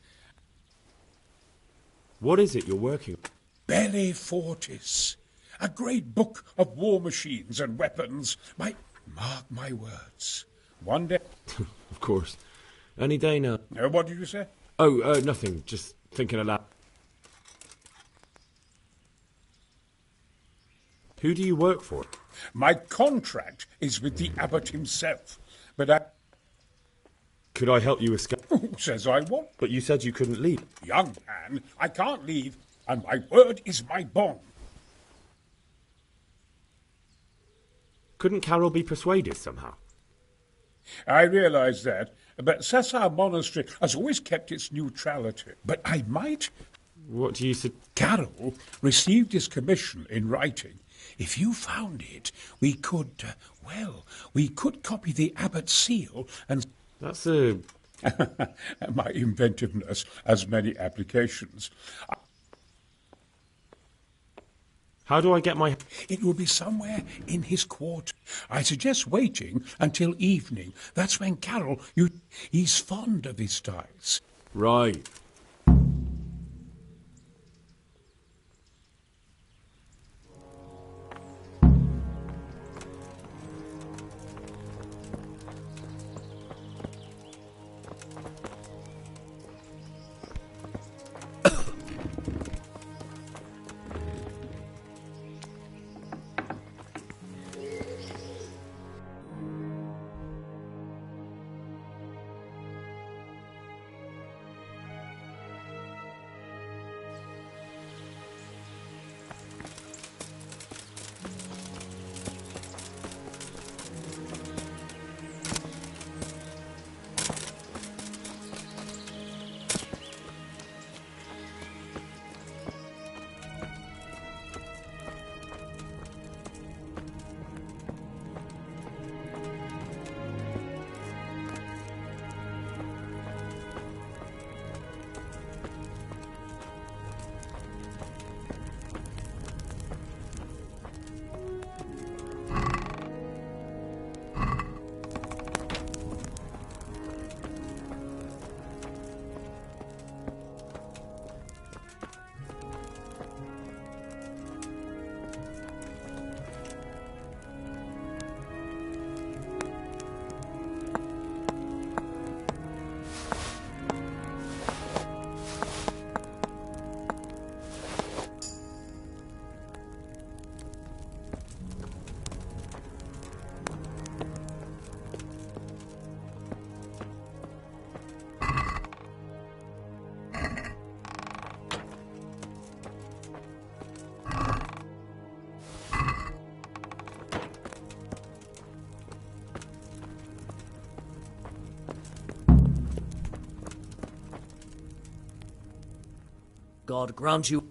What is it you're working on? Belli Fortis. A great book of war machines and weapons. Mark my words. One day... Of course. Any day now. What did you say? Oh, nothing. Just thinking aloud. Who do you work for? My contract is with the abbot himself, but I... Could I help you escape? Who says I won't? But you said you couldn't leave. Young man, I can't leave, and my word is my bond. Couldn't Carol be persuaded somehow? I realise that, but Sassar Monastery has always kept its neutrality. But I might... What do you say? Carol received his commission in writing. If you found it, we could, we could copy the abbot's seal and... That's a... My inventiveness has many applications. How do I get my... It will be somewhere in his quarter. I suggest waiting until evening. That's when Carol, he's fond of his styles. Right. God grant you...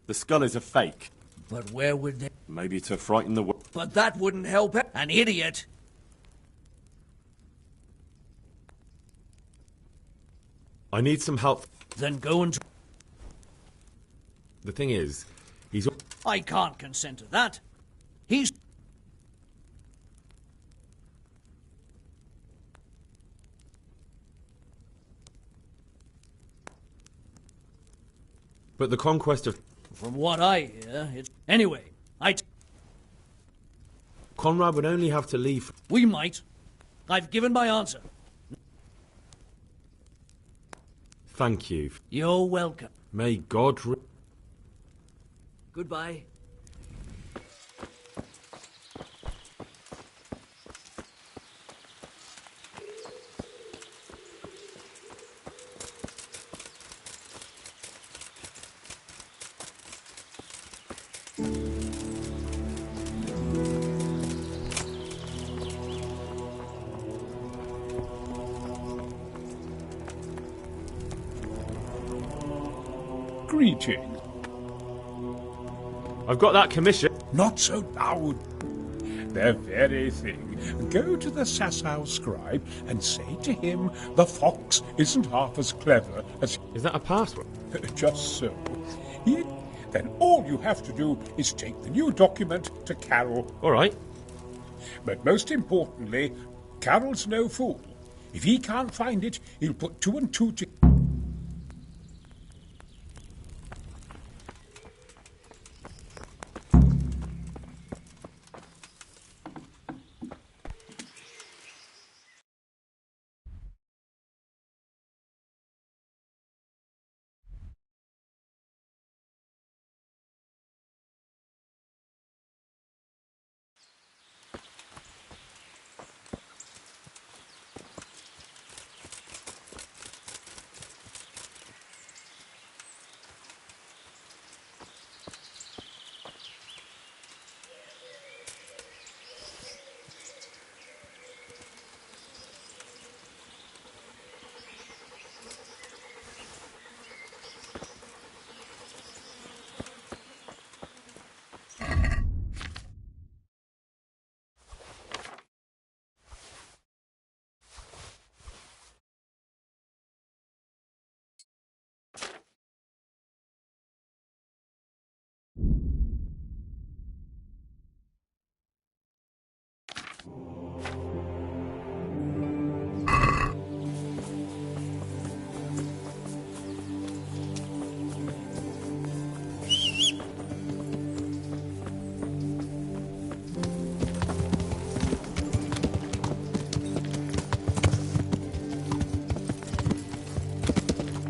The skull is a fake. But where would they... Maybe to frighten the world. But that wouldn't help him. An idiot. I need some help. Then go and... The thing is, he's... I can't consent to that. He's... But the conquest of... From what I hear, it's... Anyway, Conrad would only have to leave... We might. I've given my answer. Thank you. You're welcome. May God... Goodbye. Greeting. I've got that commission. Not so loud. The very thing. Go to the Sasau scribe and say to him, the fox isn't half as clever as... Is that a password? Just so. Then all you have to do is take the new document to Carol. All right. But most importantly, Carol's no fool. If he can't find it, he'll put 2 and 2 together.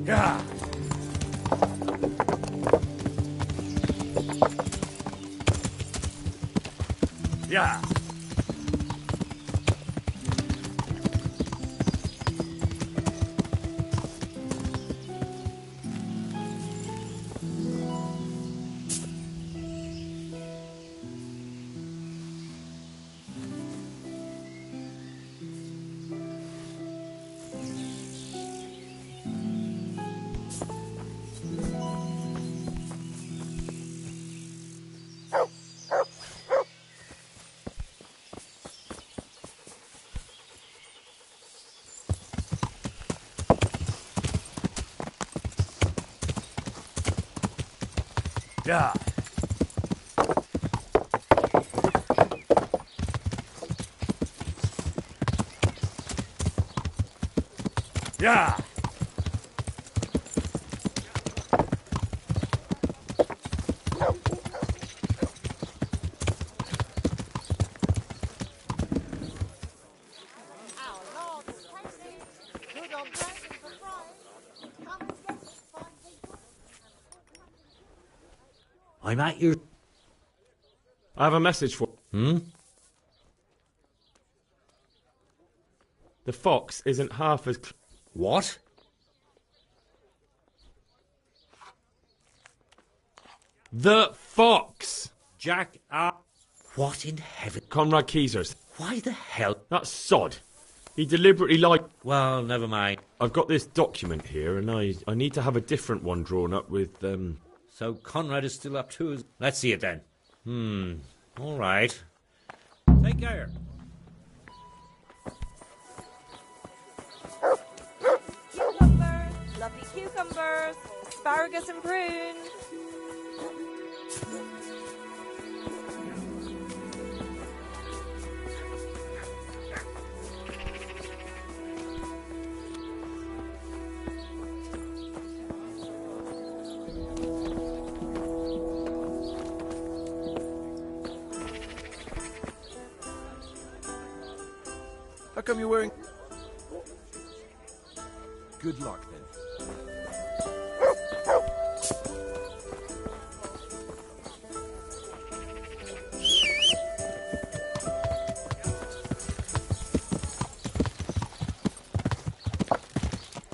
Yeah. Yeah. Yeah. Yeah. I'm at your... I have a message for... The fox isn't half as... What? The fox! Jack, what in heaven? Conrad Keezers. Why the hell? That sod. He deliberately lied. Well, never mind. I've got this document here, and I need to have a different one drawn up with, So Conrad is still up to his... Let's see it then. All right. Take care. Cucumbers, lovely cucumbers, asparagus and prunes. How come you're wearing... Good luck, then.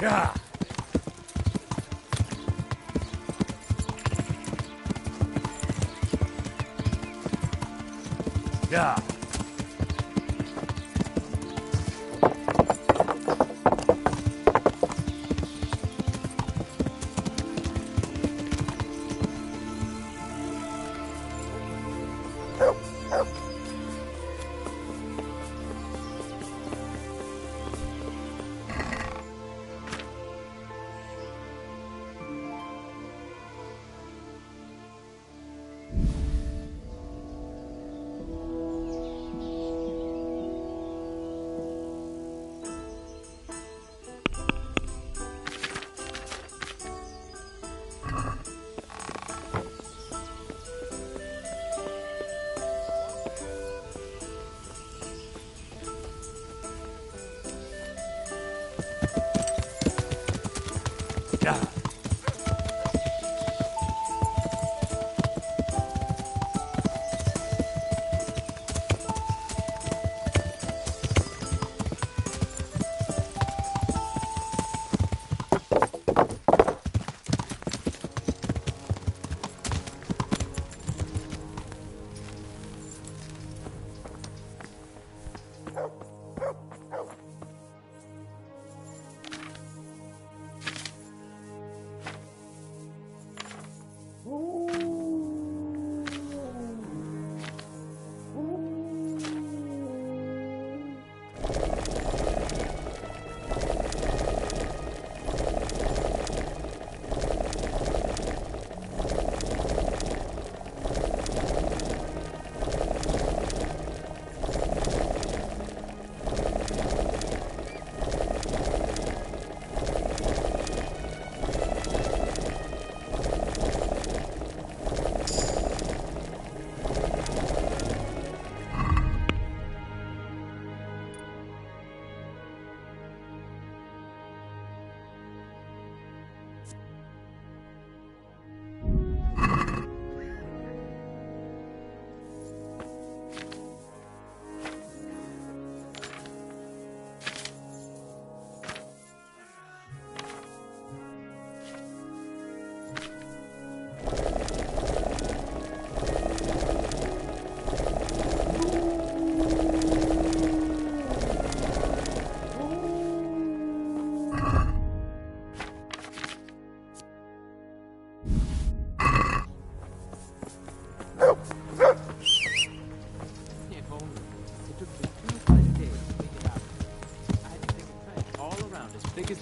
Yeah. Yeah.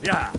Yeah.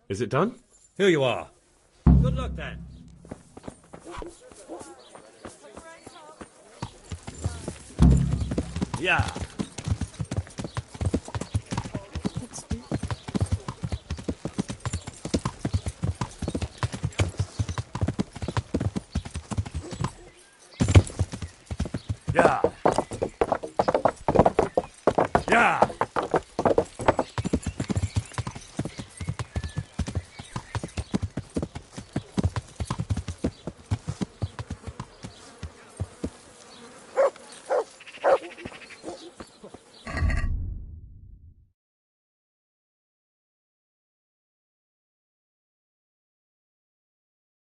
Is it done? Here you are. Good luck, then. Yeah. Yeah.